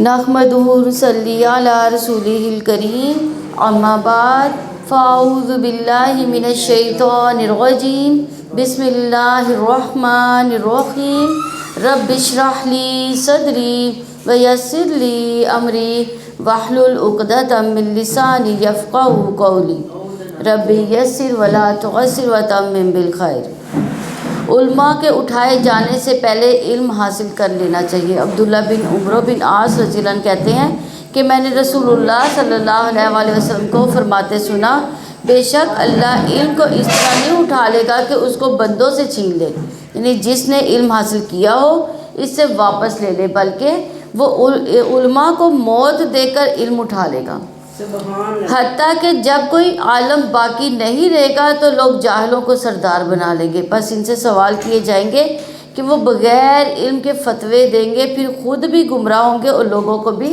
نحمدہ ونصلی علی رسولہ الکریم اما بعد فاعوذ باللہ من الشیطان الرجیم بسم اللہ الرحمن الرحیم رب اشرح لی صدری ویسر لی امری واحلل عقدۃ من لسانی یفقہوا قولی رب یسر ولا تعسر وتمم بالخیر۔ علماء کے اٹھائے جانے سے پہلے علم حاصل کر لینا چاہیے۔ عبداللہ بن عمرو بن عاص رضی اللہ عنہ کہتے ہیں کہ میں نے رسول اللہ صلی اللہ علیہ وآلہ وسلم کو فرماتے سنا، بے شک اللہ علم کو اس طرح نہیں اٹھا لے گا کہ اس کو بندوں سے چھین لے، یعنی جس نے علم حاصل کیا ہو اس سے واپس لے لے، بلکہ وہ علماء کو موت دے کر علم اٹھا لے گا، حتیٰ کہ جب کوئی عالم باقی نہیں رہے گا تو لوگ جاہلوں کو سردار بنا لیں گے، بس ان سے سوال کیے جائیں گے کہ وہ بغیر علم کے فتوے دیں گے، پھر خود بھی گمراہ ہوں گے اور لوگوں کو بھی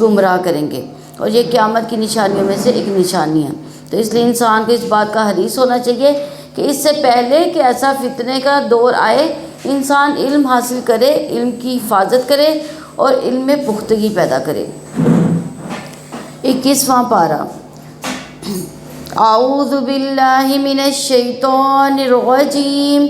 گمراہ کریں گے، اور یہ قیامت کی نشانیوں میں سے ایک نشانی ہے۔ تو اس لیے انسان کو اس بات کا حریص ہونا چاہیے کہ اس سے پہلے کہ ایسا فتنے کا دور آئے، انسان علم حاصل کرے، علم کی حفاظت کرے اور علم میں پختگی پیدا کرے۔ 21واں پارہ۔ اعوذ باللہ من الشیطان الرجیم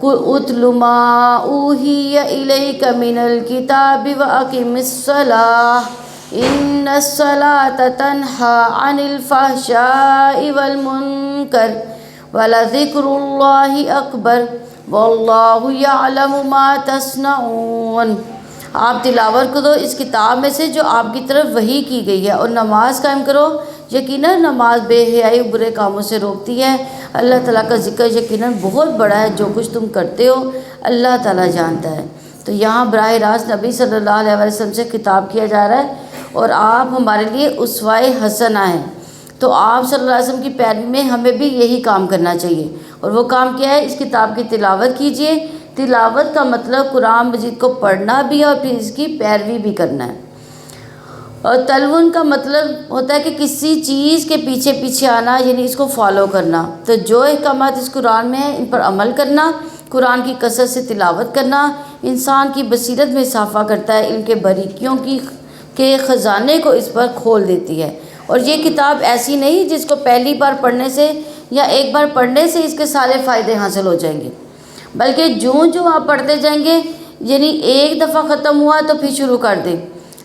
اتل ما اوحی الیک من الکتاب واقم الصلاۃ ان الصلاۃ تنہی عن الفحشاء والمنکر ولذکر اللہ اکبر واللہ یعلم ما تصنعون۔ آپ تلاوت کرو اس کتاب میں سے جو آپ کی طرف وحی کی گئی ہے، اور نماز قائم کرو، یقیناً نماز بے حیائی برے کاموں سے روکتی ہے۔ اللہ تعالیٰ کا ذکر یقیناً بہت بڑا ہے، جو کچھ تم کرتے ہو اللہ تعالیٰ جانتا ہے۔ تو یہاں براہ راست نبی صلی اللہ علیہ وسلم سے خطاب کیا جا رہا ہے، اور آپ ہمارے لیے اسوۂ حسنہ ہیں، تو آپ صلی اللہ علیہ وسلم کی پیروی میں ہمیں بھی یہی کام کرنا چاہیے۔ اور وہ کام کیا ہے؟ اس کتاب کی تلاوت کیجیے۔ تلاوت کا مطلب قرآن مجید کو پڑھنا بھی ہے اور پھر اس کی پیروی بھی کرنا ہے۔ اور تلون کا مطلب ہوتا ہے کہ کسی چیز کے پیچھے پیچھے آنا، یعنی اس کو فالو کرنا۔ تو جو احکامات اس قرآن میں ہیں ان پر عمل کرنا، قرآن کی کثرت سے تلاوت کرنا انسان کی بصیرت میں اضافہ کرتا ہے، علم کے باریکیوں کے خزانے کو اس پر کھول دیتی ہے۔ اور یہ کتاب ایسی نہیں جس کو پہلی بار پڑھنے سے یا ایک بار پڑھنے سے اس کے سارے فائدے حاصل ہو جائیں گے، بلکہ جو آپ پڑھتے جائیں گے، یعنی ایک دفعہ ختم ہوا تو پھر شروع کر دیں،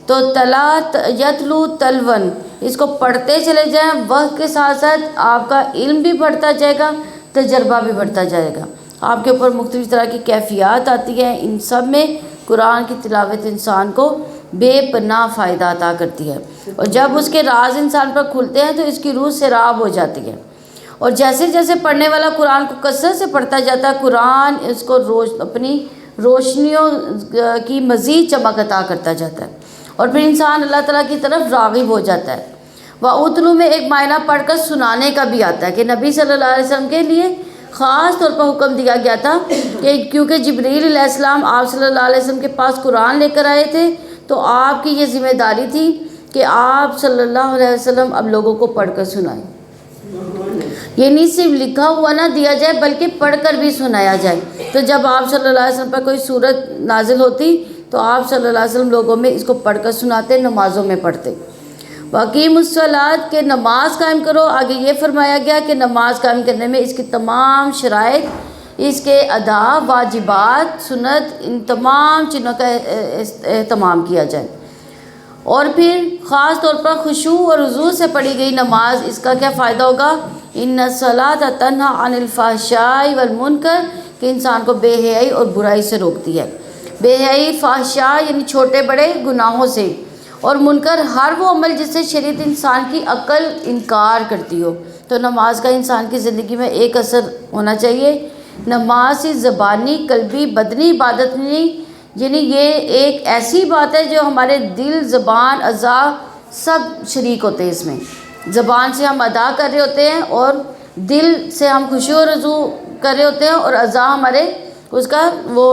تو تلا یتلو تلون، اس کو پڑھتے چلے جائیں، وقت کے ساتھ ساتھ آپ کا علم بھی بڑھتا جائے گا، تجربہ بھی بڑھتا جائے گا، آپ کے اوپر مختلف طرح کی کیفیات آتی ہیں، ان سب میں قرآن کی تلاوت انسان کو بے پناہ فائدہ عطا کرتی ہے، اور جب اس کے راز انسان پر کھلتے ہیں تو اس کی روح سیراب ہو جاتی ہے، اور جیسے جیسے پڑھنے والا قرآن کو کثرت سے پڑھتا جاتا ہے، قرآن اس کو اپنی روشنیوں کی مزید چمک عطا کرتا جاتا ہے، اور پھر انسان اللہ تعالیٰ کی طرف راغب ہو جاتا ہے۔ وَأُتْلُ میں ایک معنی پڑھ کر سنانے کا بھی آتا ہے کہ نبی صلی اللہ علیہ وسلم کے لیے خاص طور پر حکم دیا گیا تھا کہ کیونکہ جبریل علیہ السلام آپ صلی اللہ علیہ وسلم کے پاس قرآن لے کر آئے تھے، تو آپ کی یہ ذمہ داری تھی کہ آپ صلی اللہ علیہ وسلم اب لوگوں کو پڑھ کر سنائیں، یعنی صرف لکھا ہوا نہ دیا جائے بلکہ پڑھ کر بھی سنایا جائے۔ تو جب آپ صلی اللہ علیہ وسلم پر کوئی صورت نازل ہوتی تو آپ صلی اللہ علیہ وسلم لوگوں میں اس کو پڑھ کر سناتے، نمازوں میں پڑھتے۔ وَأَقِیمُوا الصَّلَاةَ کہ نماز قائم کرو، آگے یہ فرمایا گیا کہ نماز قائم کرنے میں اس کی تمام شرائط، اس کے آداب، واجبات، سنت، ان تمام چیزوں کا اہتمام کیا جائے، اور پھر خاص طور پر خشوع اور حضور سے پڑھی گئی نماز، اس کا کیا فائدہ ہوگا؟ ان الصلاۃ تنہی عن الفحشاء والمنکر کہ انسان کو بے حیائی اور برائی سے روکتی ہے۔ بے حیائی، فحشاء یعنی چھوٹے بڑے گناہوں سے، اور منکر ہر وہ عمل جس سے شریعت انسان کی عقل انکار کرتی ہو۔ تو نماز کا انسان کی زندگی میں ایک اثر ہونا چاہیے۔ نماز صرف زبانی، قلبی، بدنی عبادت نہیں، یعنی یہ ایک ایسی بات ہے جو ہمارے دل، زبان، اعضاء سب شریک ہوتے ہیں اس میں۔ زبان سے ہم ادا کر رہے ہوتے ہیں، اور دل سے ہم خشوع و رضو کر رہے ہوتے ہیں، اور اعضاء ہمارے اس کا وہ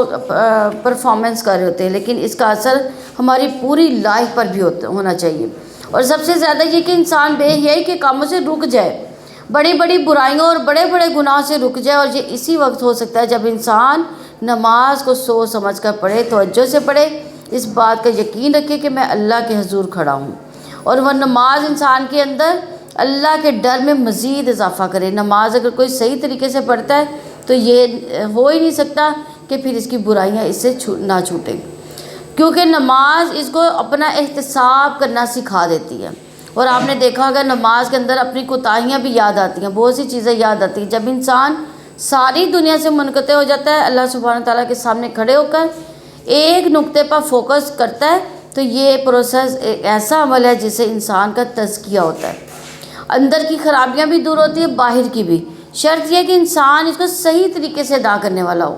پرفارمنس کر رہے ہوتے ہیں، لیکن اس کا اثر ہماری پوری لائف پر بھی ہونا چاہیے۔ اور سب سے زیادہ یہ کہ انسان بے حیائی کے کاموں سے رک جائے، بڑی بڑی برائیوں اور بڑے بڑے گناہ سے رک جائے، اور یہ اسی وقت ہو سکتا ہے جب انسان نماز کو سوچ سمجھ کر پڑھے، توجہ سے پڑھے، اس بات کا یقین رکھے کہ میں اللہ کے حضور کھڑا ہوں۔ اور وہ نماز انسان کے اندر اللہ کے ڈر میں مزید اضافہ کرے۔ نماز اگر کوئی صحیح طریقے سے پڑھتا ہے تو یہ ہو ہی نہیں سکتا کہ پھر اس کی برائیاں اس سے نہ چھوٹیں، کیونکہ نماز اس کو اپنا احتساب کرنا سکھا دیتی ہے۔ اور آپ نے دیکھا ہوگا نماز کے اندر اپنی کوتاہیاں بھی یاد آتی ہیں، بہت سی چیزیں یاد آتی ہیں۔ جب انسان ساری دنیا سے منقطع ہو جاتا ہے، اللہ سبحانہ تعالیٰ کے سامنے کھڑے ہو کر ایک نقطے پر فوکس کرتا ہے، تو یہ پروسیس ایک ایسا عمل ہے جس سے انسان کا تزکیہ ہوتا ہے، اندر کی خرابیاں بھی دور ہوتی ہیں، باہر کی بھی۔ شرط یہ ہے کہ انسان اس کو صحیح طریقے سے ادا کرنے والا ہو۔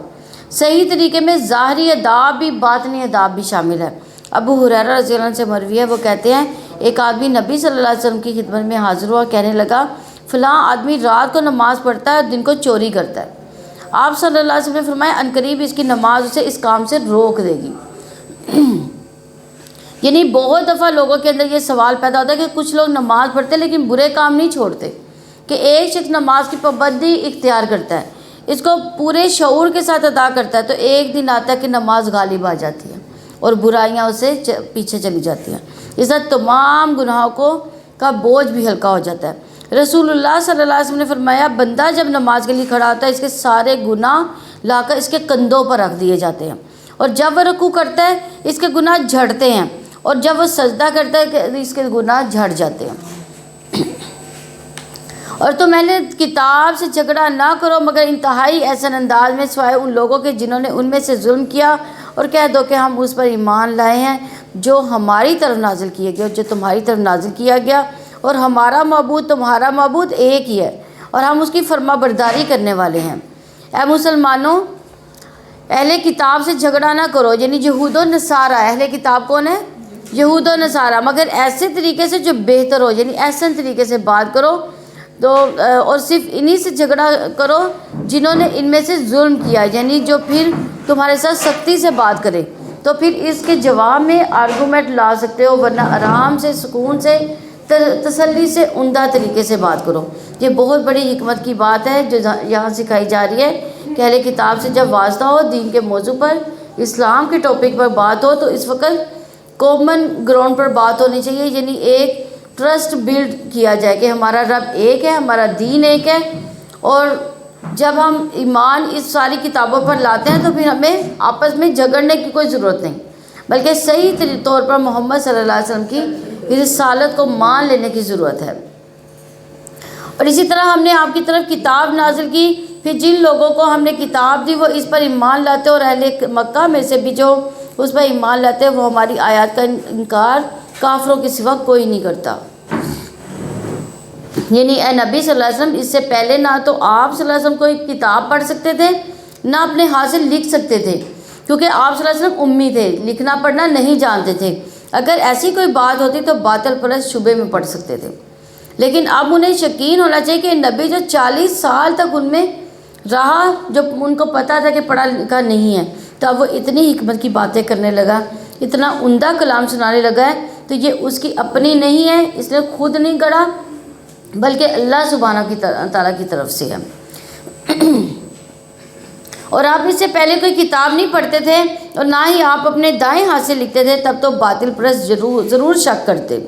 صحیح طریقے میں ظاہری آداب بھی، باطنی آداب بھی شامل ہے۔ ابو ہریرہ رضی اللہ عنہ سے مروی ہے، وہ کہتے ہیں ایک آدمی نبی صلی اللہ علیہ وسلم کی خدمت میں حاضر ہوا، کہنے لگا فلاں آدمی رات کو نماز پڑھتا ہے اور دن کو چوری کرتا ہے۔ آپ صلی اللہ علیہ وسلم نے فرمایا عنقریب اس کی نماز اسے اس کام سے روک دے گی۔ یعنی بہت دفعہ لوگوں کے اندر یہ سوال پیدا ہوتا ہے کہ کچھ لوگ نماز پڑھتے لیکن برے کام نہیں چھوڑتے، کہ ایک شخص نماز کی پابندی اختیار کرتا ہے، اس کو پورے شعور کے ساتھ ادا کرتا ہے، تو ایک دن آتا ہے کہ نماز غالب آ جاتی ہے اور برائیاں اسے پیچھے چلی جاتی ہیں، اس طرح تمام گناہوں کا بوجھ بھی ہلکا ہو جاتا ہے۔ رسول اللہ صلی اللہ علیہ وسلم نے فرمایا بندہ جب نماز کے لیے کھڑا ہوتا ہے اس کے سارے گناہ لا کر اس کے کندھوں پر رکھ دیے جاتے ہیں، اور جب وہ رکوع کرتا ہے اس کے گناہ جھڑتے ہیں، اور جب وہ سجدہ کرتا ہے کہ اس کے گناہ جھڑ جاتے ہیں۔ اور تم اہل کتاب سے جھگڑا نہ کرو مگر انتہائی احسن انداز میں، سوائے ان لوگوں کے جنہوں نے ان میں سے ظلم کیا، اور کہہ دو کہ ہم اس پر ایمان لائے ہیں جو ہماری طرف نازل کیا گیا، جو تمہاری طرف نازل کیا گیا، اور ہمارا معبود تمہارا معبود ایک ہی ہے، اور ہم اس کی فرما برداری کرنے والے ہیں۔ اے مسلمانوں، اہل کتاب سے جھگڑا نہ کرو، یعنی یہود و نصارہ۔ اہل کتاب کون ہے؟ یہود و نصارہ، مگر ایسے طریقے سے جو بہتر ہو، یعنی احسن طریقے سے بات کرو، تو اور صرف انہی سے جھگڑا کرو جنہوں نے ان میں سے ظلم کیا، یعنی جو پھر تمہارے ساتھ سختی سے بات کرے، تو پھر اس کے جواب میں آرگومنٹ لا سکتے ہو، ورنہ آرام سے، سکون سے، تسلی سے، عمدہ طریقے سے بات کرو۔ یہ بہت بڑی حکمت کی بات ہے جو یہاں سکھائی جا رہی ہے کہ اہل کتاب سے جب واسطہ ہو، دین کے موضوع پر، اسلام کے ٹاپک پر بات ہو، تو اس وقت کامن گراؤنڈ پر بات ہونی چاہیے، یعنی ایک ٹرسٹ بلڈ کیا جائے کہ ہمارا رب ایک ہے، ہمارا دین ایک ہے، اور جب ہم ایمان اس ساری کتابوں پر لاتے ہیں تو پھر ہمیں آپس میں جھگڑنے کی کوئی ضرورت نہیں، بلکہ صحیح طور پر محمد صلی اللہ علیہ وسلم کی رسالت کو مان لینے کی ضرورت ہے۔ اور اسی طرح ہم نے آپ کی طرف کتاب نازل کی، پھر جن لوگوں کو ہم نے کتاب دی وہ اس پر ایمان لاتے، اور اہل مکہ میں سے بھی جو اس پر ایمان لاتے وہ ہماری آیات کا انکار کافروں کے سوا کوئی نہیں کرتا۔ یعنی اے نبی صلی اللہ علیہ وسلم، اس سے پہلے نہ تو آپ صلی اللہ علیہ وسلم کوئی کتاب پڑھ سکتے تھے، نہ اپنے ہاتھ سے لکھ سکتے تھے، کیونکہ آپ صلی اللہ علیہ وسلم امی تھے، لکھنا پڑھنا نہیں جانتے تھے۔ اگر ایسی کوئی بات ہوتی تو باطل پرست شبے میں پڑھ سکتے تھے، لیکن اب انہیں یقین ہونا چاہیے کہ نبی جو 40 سال تک ان میں رہا، جو ان کو پتہ تھا کہ پڑھا لکھا نہیں ہے، تو اب وہ اتنی حکمت کی باتیں کرنے لگا، اتنا عمدہ کلام سنانے لگا ہے، تو یہ اس کی اپنی نہیں ہے، اس نے خود نہیں گڑھا، بلکہ اللہ سبحانہ تعالیٰ کی طرف سے ہے۔ اور آپ اس سے پہلے کوئی کتاب نہیں پڑھتے تھے، اور نہ ہی آپ اپنے دائیں ہاتھ سے لکھتے تھے، تب تو باطل پرست ضرور شک کرتے،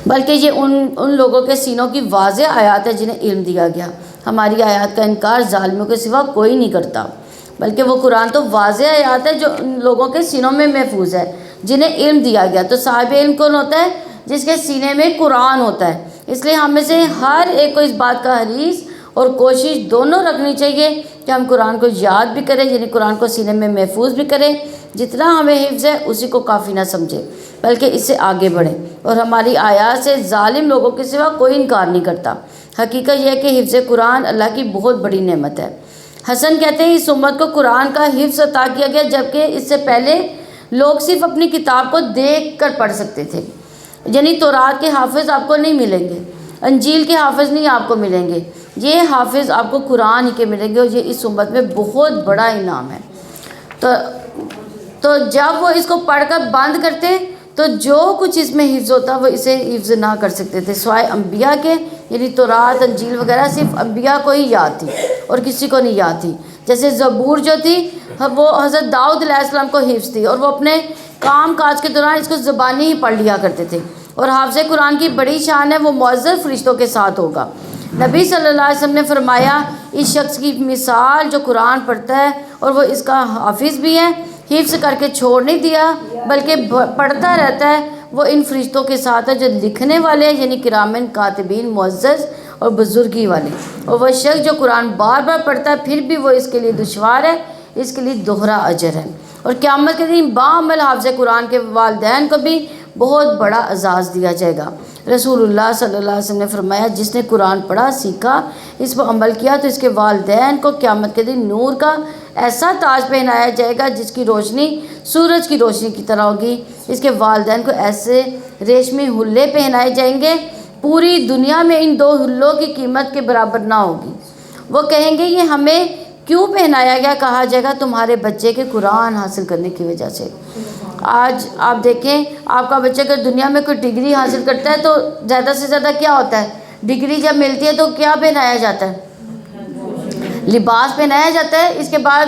بلکہ یہ ان لوگوں کے سینوں کی واضح آیات ہے جنہیں علم دیا گیا۔ ہماری آیات کا انکار ظالموں کے سوا کوئی نہیں کرتا، بلکہ وہ قرآن تو واضح آیات ہے جو ان لوگوں کے سینوں میں محفوظ ہے جنہیں علم دیا گیا۔ تو صاحب علم کون ہوتا ہے؟ جس کے سینے میں قرآن ہوتا ہے۔ اس لیے ہم میں سے ہر ایک کو اس بات کا حریص اور کوشش دونوں رکھنی چاہیے کہ ہم قرآن کو یاد بھی کریں، یعنی قرآن کو سینے میں محفوظ بھی کریں، جتنا ہمیں حفظ ہے اسی کو کافی نہ سمجھیں، بلکہ اس سے آگے بڑھیں۔ اور ہماری آیات سے ظالم لوگوں کے سوا کوئی انکار نہیں کرتا۔ حقیقت یہ ہے کہ حفظ قرآن اللہ کی بہت بڑی نعمت ہے۔ حسن کہتے ہیں اس امت کو قرآن کا حفظ عطا کیا گیا، جبکہ اس سے پہلے لوگ صرف اپنی کتاب کو دیکھ کر پڑھ سکتے تھے، یعنی تورات کے حافظ آپ کو نہیں ملیں گے، انجیل کے حافظ نہیں آپ کو ملیں گے، یہ حافظ آپ کو قرآن ہی کے ملیں گے، اور یہ اس امت میں بہت بڑا انعام ہے۔ تو جب وہ اس کو پڑھ کر بند کرتے تو جو کچھ اس میں حفظ ہوتا وہ اسے حفظ نہ کر سکتے تھے سوائے انبیاء کے، یعنی تورات انجیل وغیرہ صرف انبیاء کو ہی یاد تھی اور کسی کو نہیں یاد تھی۔ جیسے زبور جو تھی وہ حضرت داؤد علیہ السلام کو حفظ تھی، اور وہ اپنے کام کاج کے دوران اس کو زبانی ہی پڑھ لیا کرتے تھے۔ اور حافظ قرآن کی بڑی شان ہے، وہ معزز فرشتوں کے ساتھ ہوگا۔ نبی صلی اللہ علیہ وسلم نے فرمایا اس شخص کی مثال جو قرآن پڑھتا ہے اور وہ اس کا حافظ بھی ہے، حفظ کر کے چھوڑ نہیں دیا بلکہ پڑھتا رہتا ہے، وہ ان فرشتوں کے ساتھ ہے جو لکھنے والے ہیں، یعنی کرامن کاتبین معزز اور بزرگی والے۔ اور وہ شخص جو قرآن بار بار پڑھتا ہے پھر بھی وہ اس کے لیے دشوار ہے، اس کے لیے دوہرا اجر ہے۔ اور قیامت کے دن باعمل حافظ قرآن کے والدین کو بھی بہت بڑا اعزاز دیا جائے گا۔ رسول اللہ صلی اللہ علیہ وسلم نے فرمایا جس نے قرآن پڑھا، سیکھا، اس پر عمل کیا تو اس کے والدین کو قیامت کے دن نور کا ایسا تاج پہنایا جائے گا جس کی روشنی سورج کی روشنی کی طرح ہوگی۔ اس کے والدین کو ایسے ریشمی حلے پہنائے جائیں گے پوری دنیا میں ان 2 حلوں کی قیمت کے برابر نہ ہوگی۔ وہ کہیں گے یہ ہمیں کیوں پہنایا گیا؟ کہا جائے گا تمہارے بچے کے قرآن حاصل کرنے کی وجہ سے۔ آج آپ دیکھیں آپ کا بچہ اگر دنیا میں کوئی ڈگری حاصل کرتا ہے تو زیادہ سے زیادہ کیا ہوتا ہے؟ ڈگری جب ملتی ہے تو کیا پہنایا جاتا ہے؟ لباس پہنایا جاتا ہے۔ اس کے بعد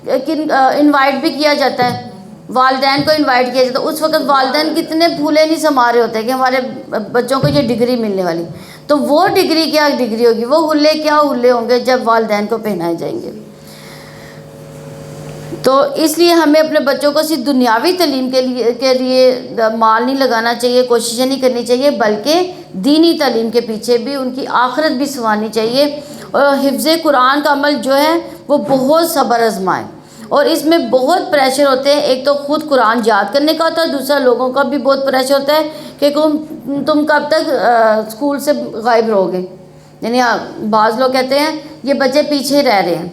انوائٹ بھی کیا جاتا ہے، والدین کو انوائٹ کیا جاتا ہے۔ اس وقت والدین کتنے پھولے نہیں سما رہے ہوتے کہ ہمارے بچوں کو یہ ڈگری ملنے والی، تو وہ ڈگری کیا ڈگری ہوگی، وہ حلے کیا حلے ہوں گے جب والدین کو پہنائے جائیں گے۔ تو اس لیے ہمیں اپنے بچوں کو صرف دنیاوی تعلیم کے لیے مال نہیں لگانا چاہیے، کوششیں نہیں کرنی چاہیے، بلکہ دینی تعلیم کے پیچھے بھی ان کی آخرت بھی سنوارنی چاہیے۔ اور حفظ قرآن کا عمل جو ہے وہ بہت صبر آزما ہے، اور اس میں بہت پریشر ہوتے ہیں۔ ایک تو خود قرآن یاد کرنے کا ہوتا ہے، دوسرا لوگوں کا بھی بہت پریشر ہوتا ہے کہ تم کب تک اسکول سے غائب رہو گے۔ یعنی بعض لوگ کہتے ہیں یہ بچے پیچھے رہ رہے ہیں،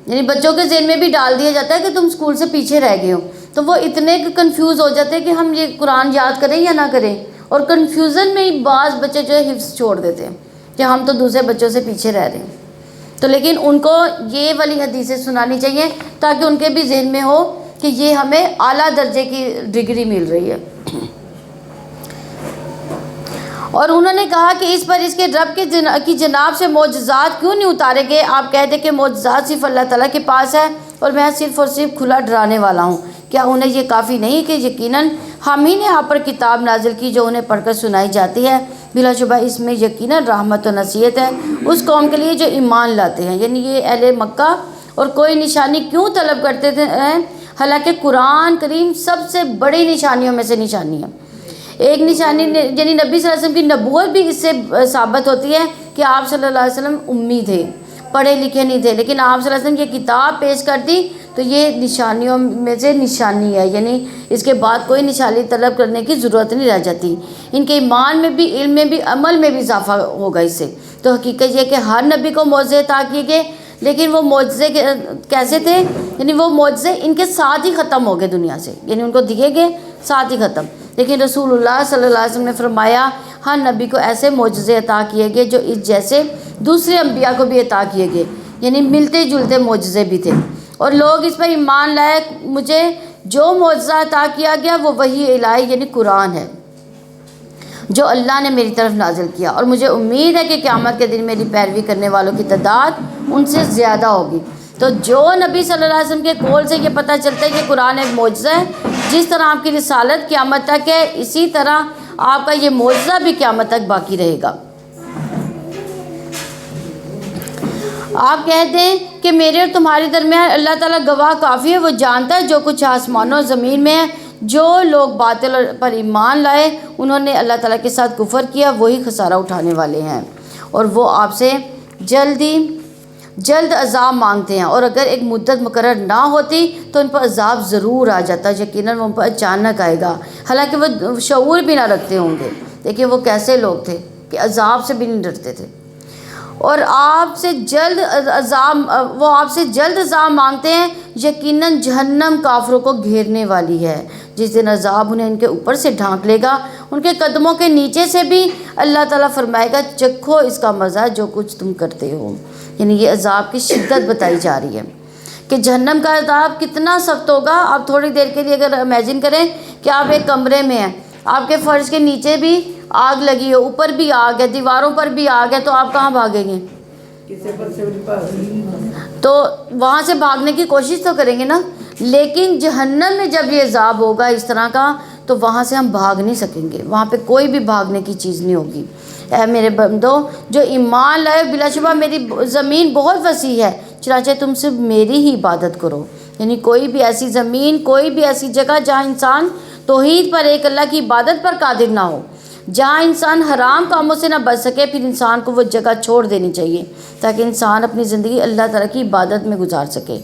یعنی بچوں کے ذہن میں بھی ڈال دیا جاتا ہے کہ تم اسکول سے پیچھے رہ گئے ہو، تو وہ اتنے کنفیوز ہو جاتے ہیں کہ ہم یہ قرآن یاد کریں یا نہ کریں، اور کنفیوژن میں ہی بعض بچے جو ہے حفظ چھوڑ دیتے ہیں کہ ہم تو دوسرے بچوں سے پیچھے رہ رہے ہیں۔ تو لیکن ان کو یہ والی حدیثیں سنانی چاہیے تاکہ ان کے بھی ذہن میں ہو کہ یہ ہمیں اعلیٰ درجے کی ڈگری مل رہی ہے۔ اور انہوں نے کہا کہ اس پر اس کے رب کی جناب سے معجزات کیوں نہیں اتارے گئے؟ آپ کہہ دیں کہ معجزات صرف اللہ تعالیٰ کے پاس ہے اور میں صرف اور صرف کھلا ڈرانے والا ہوں۔ کیا انہیں یہ کافی نہیں کہ یقیناً ہم ہی نے آپ پر کتاب نازل کی جو انہیں پڑھ کر سنائی جاتی ہے؟ بلا شبہ اس میں یقیناً رحمت و نصیحت ہے اس قوم کے لیے جو ایمان لاتے ہیں۔ یعنی یہ اہل مکہ اور کوئی نشانی کیوں طلب کرتے تھے، حالانکہ قرآن کریم سب سے بڑی نشانیوں میں سے نشانی ہے۔ ایک نشانی یعنی نبی صلی اللہ علیہ وسلم کی نبوت بھی اس سے ثابت ہوتی ہے کہ آپ صلی اللہ علیہ وسلم امی تھے، پڑھے لکھے نہیں تھے، لیکن آپ صلی اللہ علیہ وسلم یہ کتاب پیش کر دی تو یہ نشانیوں میں سے نشانی ہے، یعنی اس کے بعد کوئی نشانی طلب کرنے کی ضرورت نہیں رہ جاتی۔ ان کے ایمان میں بھی، علم میں بھی، عمل میں بھی اضافہ ہوگا اس سے۔ تو حقیقت یہ کہ ہر نبی کو معجزے عطا کیے گئے، لیکن وہ معجزے کیسے تھے؟ یعنی وہ معجزے ان کے ساتھ ہی ختم ہو گئے دنیا سے، یعنی ان کو دیے گئے ساتھ ہی ختم۔ لیکن رسول اللہ صلی اللہ علیہ وسلم نے فرمایا ہر نبی کو ایسے معجزے عطا کیے گئے جو اس جیسے دوسرے انبیاء کو بھی عطا کیے گئے، یعنی ملتے جلتے معجزے بھی تھے، اور لوگ اس پر ایمان لائے۔ مجھے جو معجزہ عطا کیا گیا وہ وحی الہی یعنی قرآن ہے جو اللہ نے میری طرف نازل کیا، اور مجھے امید ہے کہ قیامت کے دن میری پیروی کرنے والوں کی تعداد ان سے زیادہ ہوگی۔ تو جو نبی صلی اللہ علیہ وسلم کے قول سے یہ پتہ چلتا ہے کہ قرآن ایک معجزہ ہے، جس طرح آپ کی رسالت قیامت تک ہے اسی طرح آپ کا یہ معجزہ بھی قیامت تک باقی رہے گا۔ آپ کہہ دیں کہ میرے اور تمہارے درمیان اللہ تعالیٰ گواہ کافی ہے، وہ جانتا ہے جو کچھ آسمانوں اور زمین میں ہے۔ جو لوگ باطل پر ایمان لائے انہوں نے اللہ تعالیٰ کے ساتھ کفر کیا، وہی خسارہ اٹھانے والے ہیں، اور وہ آپ سے جلد عذاب مانگتے ہیں، اور اگر ایک مدت مقرر نہ ہوتی تو ان پر عذاب ضرور آ جاتا، یقیناً وہ ان پر اچانک آئے گا، حالانکہ وہ شعور بھی نہ رکھتے ہوں گے۔ دیکھیں وہ کیسے لوگ تھے کہ عذاب سے بھی نہیں ڈرتے تھے، اور آپ سے جلد عذاب مانگتے ہیں۔ یقیناً جہنم کافروں کو گھیرنے والی ہے، جس دن عذاب انہیں ان کے اوپر سے ڈھانک لے گا، ان کے قدموں کے نیچے سے بھی اللہ تعالیٰ فرمائے گا چکھو اس کا مزہ جو کچھ تم کرتے ہو۔ یعنی یہ عذاب کی شدت بتائی جا رہی ہے کہ جہنم کا عذاب کتنا سخت ہوگا۔ آپ تھوڑی دیر کے لیے اگر امیجن کریں کہ آپ ایک کمرے میں ہیں، آپ کے فرش کے نیچے بھی آگ لگی ہو، اوپر بھی آگ ہے، دیواروں پر بھی آگ ہے، تو آپ کہاں بھاگیں گے؟ تو وہاں سے بھاگنے کی کوشش تو کریں گے نا، لیکن جہنم میں جب یہ عذاب ہوگا اس طرح کا تو وہاں سے ہم بھاگ نہیں سکیں گے، وہاں پہ کوئی بھی بھاگنے کی چیز نہیں ہوگی۔ اے میرے بندو جو ایمان لائے، بلا شبہ میری زمین بہت وسیع ہے، چنانچہ تم صرف میری ہی عبادت کرو۔ یعنی کوئی بھی ایسی زمین، کوئی بھی ایسی جگہ جہاں انسان توحید پر، ایک اللہ کی عبادت پر قادر نہ ہو، جہاں انسان حرام کاموں سے نہ بچ سکے، پھر انسان کو وہ جگہ چھوڑ دینی چاہیے تاکہ انسان اپنی زندگی اللہ تعالیٰ کی عبادت میں گزار سکے۔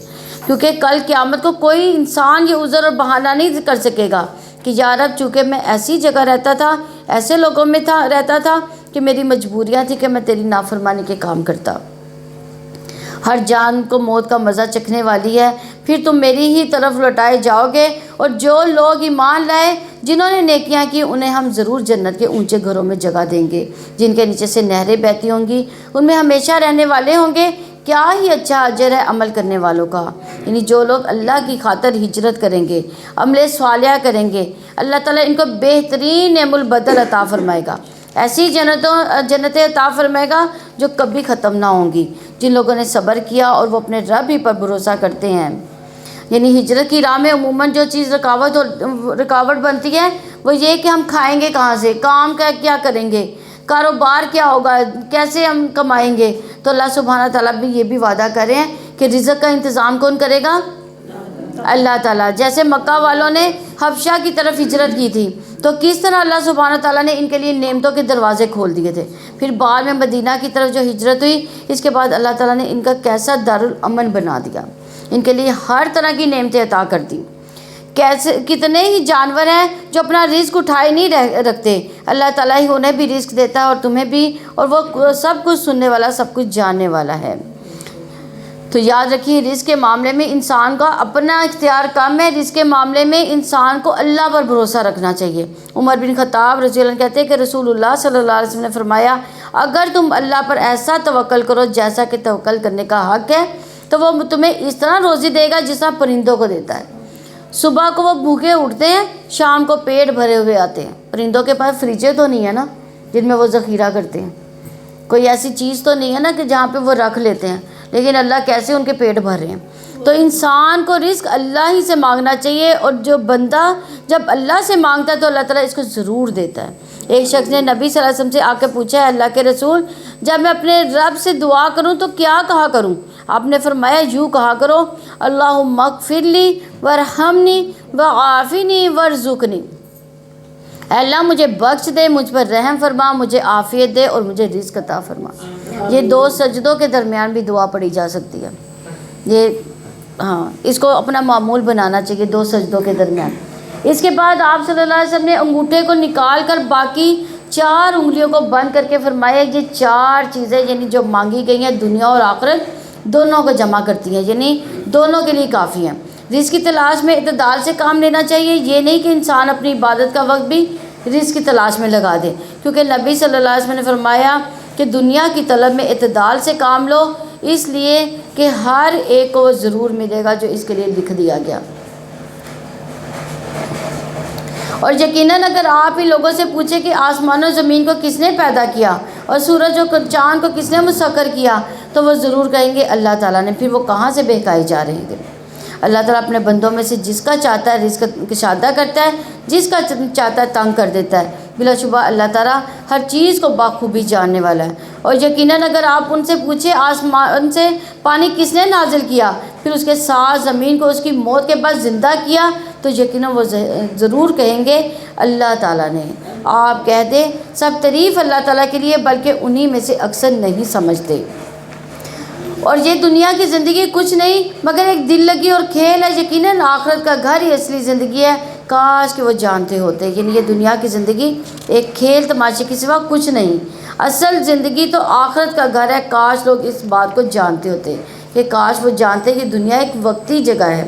کیونکہ کل قیامت کو کوئی انسان یہ عذر اور بہانہ نہیں کر سکے گا کہ یا رب چونکہ میں ایسی جگہ رہتا تھا، ایسے لوگوں میں رہتا تھا کہ میری مجبوریاں تھی کہ میں تیری نافرمانی کے کام کرتا۔ ہر جان کو موت کا مزہ چکھنے والی ہے، پھر تم میری ہی طرف لوٹائے جاؤ گے، اور جو لوگ ایمان لائے، جنہوں نے نیکیاں کی، انہیں ہم ضرور جنت کے اونچے گھروں میں جگہ دیں گے، جن کے نیچے سے نہریں بہتی ہوں گی، ان میں ہمیشہ رہنے والے ہوں گے۔ کیا ہی اچھا اجر ہے عمل کرنے والوں کا۔ یعنی جو لوگ اللہ کی خاطر ہجرت کریں گے، عمل صالحہ کریں گے، اللہ تعالیٰ ان کو بہترین نعم البدل عطا فرمائے گا، ایسی جنتیں عطا فرمائے گا جو کبھی ختم نہ ہوں گی، جن لوگوں نے صبر کیا اور وہ اپنے رب ہی پر بھروسہ کرتے ہیں۔ یعنی ہجرت کی راہ میں عموماً جو چیز رکاوٹ بنتی ہے وہ یہ کہ ہم کھائیں گے کہاں سے، کام کیا کریں گے، کاروبار کیا ہوگا، کیسے ہم کمائیں گے۔ تو اللہ سبحانہ تعالیٰ بھی یہ بھی وعدہ کر رہے ہیں کہ رزق کا انتظام کون کرے گا؟ اللہ تعالیٰ۔ جیسے مکہ والوں نے حبشہ کی طرف ہجرت کی تھی تو کس طرح اللہ سبحانہ تعالیٰ نے ان کے لیے نعمتوں کے دروازے کھول دیے تھے، پھر بعد میں مدینہ کی طرف جو ہجرت ہوئی، اس کے بعد اللہ تعالیٰ نے ان کا کیسا دارالامن بنا دیا، ان کے لیے ہر طرح کی نعمتیں عطا کر دی۔ کیسے کتنے ہی جانور ہیں جو اپنا رزق اٹھائے نہیں رکھتے، اللہ تعالیٰ ہی انہیں بھی رزق دیتا ہے اور تمہیں بھی، اور وہ سب کچھ سننے والا، سب کچھ جاننے والا ہے۔ تو یاد رکھیے رزق کے معاملے میں انسان کا اپنا اختیار کم ہے، رزق کے معاملے میں انسان کو اللہ پر بھروسہ رکھنا چاہیے۔ عمر بن خطاب رضی اللہ عنہ کہتے ہیں کہ رسول اللہ صلی اللہ علیہ وسلم نے فرمایا، اگر تم اللہ پر ایسا توکل کرو جیسا کہ توکل کرنے کا حق ہے تو وہ تمہیں اس طرح روزی دے گا جس طرح پرندوں کو دیتا ہے۔ صبح کو وہ بھوکے اٹھتے ہیں، شام کو پیٹ بھرے ہوئے آتے ہیں۔ پرندوں کے پاس فریجیں تو نہیں ہے نا جن میں وہ ذخیرہ کرتے ہیں، کوئی ایسی چیز تو نہیں ہے نا کہ جہاں پہ وہ رکھ لیتے ہیں، لیکن اللہ کیسے ان کے پیٹ بھر رہے ہیں۔ تو انسان کو رزق اللہ ہی سے مانگنا چاہیے، اور جو بندہ جب اللہ سے مانگتا ہے تو اللہ تعالیٰ اس کو ضرور دیتا ہے۔ ایک شخص نے نبی صلی اللہ علیہ وسلم سے آ کے پوچھا، ہے اللہ کے رسول، جب میں اپنے رب سے دعا کروں تو کیا کہا کروں؟ آپ نے فرمایا یوں کہا کرو، اللہم اغفر لی وارحمنی وعافنی وارزقنی، اے اللہ مجھے بخش دے، مجھ پر رحم فرما، مجھے عافیت دے اور مجھے رزق عطا فرما۔ یہ 2 سجدوں کے درمیان بھی دعا پڑھی جا سکتی ہے، یہ اس کو اپنا معمول بنانا چاہیے 2 سجدوں کے درمیان۔ اس کے بعد آپ صلی اللہ علیہ وسلم نے انگوٹھے کو نکال کر باقی 4 انگلیوں کو بند کر کے فرمایا، یہ 4 چیزیں یعنی جو مانگی گئی ہیں دنیا اور آخرت دونوں کو جمع کرتی ہیں، یعنی دونوں کے لیے کافی ہیں۔ رزق کی تلاش میں اعتدال سے کام لینا چاہیے، یہ نہیں کہ انسان اپنی عبادت کا وقت بھی رزق کی تلاش میں لگا دے، کیونکہ نبی صلی اللہ علیہ وسلم نے فرمایا کہ دنیا کی طلب میں اعتدال سے کام لو، اس لیے کہ ہر ایک کو ضرور ملے گا جو اس کے لیے لکھ دیا گیا۔ اور یقیناً اگر آپ ہی لوگوں سے پوچھیں کہ آسمان و زمین کو کس نے پیدا کیا اور سورج و چاند کو کس نے مسخر کیا، تو وہ ضرور کہیں گے اللہ تعالیٰ نے، پھر وہ کہاں سے بہکائے جا رہے ہیں۔ اللہ تعالیٰ اپنے بندوں میں سے جس کا چاہتا ہے رزق کشادہ کرتا ہے، جس کا چاہتا ہے تنگ کر دیتا ہے۔ بلا شبہ اللہ تعالیٰ ہر چیز کو بخوبی جاننے والا ہے۔ اور یقیناً اگر آپ ان سے پوچھیں آسمان سے پانی کس نے نازل کیا، پھر اس کے ساتھ زمین کو اس کی موت کے بعد زندہ کیا، تو یقیناً وہ ضرور کہیں گے اللہ تعالیٰ نے۔ آپ کہہ دیں سب تعریف اللہ تعالیٰ کے لیے، بلکہ انہی میں سے اکثر نہیں سمجھتے۔ اور یہ دنیا کی زندگی کچھ نہیں مگر ایک دل لگی اور کھیل ہے، یقیناً آخرت کا گھر ہی اصلی زندگی ہے، کاش کہ وہ جانتے ہوتے۔ یعنی یہ دنیا کی زندگی ایک کھیل تماشے کے سوا کچھ نہیں، اصل زندگی تو آخرت کا گھر ہے۔ کاش لوگ اس بات کو جانتے ہوتے، کہ کاش وہ جانتے کہ دنیا ایک وقتی جگہ ہے،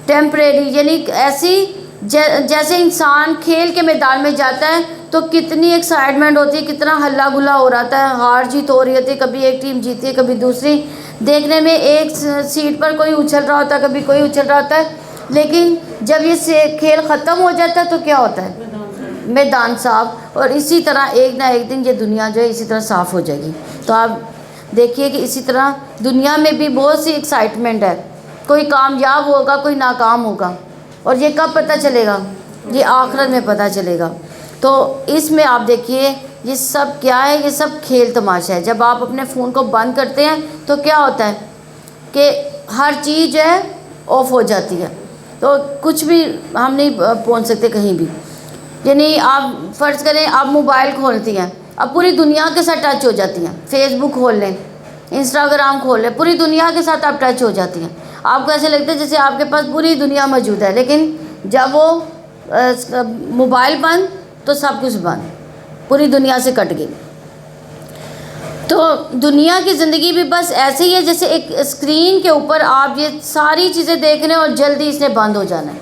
ٹیمپریری، یعنی ایسی جیسے انسان کھیل کے میدان میں جاتا ہے تو کتنی ایکسائٹمنٹ ہوتی ہے، کتنا ہلا گلا ہو رہتا ہے، ہار جیت ہو رہی ہوتی ہے، کبھی ایک ٹیم جیتی ہے کبھی دوسری، دیکھنے میں ایک سیٹ پر کوئی اچھل رہا ہوتا ہے کبھی کوئی اچھل رہا ہوتا ہے، لیکن جب یہ کھیل ختم ہو جاتا ہے تو کیا ہوتا ہے؟ میدان صاف۔ اور اسی طرح ایک نہ ایک دن یہ دنیا جو ہے اسی طرح صاف ہو جائے گی۔ تو آپ دیکھیے کہ اسی طرح دنیا میں بھی بہت سی ایکسائٹمنٹ ہے، کوئی کامیاب ہوگا کوئی ناکام ہوگا، اور یہ کب پتہ چلے گا؟ یہ آخرت میں پتہ چلے گا۔ تو اس میں آپ دیکھیے یہ سب کیا ہے؟ یہ سب کھیل تماشا ہے۔ جب آپ اپنے فون کو بند کرتے ہیں تو کیا ہوتا ہے کہ ہر چیز جو ہے آف ہو جاتی ہے، تو کچھ بھی ہم نہیں پہنچ سکتے کہیں بھی۔ یعنی آپ فرض کریں آپ موبائل کھولتی ہیں، اب پوری دنیا کے ساتھ ٹچ ہو جاتی ہیں، فیس بک کھول لیں، انسٹاگرام کھول لیں، پوری دنیا کے ساتھ آپ ٹچ ہو جاتی ہیں۔ آپ کو ایسے لگتا ہے جیسے آپ کے پاس پوری دنیا موجود ہے، لیکن جب وہ موبائل بند تو سب کچھ بند، پوری دنیا سے کٹ گئی۔ تو دنیا کی زندگی بھی بس ایسے ہی ہے جیسے ایک اسکرین کے اوپر آپ یہ ساری چیزیں دیکھ رہے ہیں اور جلدی اس نے بند ہو جانا ہے،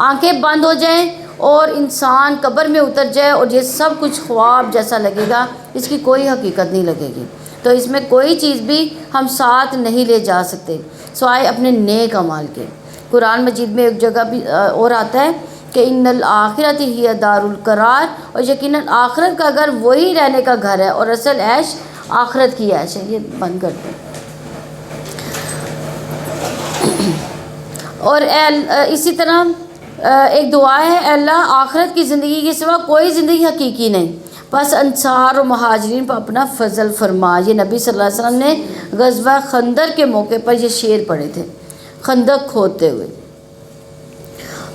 آنکھیں بند ہو جائیں اور انسان قبر میں اتر جائے اور یہ سب کچھ خواب جیسا لگے گا، اس کی کوئی حقیقت نہیں لگے گی۔ تو اس میں کوئی چیز بھی ہم ساتھ نہیں لے جا سکتے سوائے اپنے نیک اعمال کے۔ قرآن مجید میں ایک جگہ بھی اور آتا ہے کہ ان الآخرۃ ہی دار القرار، اور یقیناً آخرت کا گھر وہی رہنے کا گھر ہے، اور اصل عیش آخرت کی عیش ہے۔ یہ بند کرتے ہیں۔ اور اسی طرح ایک دعا ہے، اے اللہ آخرت کی زندگی کے سوا کوئی زندگی حقیقی نہیں، بس انصار و مہاجرین پر اپنا فضل فرما۔ یہ نبی صلی اللہ علیہ وسلم نے غزوہ خندق کے موقع پر یہ شعر پڑھے تھے، خندق کھودتے ہوئے۔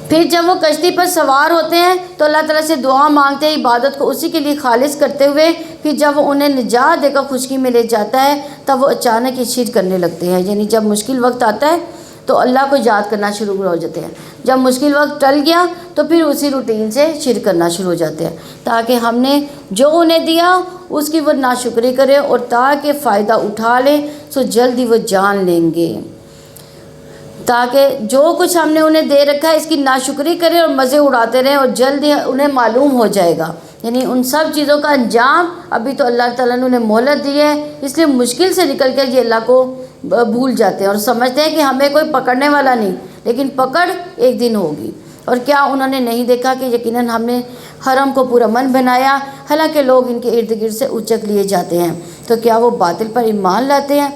پھر جب وہ کشتی پر سوار ہوتے ہیں تو اللہ تعالیٰ سے دعا مانگتے ہیں، عبادت کو اسی کے لیے خالص کرتے ہوئے۔ پھر جب وہ انہیں نجات دے کر خشکی میں لے جاتا ہے تب وہ اچانک یہ شرک کرنے لگتے ہیں، یعنی جب مشکل وقت آتا ہے تو اللہ کو یاد کرنا شروع ہو جاتے ہیں، جب مشکل وقت ٹل گیا تو پھر اسی روٹین سے شرک کرنا شروع ہو جاتے ہیں، تاکہ ہم نے جو انہیں دیا اس کی وہ ناشکری کرے، اور تاکہ فائدہ اٹھا لیں سو جلد ہی وہ جان لیں گے، تاکہ جو کچھ ہم نے انہیں دے رکھا ہے اس کی ناشکری کریں اور مزے اڑاتے رہیں، اور جلد ہی انہیں معلوم ہو جائے گا۔ یعنی ان سب چیزوں کا انجام ابھی تو اللہ تعالیٰ نے انہیں مہلت دی ہے، اس لیے مشکل سے نکل کر یہ اللہ کو بھول جاتے ہیں اور سمجھتے ہیں کہ ہمیں کوئی پکڑنے والا نہیں، لیکن پکڑ ایک دن ہوگی۔ اور کیا انہوں نے نہیں دیکھا کہ یقیناً ہم نے حرم کو پورا من بنایا، حالانکہ لوگ ان کے ارد گرد سے اچک لیے جاتے ہیں، تو کیا وہ باطل پر ایمان لاتے ہیں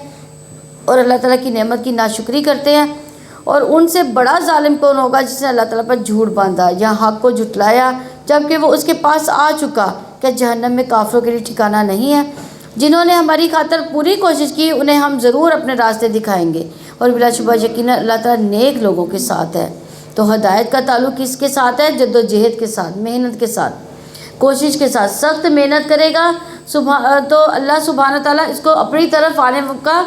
اور اللہ تعالیٰ کی نعمت کی ناشکری کرتے ہیں؟ اور ان سے بڑا ظالم کون ہوگا جس نے اللہ تعالیٰ پر جھوٹ باندھا یا حق کو جھٹلایا جبکہ وہ اس کے پاس آ چکا؟ کہ جہنم میں کافروں کے لیے ٹھکانہ نہیں ہے؟ جنہوں نے ہماری خاطر پوری کوشش کی انہیں ہم ضرور اپنے راستے دکھائیں گے، اور بلا شبہ یقیناً اللہ تعالیٰ نیک لوگوں کے ساتھ ہے۔ تو ہدایت کا تعلق کس کے ساتھ ہے؟ جد و جہد کے ساتھ، محنت کے ساتھ، کوشش کے ساتھ۔ سخت محنت کرے گا تو اللہ سبحانہ تعالیٰ اس کو اپنی طرف آنے کا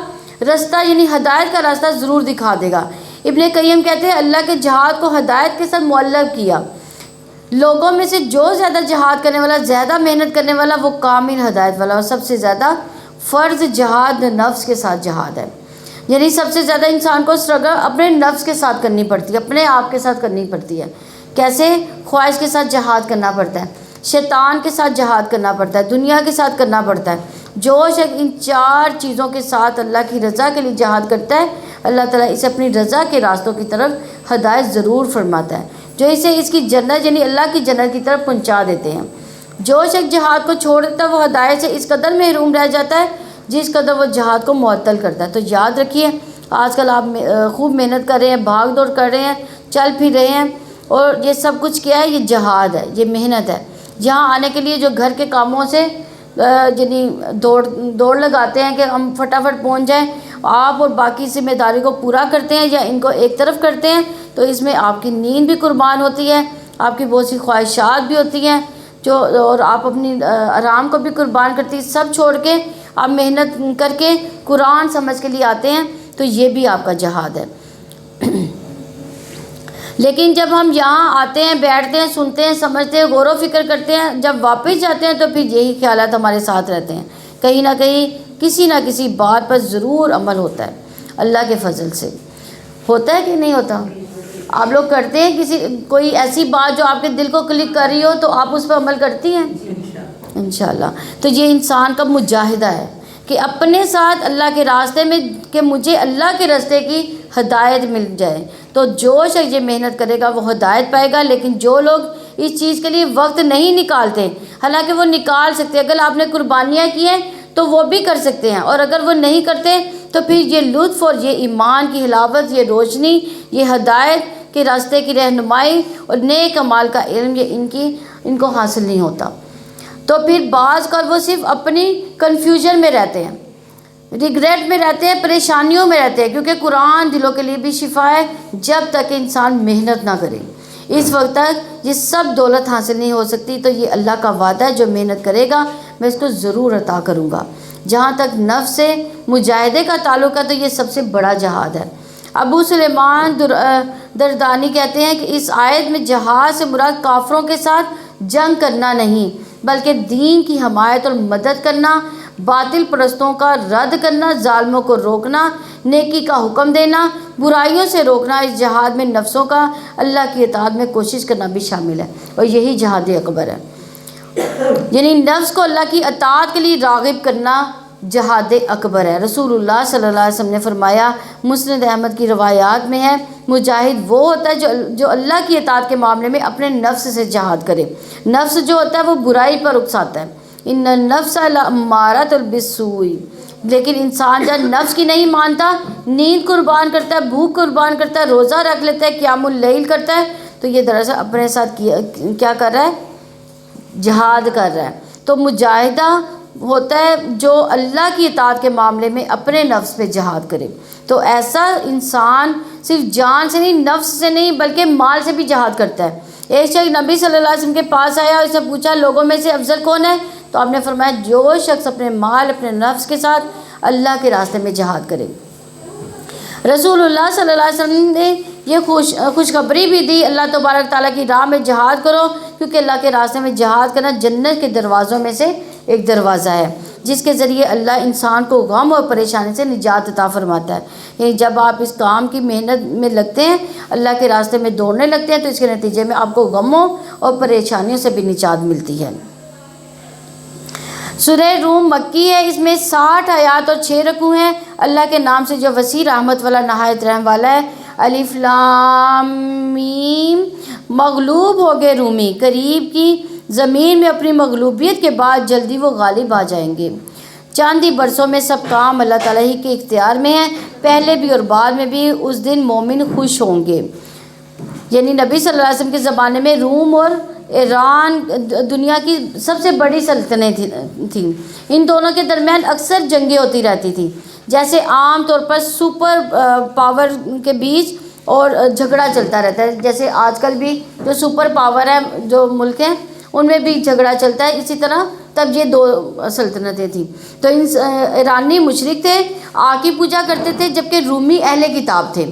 راستہ یعنی ہدایت کا راستہ ضرور دکھا دے گا۔ ابن قیم کہتے ہیں اللہ کے جہاد کو ہدایت کے ساتھ معلق کیا۔ لوگوں میں سے جو زیادہ جہاد کرنے والا، زیادہ محنت کرنے والا، وہ کامل ہدایت والا، اور سب سے زیادہ فرض جہاد نفس کے ساتھ جہاد ہے۔ یعنی سب سے زیادہ انسان کو اسٹرگل اپنے نفس کے ساتھ کرنی پڑتی ہے، اپنے آپ کے ساتھ کرنی پڑتی ہے۔ کیسے؟ خواہش کے ساتھ جہاد کرنا پڑتا ہے، شیطان کے ساتھ جہاد کرنا پڑتا ہے، دنیا کے ساتھ کرنا پڑتا ہے۔ جو شخص ان چار چیزوں کے ساتھ اللہ کی رضا کے لیے جہاد کرتا ہے، اللہ تعالیٰ اسے اپنی رضا کے راستوں کی طرف ہدایت ضرور فرماتا ہے، جو اسے اس کی جنت یعنی اللہ کی جنت کی طرف پہنچا دیتے ہیں۔ جو شخص جہاد کو چھوڑ دیتا ہے وہ ہدایت سے اس قدر محروم رہ جاتا ہے جس قدر وہ جہاد کو معطل کرتا ہے۔ تو یاد رکھیے آج کل آپ خوب محنت کر رہے ہیں، بھاگ دوڑ کر رہے ہیں، چل پھر رہے ہیں، اور یہ سب کچھ کیا ہے؟ یہ جہاد ہے، یہ محنت ہے۔ یہاں آنے کے لیے جو گھر کے کاموں سے یعنی دوڑ لگاتے ہیں کہ ہم فٹافٹ پہنچ جائیں، آپ اور باقی ذمہ داری کو پورا کرتے ہیں یا ان کو ایک طرف کرتے ہیں، تو اس میں آپ کی نیند بھی قربان ہوتی ہے، آپ کی بہت سی خواہشات بھی ہوتی ہیں اور آپ اپنی آرام کو بھی قربان کرتی ہیں۔ سب چھوڑ کے آپ محنت کر کے قرآن سمجھ کے لیے آتے ہیں، تو یہ بھی آپ کا جہاد ہے۔ لیکن جب ہم یہاں آتے ہیں، بیٹھتے ہیں، سنتے ہیں، سمجھتے ہیں، غور و فکر کرتے ہیں، جب واپس جاتے ہیں تو پھر یہی خیالات ہمارے ساتھ رہتے ہیں، کہیں نہ کہیں کسی نہ کسی بات پر ضرور عمل ہوتا ہے۔ اللہ کے فضل سے ہوتا ہے کہ نہیں ہوتا؟ آپ لوگ کرتے ہیں کوئی ایسی بات جو آپ کے دل کو کلک کر رہی ہو تو آپ اس پر عمل کرتی ہیں انشاءاللہ۔ تو یہ انسان کا مجاہدہ ہے کہ اپنے ساتھ اللہ کے راستے میں کہ مجھے اللہ کے راستے کی ہدایت مل جائے، تو جو شخص یہ محنت کرے گا وہ ہدایت پائے گا۔ لیکن جو لوگ اس چیز کے لیے وقت نہیں نکالتے، حالانکہ وہ نکال سکتے، اگر آپ نے قربانیاں کی ہیں تو وہ بھی کر سکتے ہیں، اور اگر وہ نہیں کرتے تو پھر یہ لطف اور یہ ایمان کی حلاوت، یہ روشنی، یہ ہدایت کے راستے کی رہنمائی اور نیک اعمال کا علم یہ ان کو حاصل نہیں ہوتا۔ تو پھر بعض کا وہ صرف اپنی کنفیوژن میں رہتے ہیں، ریگریٹ میں رہتے ہیں، پریشانیوں میں رہتے ہیں، کیونکہ قرآن دلوں کے لیے بھی شفا ہے جب تک انسان محنت نہ کرے۔ اس وقت تک یہ سب دولت حاصل نہیں ہو سکتی، تو یہ اللہ کا وعدہ ہے جو محنت کرے گا میں اس کو ضرور عطا کروں گا۔ جہاں تک نفس سے مجاہدے کا تعلق ہے تو یہ سب سے بڑا جہاد ہے۔ ابو سلیمان دردانی کہتے ہیں کہ اس آیت میں جہاد سے مراد کافروں کے ساتھ جنگ کرنا نہیں، بلکہ دین کی حمایت اور مدد کرنا، باطل پرستوں کا رد کرنا، ظالموں کو روکنا، نیکی کا حکم دینا، برائیوں سے روکنا۔ اس جہاد میں نفسوں کا اللہ کی اطاعت میں کوشش کرنا بھی شامل ہے، اور یہی جہاد اکبر ہے، یعنی نفس کو اللہ کی اطاعت کے لیے راغب کرنا جہاد اکبر ہے۔ رسول اللہ صلی اللہ علیہ وسلم نے فرمایا، مسند احمد کی روایات میں ہے، مجاہد وہ ہوتا ہے جو اللہ کی اطاعت کے معاملے میں اپنے نفس سے جہاد کرے۔ نفس جو ہوتا ہے وہ برائی پر اکساتا ہے، ان النفس لامارۃ بالسوء، لیکن انسان جب نفس کی نہیں مانتا، نیند قربان کرتا ہے، بھوک قربان کرتا ہے، روزہ رکھ لیتا ہے، قیام اللیل کرتا ہے، تو یہ دراصل اپنے ساتھ کیا کر رہا ہے؟ جہاد کر رہا ہے۔ تو مجاہدہ ہوتا ہے جو اللہ کی اطاعت کے معاملے میں اپنے نفس پہ جہاد کرے۔ تو ایسا انسان صرف جان سے نہیں، نفس سے نہیں، بلکہ مال سے بھی جہاد کرتا ہے۔ ایک شخص نبی صلی اللہ علیہ وسلم کے پاس آیا اور اس نے پوچھا، لوگوں میں سے افضل کون ہے؟ تو آپ نے فرمایا، جو شخص اپنے مال، اپنے نفس کے ساتھ اللہ کے راستے میں جہاد کرے۔ رسول اللہ صلی اللہ علیہ وسلم نے یہ خوشخبری بھی دی، اللہ تبارک تعالیٰ کی راہ میں جہاد کرو، کیونکہ اللہ کے راستے میں جہاد کرنا جنت کے دروازوں میں سے ایک دروازہ ہے، جس کے ذریعے اللہ انسان کو غم اور پریشانی سے نجات عطا فرماتا ہے۔ یعنی جب آپ اس کام کی محنت میں لگتے ہیں، اللہ کے راستے میں دوڑنے لگتے ہیں، تو اس کے نتیجے میں آپ کو غموں اور پریشانیوں سے بھی نجات ملتی ہے۔ سورہ روم مکی ہے، اس میں 60 آیات اور 6 رکوع ہیں۔ اللہ کے نام سے جو وسیع رحمت والا، نہایت رحم والا ہے۔ الف لام میم، مغلوب ہو گئے رومی، قریب کی زمین میں اپنی مغلوبیت کے بعد جلدی وہ غالب آ جائیں گے۔ چاندی برسوں میں سب کام اللہ تعالیٰ ہی کے اختیار میں ہیں، پہلے بھی اور بعد میں بھی۔ اس دن مومن خوش ہوں گے۔ یعنی نبی صلی اللہ علیہ وسلم کے زمانے میں روم اور ایران دنیا کی سب سے بڑی سلطنتیں تھیں۔ ان دونوں کے درمیان اکثر جنگیں ہوتی رہتی تھیں، جیسے عام طور پر سپر پاور کے بیچ اور جھگڑا چلتا رہتا ہے، جیسے آج کل بھی جو سپر پاور ہے، جو ملک ہیں، ان میں بھی جھگڑا چلتا ہے۔ اسی طرح تب یہ 2 سلطنتیں تھیں۔ تو ایرانی مشرک تھے، آگ کی پوجا کرتے تھے، جبکہ رومی اہل کتاب تھے،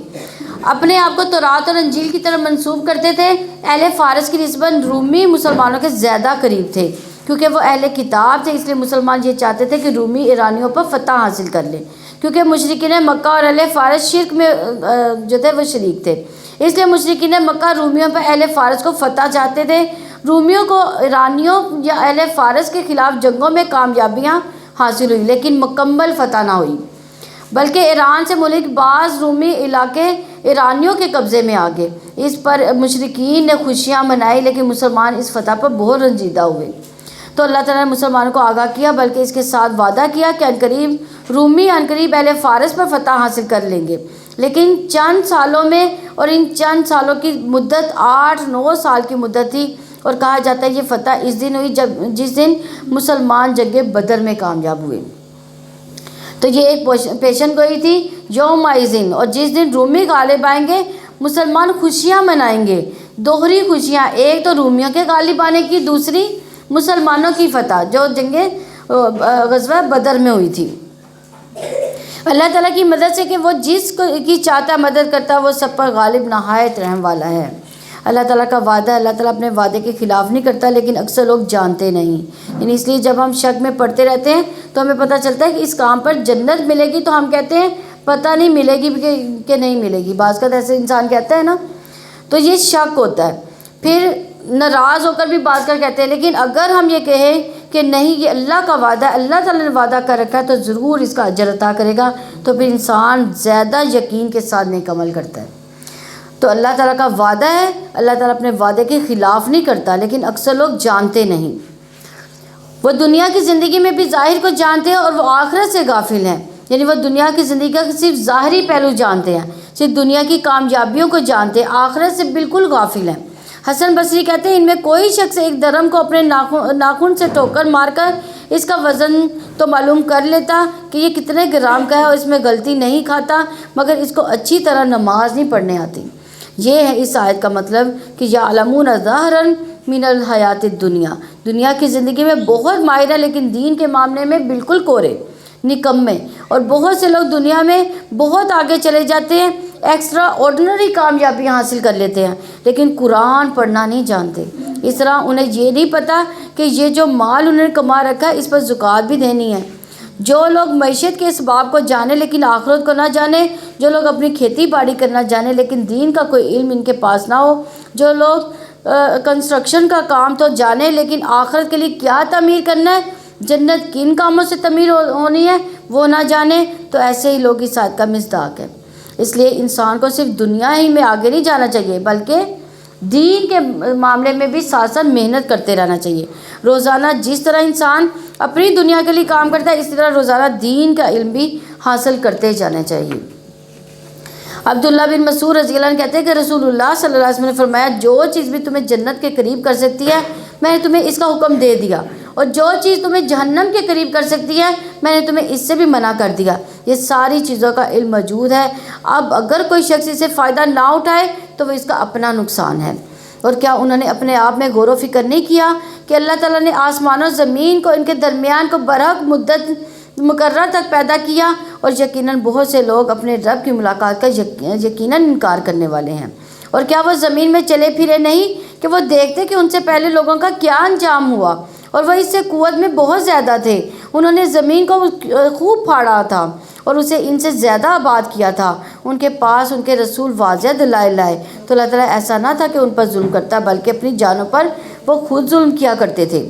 اپنے آپ کو تورات اور انجیل کی طرف منسوب کرتے تھے۔ اہل فارس کی نسبت رومی مسلمانوں کے زیادہ قریب تھے، کیونکہ وہ اہل کتاب تھے، اس لیے مسلمان یہ چاہتے تھے کہ رومی ایرانیوں پر فتح حاصل کر لیں، کیونکہ مشرکین مکہ اور اہل فارس شرک میں جو تھے وہ شریک تھے، اس لیے مشرکین مکہ رومیوں پر اہل فارس کو فتح چاہتے تھے۔ رومیوں کو ایرانیوں یا اہل فارس کے خلاف جنگوں میں کامیابیاں حاصل ہوئی، لیکن مکمل فتح نہ ہوئی، بلکہ ایران سے ملک بعض رومی علاقے ایرانیوں کے قبضے میں آ گئے۔ اس پر مشرکین نے خوشیاں منائی، لیکن مسلمان اس فتح پر بہت رنجیدہ ہوئے۔ تو اللہ تعالیٰ نے مسلمانوں کو آگاہ کیا، بلکہ اس کے ساتھ وعدہ کیا کہ عنقریب رومی عنقریب اہل فارس پر فتح حاصل کر لیں گے، لیکن چند سالوں میں، اور ان چند سالوں کی مدت 8-9 سال کی مدت تھی، اور کہا جاتا ہے یہ فتح اس دن ہوئی جس دن مسلمان جنگ بدر میں کامیاب ہوئے۔ تو یہ ایک پیشن گوئی تھی، یوم آئزن، اور جس دن رومی غالب آئیں گے مسلمان خوشیاں منائیں گے، دوہری خوشیاں، ایک تو رومیوں کے غالب آنے کی، دوسری مسلمانوں کی فتح جو جنگ غزوہ بدر میں ہوئی تھی۔ اللہ تعالیٰ کی مدد سے کہ وہ جس کی چاہتا مدد کرتا وہ سب پر غالب نہایت رحم والا ہے۔ اللہ تعالیٰ کا وعدہ، اللہ تعالیٰ اپنے وعدے کے خلاف نہیں کرتا، لیکن اکثر لوگ جانتے نہیں، یعنی اس لیے جب ہم شک میں پڑتے رہتے ہیں تو ہمیں پتہ چلتا ہے کہ اس کام پر جنت ملے گی، تو ہم کہتے ہیں پتہ نہیں ملے گی کہ نہیں ملے گی، بعض کا ایسے انسان کہتا ہے نا، تو یہ شک ہوتا ہے۔ پھر ناراض ہو کر بھی بعض کر کہتے ہیں، لیکن اگر ہم یہ کہیں کہ نہیں یہ اللہ کا وعدہ ہے، اللہ تعالیٰ نے وعدہ کر رکھا ہے، تو ضرور اس کا اجر عطا کرے گا، تو پھر انسان زیادہ یقین کے ساتھ نیک عمل کرتا ہے۔ تو اللہ تعالیٰ کا وعدہ ہے، اللہ تعالیٰ اپنے وعدے کے خلاف نہیں کرتا، لیکن اکثر لوگ جانتے نہیں۔ وہ دنیا کی زندگی میں بھی ظاہر کو جانتے ہیں اور وہ آخرت سے غافل ہیں، یعنی وہ دنیا کی زندگی کا صرف ظاہری پہلو جانتے ہیں، صرف دنیا کی کامیابیوں کو جانتے ہیں، آخرت سے بالکل غافل ہیں۔ حسن بصری کہتے ہیں ان میں کوئی شخص ایک درم کو اپنے ناخن سے ٹھوکر مار کر اس کا وزن تو معلوم کر لیتا کہ یہ کتنے گرام کا ہے اور اس میں غلطی نہیں کھاتا، مگر اس کو اچھی طرح نماز نہیں پڑھنے آتی۔ یہ ہے اس آیت کا مطلب کہ یعلمون ظاہرا من الحیات الدنیا، دنیا کی زندگی میں بہت ماہر ہے لیکن دین کے معاملے میں بالکل کورے، نکمے۔ اور بہت سے لوگ دنیا میں بہت آگے چلے جاتے ہیں، ایکسٹرا آرڈنری کامیابیاں حاصل کر لیتے ہیں، لیکن قرآن پڑھنا نہیں جانتے۔ اس طرح انہیں یہ نہیں پتہ کہ یہ جو مال انہوں نے کما رکھا ہے اس پر زکوٰۃ بھی دینی ہے۔ جو لوگ معیشت کے اسباب کو جانے لیکن آخرت کو نہ جانے، جو لوگ اپنی کھیتی باڑی کرنا جانے لیکن دین کا کوئی علم ان کے پاس نہ ہو، جو لوگ کنسٹرکشن کا کام تو جانے لیکن آخرت کے لیے کیا تعمیر کرنا ہے، جنت کن کاموں سے تعمیر ہونی ہے وہ نہ جانے، تو ایسے ہی لوگ اس آیت کا مصداق ہے۔ اس لیے انسان کو صرف دنیا ہی میں آگے نہیں جانا چاہیے بلکہ دین کے معاملے میں بھی ساتھ ساتھ محنت کرتے رہنا چاہیے۔ روزانہ جس طرح انسان اپنی دنیا کے لیے کام کرتا ہے اس طرح روزانہ دین کا علم بھی حاصل کرتے جانا چاہیے۔ عبداللہ بن مسعود رضی اللہ عنہ کہتے ہیں کہ رسول اللہ صلی اللہ علیہ وسلم نے فرمایا جو چیز بھی تمہیں جنت کے قریب کر سکتی ہے میں نے تمہیں اس کا حکم دے دیا، اور جو چیز تمہیں جہنم کے قریب کر سکتی ہے میں نے تمہیں اس سے بھی منع کر دیا۔ یہ ساری چیزوں کا علم موجود ہے، اب اگر کوئی شخص اسے فائدہ نہ اٹھائے تو وہ اس کا اپنا نقصان ہے۔ اور کیا انہوں نے اپنے آپ میں غور و فکر نہیں کیا کہ اللہ تعالیٰ نے آسمان و زمین کو ان کے درمیان کو برحق مدت مقررہ تک پیدا کیا، اور یقیناً بہت سے لوگ اپنے رب کی ملاقات کا یقیناً انکار کرنے والے ہیں۔ اور کیا وہ زمین میں چلے پھرے نہیں کہ وہ دیکھتے کہ ان سے پہلے لوگوں کا کیا انجام ہوا، اور وہ اس سے قوت میں بہت زیادہ تھے، انہوں نے زمین کو خوب پھاڑا تھا اور اسے ان سے زیادہ آباد کیا تھا، ان کے پاس ان کے رسول واضح دلائل لائے، تو اللہ تعالیٰ ایسا نہ تھا کہ ان پر ظلم کرتا بلکہ اپنی جانوں پر وہ خود ظلم کیا کرتے تھے۔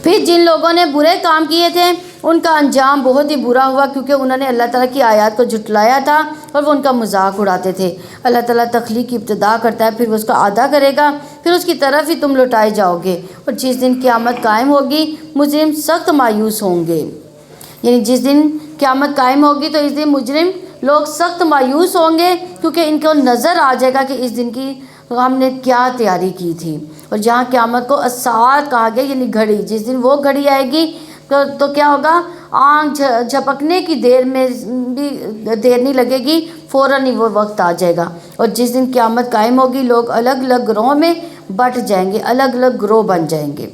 پھر جن لوگوں نے برے کام کیے تھے ان کا انجام بہت ہی برا ہوا، کیونکہ انہوں نے اللہ تعالیٰ کی آیات کو جھٹلایا تھا اور وہ ان کا مذاق اڑاتے تھے۔ اللہ تعالیٰ تخلیق کی ابتدا کرتا ہے پھر وہ اس کا اعادہ کرے گا، پھر اس کی طرف ہی تم لوٹائے جاؤ گے، اور جس دن قیامت قائم ہوگی مجرم سخت مایوس ہوں گے۔ یعنی جس دن قیامت قائم ہوگی تو اس دن مجرم لوگ سخت مایوس ہوں گے، کیونکہ ان کو نظر آ جائے گا کہ اس دن کی ہم نے کیا تیاری کی تھی۔ اور جہاں قیامت کو الساعۃ کہا گیا یعنی گھڑی، جس دن وہ گھڑی آئے گی تو کیا ہوگا، آنکھ جھپکنے کی دیر میں بھی دیر نہیں لگے گی، فوراً ہی وہ وقت آ جائے گا۔ اور جس دن قیامت قائم ہوگی لوگ الگ الگ گروہوں میں بٹ جائیں گے، الگ الگ گروہ بن جائیں گے،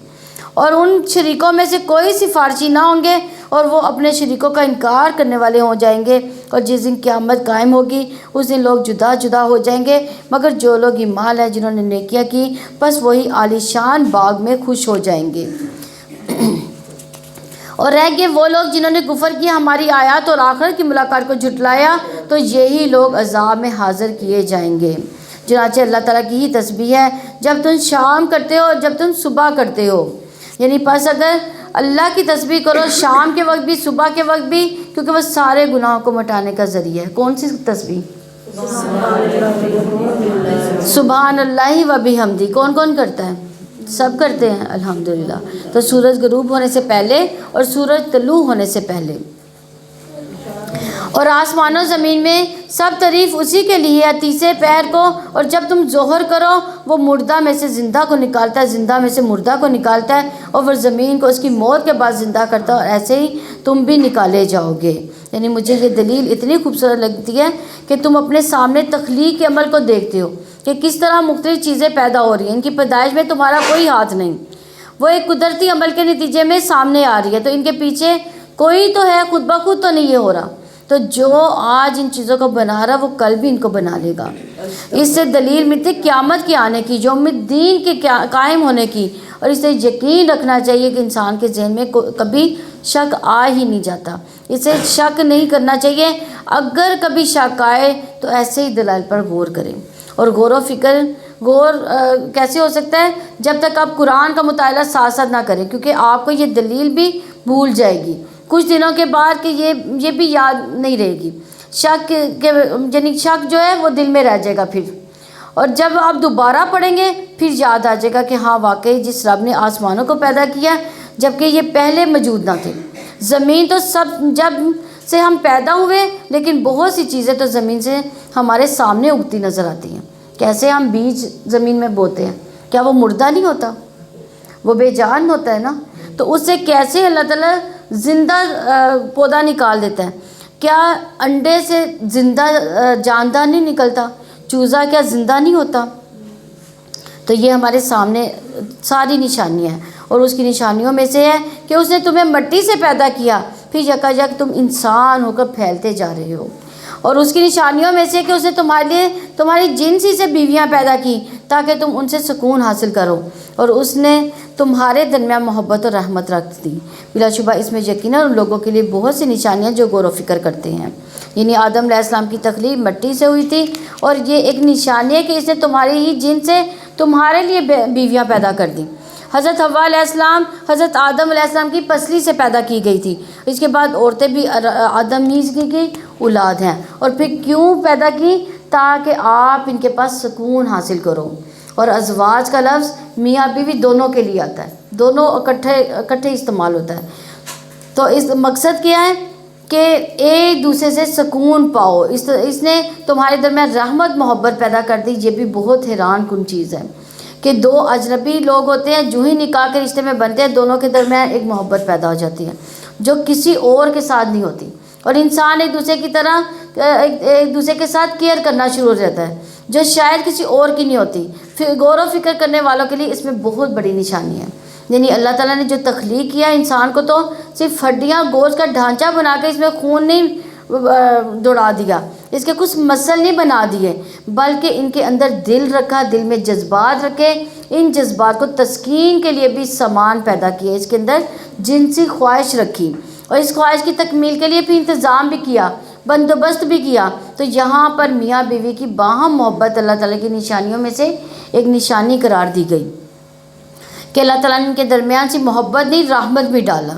اور ان شریکوں میں سے کوئی سفارشی نہ ہوں گے اور وہ اپنے شریکوں کا انکار کرنے والے ہو جائیں گے۔ اور جس دن قیامت قائم ہوگی اس دن لوگ جدا جدا ہو جائیں گے، مگر جو لوگ ایمان لائے جنہوں نے نیکیاں کی بس وہی عالی شان باغ میں خوش ہو جائیں گے۔ اور رہ گئے وہ لوگ جنہوں نے کفر کیا، ہماری آیات اور آخرت کی ملاقات کو جھٹلایا، تو یہی لوگ عذاب میں حاضر کیے جائیں گے۔ چنانچہ اللہ تعالیٰ کی ہی تسبیح ہے جب تم شام کرتے ہو اور جب تم صبح کرتے ہو، یعنی پس اگر اللہ کی تسبیح کرو شام کے وقت بھی صبح کے وقت بھی، کیونکہ وہ سارے گناہوں کو مٹانے کا ذریعہ ہے۔ کون سی تسبیح؟ سبحان اللہ و بحمدہ۔ کون کون کرتا ہے؟ سب کرتے ہیں الحمدللہ۔ تو سورج غروب ہونے سے پہلے اور سورج طلوع ہونے سے پہلے، اور آسمان و زمین میں سب تعریف اسی کے لیے ہے تیسرے پہر کو، اور جب تم ظہر کرو وہ مردہ میں سے زندہ کو نکالتا ہے، زندہ میں سے مردہ کو نکالتا ہے، اور وہ زمین کو اس کی موت کے بعد زندہ کرتا ہے، اور ایسے ہی تم بھی نکالے جاؤ گے۔ یعنی مجھے یہ دلیل اتنی خوبصورت لگتی ہے کہ تم اپنے سامنے تخلیق کے عمل کو دیکھتے ہو کہ کس طرح مختلف چیزیں پیدا ہو رہی ہیں، ان کی پیدائش میں تمہارا کوئی ہاتھ نہیں، وہ ایک قدرتی عمل کے نتیجے میں سامنے آ رہی ہے، تو ان کے پیچھے کوئی تو ہے، خود بخود تو نہیں یہ ہو رہا۔ تو جو آج ان چیزوں کو بنا رہا وہ کل بھی ان کو بنا لے گا۔ اس سے دلیل ملتی قیامت کے آنے کی، یوم الدین کے قائم ہونے کی، اور اس سے یقین رکھنا چاہیے کہ انسان کے ذہن میں کبھی شک آ ہی نہیں جاتا، اسے شک نہیں کرنا چاہیے۔ اگر کبھی شک آئے تو ایسے ہی دلائل پر غور کریں، اور غور و فکر کیسے ہو سکتا ہے؟ جب تک آپ قرآن کا مطالعہ ساتھ ساتھ نہ کریں، کیونکہ آپ کو یہ دلیل بھی بھول جائے گی کچھ دنوں کے بعد کہ یہ بھی یاد نہیں رہے گی، شک کے یعنی شک جو ہے وہ دل میں رہ جائے گا پھر، اور جب آپ دوبارہ پڑھیں گے پھر یاد آ جائے گا کہ ہاں واقعی جس رب نے آسمانوں کو پیدا کیا جبکہ یہ پہلے موجود نہ تھے. زمین تو سب جب سے ہم پیدا ہوئے لیکن بہت سی چیزیں تو زمین سے ہمارے سامنے اگتی نظر آتی ہیں. کیسے ہم بیج زمین میں بوتے ہیں، کیا وہ مردہ نہیں ہوتا؟ وہ بے جان ہوتا ہے نا. تو اس سے کیسے اللہ تعالیٰ زندہ پودا نکال دیتا ہے؟ کیا انڈے سے زندہ جاندار نہیں نکلتا؟ چوزا کیا زندہ نہیں ہوتا؟ تو یہ ہمارے سامنے ساری نشانیاں ہیں. اور اس کی نشانیوں میں سے ہے کہ اس نے تمہیں مٹی سے پیدا کیا پھر یکایک تم انسان ہو کر پھیلتے جا رہے ہو. اور اس کی نشانیوں میں سے کہ اس نے تمہارے لیے تمہاری جنسی سے بیویاں پیدا کی تاکہ تم ان سے سکون حاصل کرو. اور اس نے تمہارے درمیان محبت اور رحمت رکھ دی. بلا شبہ اس میں یقیناً ان لوگوں کے لیے بہت سی نشانیاں جو غور و فکر کرتے ہیں. یعنی آدم علیہ السلام کی تخلیق مٹی سے ہوئی تھی اور یہ ایک نشانی ہے کہ اس نے تمہاری ہی جن سے تمہارے لیے بیویاں پیدا کر دیں. حضرت حوا علیہ السلام حضرت آدم علیہ السلام کی پسلی سے پیدا کی گئی تھی. اس کے بعد عورتیں بھی آدم ہی کی اولاد ہیں. اور پھر کیوں پیدا کی؟ تاکہ آپ ان کے پاس سکون حاصل کرو. اور ازواج کا لفظ میاں بیوی دونوں کے لیے آتا ہے، دونوں اکٹھے استعمال ہوتا ہے. تو اس مقصد کیا ہے کہ ایک دوسرے سے سکون پاؤ. اس نے تمہارے درمیان رحمت محبت پیدا کر دی. یہ بھی بہت حیران کن چیز ہے کہ دو اجنبی لوگ ہوتے ہیں، جو ہی نکاح کے رشتے میں بنتے ہیں دونوں کے درمیان ایک محبت پیدا ہو جاتی ہے جو کسی اور کے ساتھ نہیں ہوتی. اور انسان ایک دوسرے کی طرح ایک دوسرے کے ساتھ کیئر کرنا شروع ہو جاتا ہے جو شاید کسی اور کی نہیں ہوتی. پھر غور و فکر کرنے والوں کے لیے اس میں بہت بڑی نشانی ہے. یعنی اللہ تعالیٰ نے جو تخلیق کیا انسان کو تو صرف ہڈیاں گوشت کا ڈھانچہ بنا کے اس میں خون نہیں دوڑا دیا، اس کے کچھ مسل نہیں بنا دیے، بلکہ ان کے اندر دل رکھا، دل میں جذبات رکھے، ان جذبات کو تسکین کے لیے بھی سامان پیدا کیے، اس کے اندر جنسی خواہش رکھی اور اس خواہش کی تکمیل کے لیے بھی انتظام بھی کیا، بندوبست بھی کیا. تو یہاں پر میاں بیوی کی باہم محبت اللہ تعالیٰ کی نشانیوں میں سے ایک نشانی قرار دی گئی کہ اللہ تعالیٰ نے ان کے درمیان سے محبت نہیں رحمت بھی ڈالا.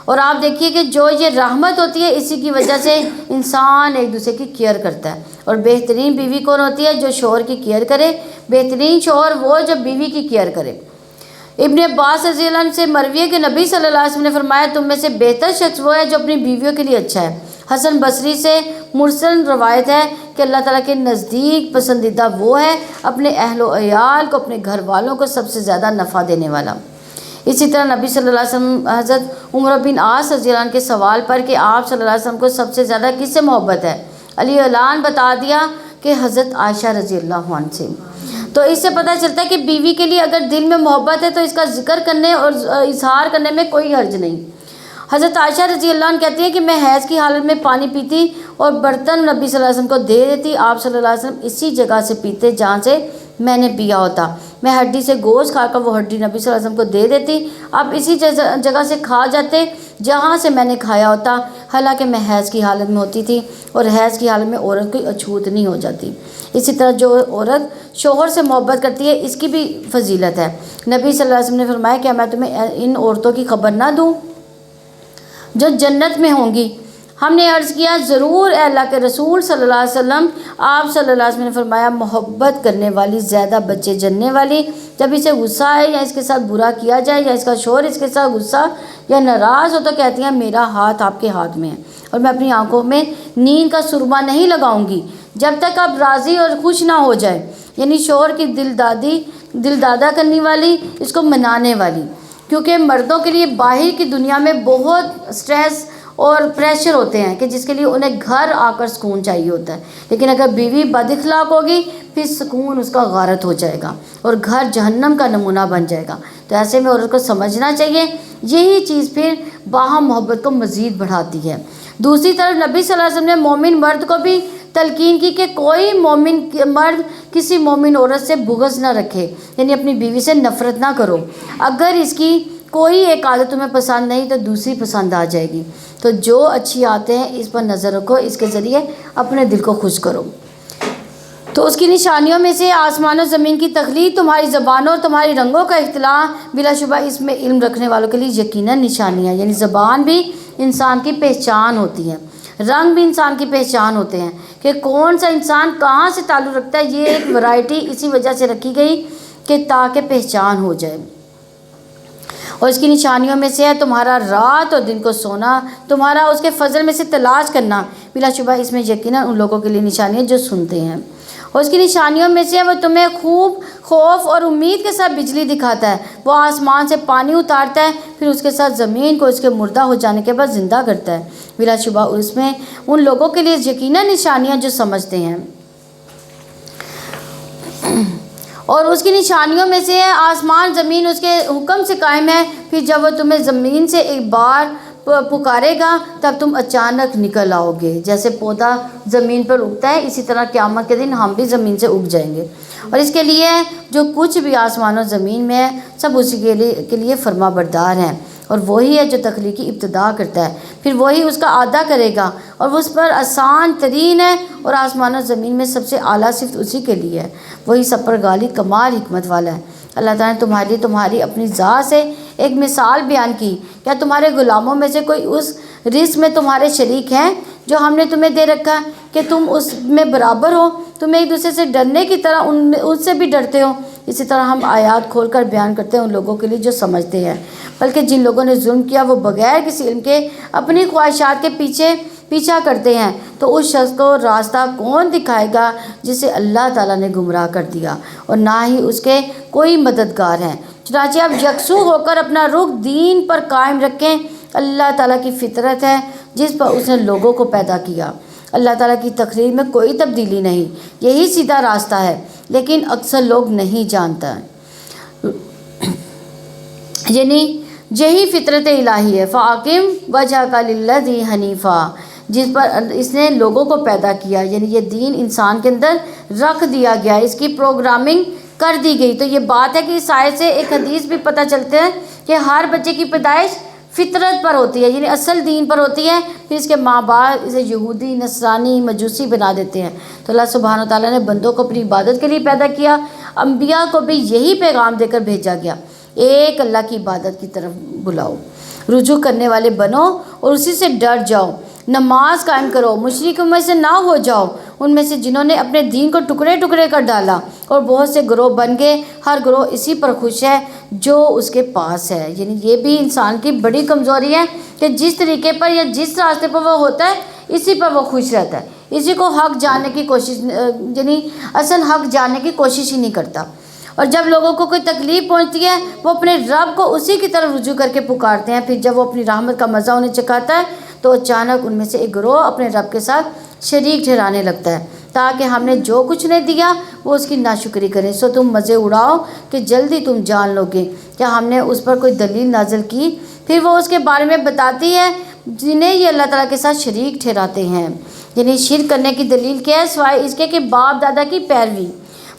اور آپ دیکھیے کہ جو یہ رحمت ہوتی ہے اسی کی وجہ سے انسان ایک دوسرے کی کیئر کرتا ہے. اور بہترین بیوی کون ہوتی ہے؟ جو شوہر کی کیئر کرے. بہترین شوہر وہ جو بیوی کی کیئر کرے. ابن عباس رضی اللہ عنہ سے مروی ہے کہ نبی صلی اللہ علیہ وسلم نے فرمایا تم میں سے بہتر شخص وہ ہے جو اپنی بیویوں کے لیے اچھا ہے. حسن بصری سے مرسل روایت ہے کہ اللہ تعالیٰ کے نزدیک پسندیدہ وہ ہے اپنے اہل و عیال کو، اپنے گھر والوں کو سب سے زیادہ نفع دینے والا. اسی طرح نبی صلی اللہ علیہ وسلم حضرت عمر بن عاص رضی اللہ عنہ کے سوال پر کہ آپ صلی اللہ علیہ وسلم کو سب سے زیادہ کس سے محبت ہے، علی اعلان بتا دیا کہ حضرت عائشہ رضی اللہ عنہ سے. تو اس سے پتہ چلتا ہے کہ بیوی کے لیے اگر دل میں محبت ہے تو اس کا ذکر کرنے اور اظہار کرنے میں کوئی حرج نہیں. حضرت عائشہ رضی اللہ عنہ کہتی ہیں کہ میں حیض کی حالت میں پانی پیتی اور برتن نبی صلی اللہ علیہ وسلم کو دے دیتی. آپ صلی اللہ علیہ وسلم اسی جگہ سے پیتے جہاں سے میں نے پیا ہوتا. میں ہڈی سے گوشت کھا کر وہ ہڈی نبی صلی اللہ علیہ وسلم کو دے دیتی. آپ اسی جگہ سے کھا جاتے جہاں سے میں نے کھایا ہوتا. حالانکہ میں حیض کی حالت میں ہوتی تھی اور حیض کی حالت میں عورت کوئی اچھوت نہیں ہو جاتی. اسی طرح جو عورت شوہر سے محبت کرتی ہے اس کی بھی فضیلت ہے. نبی صلی اللہ علیہ وسلم نے فرمایا کہ میں تمہیں ان عورتوں کی خبر نہ دوں جو جنت میں ہوں گی؟ ہم نے عرض کیا ضرور اے اللہ کے رسول صلی اللہ علیہ وسلم. آپ صلی اللہ علیہ وسلم نے فرمایا محبت کرنے والی زیادہ بچے جننے والی. جب اسے غصہ آئے یا اس کے ساتھ برا کیا جائے یا اس کا شوہر اس کے ساتھ غصہ یا ناراض ہو تو کہتی ہیں میرا ہاتھ آپ کے ہاتھ میں ہے اور میں اپنی آنکھوں میں نیند کا سرما نہیں لگاؤں گی جب تک آپ راضی اور خوش نہ ہو جائے. یعنی شوہر کی دل دادا کرنے والی، اس کو منانے والی. کیونکہ مردوں کے لیے باہر کی دنیا میں بہت سٹریس اور پریشر ہوتے ہیں کہ جس کے لیے انہیں گھر آ کر سکون چاہیے ہوتا ہے. لیکن اگر بیوی بد اخلاق ہوگی پھر سکون اس کا غارت ہو جائے گا اور گھر جہنم کا نمونہ بن جائے گا. تو ایسے میں عورت کو سمجھنا چاہیے یہی چیز پھر باہم محبت کو مزید بڑھاتی ہے. دوسری طرف نبی صلی اللہ علیہ وسلم نے مومن مرد کو بھی تلقین کی کہ کوئی مومن مرد کسی مومن عورت سے بغض نہ رکھے. یعنی اپنی بیوی سے نفرت نہ کرو. اگر اس کی کوئی ایک عادت تمہیں پسند نہیں تو دوسری پسند آ جائے گی. تو جو اچھی عادتیں ہیں اس پر نظر رکھو، اس کے ذریعے اپنے دل کو خوش کرو. تو اس کی نشانیوں میں سے آسمان و زمین کی تخلیق، تمہاری زبانوں اور تمہاری رنگوں کا اختلاف، بلا شبہ اس میں علم رکھنے والوں کے لیے یقیناً نشانیاں. یعنی زبان بھی انسان کی پہچان ہوتی ہے. رنگ بھی انسان کی پہچان ہوتے ہیں کہ کون سا انسان کہاں سے تعلق رکھتا ہے، یہ ایک ورائٹی اسی وجہ سے رکھی گئی کہ تاکہ پہچان ہو جائے۔ اور اس کی نشانیوں میں سے ہے تمہارا رات اور دن کو سونا، تمہارا اس کے فضل میں سے تلاش کرنا، بلا شبہ اس میں یقیناً ان لوگوں کے لیے نشانیاں جو سنتے ہیں۔ اور اس کی نشانیوں میں سے وہ تمہیں خوب خوف اور امید کے ساتھ بجلی دکھاتا ہے، وہ آسمان سے پانی اتارتا ہے، پھر اس کے ساتھ زمین کو اس کے مردہ ہو جانے کے بعد زندہ کرتا ہے، بلا شبہ اس میں ان لوگوں کے لیے یقیناً نشانیاں جو سمجھتے ہیں۔ اور اس کی نشانیوں میں سے ہے آسمان زمین اس کے حکم سے قائم ہے، پھر جب وہ تمہیں زمین سے ایک بار پکارے گا تب تم اچانک نکل آؤ گے، جیسے پودا زمین پر اگتا ہے اسی طرح قیامت کے دن ہم بھی زمین سے اگ جائیں گے۔ اور اس کے لیے جو کچھ بھی آسمان و زمین میں ہے سب اسی کے لیے فرما بردار ہیں، اور وہی ہے جو تخلیقی ابتدا کرتا ہے، پھر وہی اس کا اعادہ کرے گا، اور وہ اس پر آسان ترین ہے، اور آسمان و زمین میں سب سے اعلیٰ صفت اسی کے لیے ہے، وہی سب پر غالب کمال حکمت والا ہے۔ اللہ تعالیٰ نے تمہارے لیے تمہاری اپنی ذات سے ایک مثال بیان کی، کیا تمہارے غلاموں میں سے کوئی اس رزق میں تمہارے شریک ہیں جو ہم نے تمہیں دے رکھا کہ تم اس میں برابر ہو، تم ایک دوسرے سے ڈرنے کی طرح ان سے بھی ڈرتے ہو؟ اسی طرح ہم آیات کھول کر بیان کرتے ہیں ان لوگوں کے لیے جو سمجھتے ہیں، بلکہ جن لوگوں نے ظلم کیا وہ بغیر کسی علم کے اپنی خواہشات کے پیچھا کرتے ہیں، تو اس شخص کو راستہ کون دکھائے گا جسے اللہ تعالیٰ نے گمراہ کر دیا، اور نہ ہی اس کے کوئی مددگار ہیں۔ چنانچہ اب یکسو ہو کر اپنا رخ دین پر قائم رکھیں، اللہ تعالیٰ کی فطرت ہے جس پر اس نے لوگوں کو پیدا کیا، اللہ تعالیٰ کی تقریر میں کوئی تبدیلی نہیں، یہی سیدھا راستہ ہے، لیکن اکثر لوگ نہیں جانتا، یعنی یہی فطرت الہی ہے۔ فَأَقِمْ وَجْهَكَ لِلَّذِي حَنِيفًا، جس پر اس نے لوگوں کو پیدا کیا، یعنی یہ دین انسان کے اندر رکھ دیا گیا، اس کی پروگرامنگ کر دی گئی۔ تو یہ بات ہے کہ اس آیت سے ایک حدیث بھی پتہ چلتا ہے کہ ہر بچے کی پیدائش فطرت پر ہوتی ہے، یعنی اصل دین پر ہوتی ہے، پھر اس کے ماں باپ اسے یہودی، نصرانی، مجوسی بنا دیتے ہیں۔ تو اللہ سبحانہ وتعالیٰ نے بندوں کو اپنی عبادت کے لیے پیدا کیا، انبیاء کو بھی یہی پیغام دے کر بھیجا گیا، ایک اللہ کی عبادت کی طرف بلاؤ، رجوع کرنے والے بنو اور اسی سے ڈر جاؤ، نماز قائم کرو، مشرکوں میں سے نہ ہو جاؤ، ان میں سے جنہوں نے اپنے دین کو ٹکڑے ٹکڑے کر ڈالا اور بہت سے گروہ بن گئے، ہر گروہ اسی پر خوش ہے جو اس کے پاس ہے۔ یعنی یہ بھی انسان کی بڑی کمزوری ہے کہ جس طریقے پر یا جس راستے پر وہ ہوتا ہے اسی پر وہ خوش رہتا ہے، اسی کو حق جاننے کی کوشش، یعنی اصل حق جاننے کی کوشش ہی نہیں کرتا۔ اور جب لوگوں کو کوئی تکلیف پہنچتی ہے وہ اپنے رب کو اسی کی طرف رجوع کر کے پکارتے ہیں، پھر جب وہ اپنی رحمت کا مزہ انہیں چکھاتا ہے تو اچانک ان میں سے ایک گروہ اپنے رب کے ساتھ شریک ٹھہرانے لگتا ہے تاکہ ہم نے جو کچھ نہیں دیا وہ اس کی ناشکری کریں، سو تم مزے اڑاؤ کہ جلدی تم جان لو گے کیا ہم نے اس پر کوئی دلیل نازل کی۔ پھر وہ اس کے بارے میں بتاتی ہے جنہیں یہ اللہ تعالیٰ کے ساتھ شریک ٹھہراتے ہیں، یعنی شرک کرنے کی دلیل کیا ہے سوائے اس کے کہ باپ دادا کی پیروی۔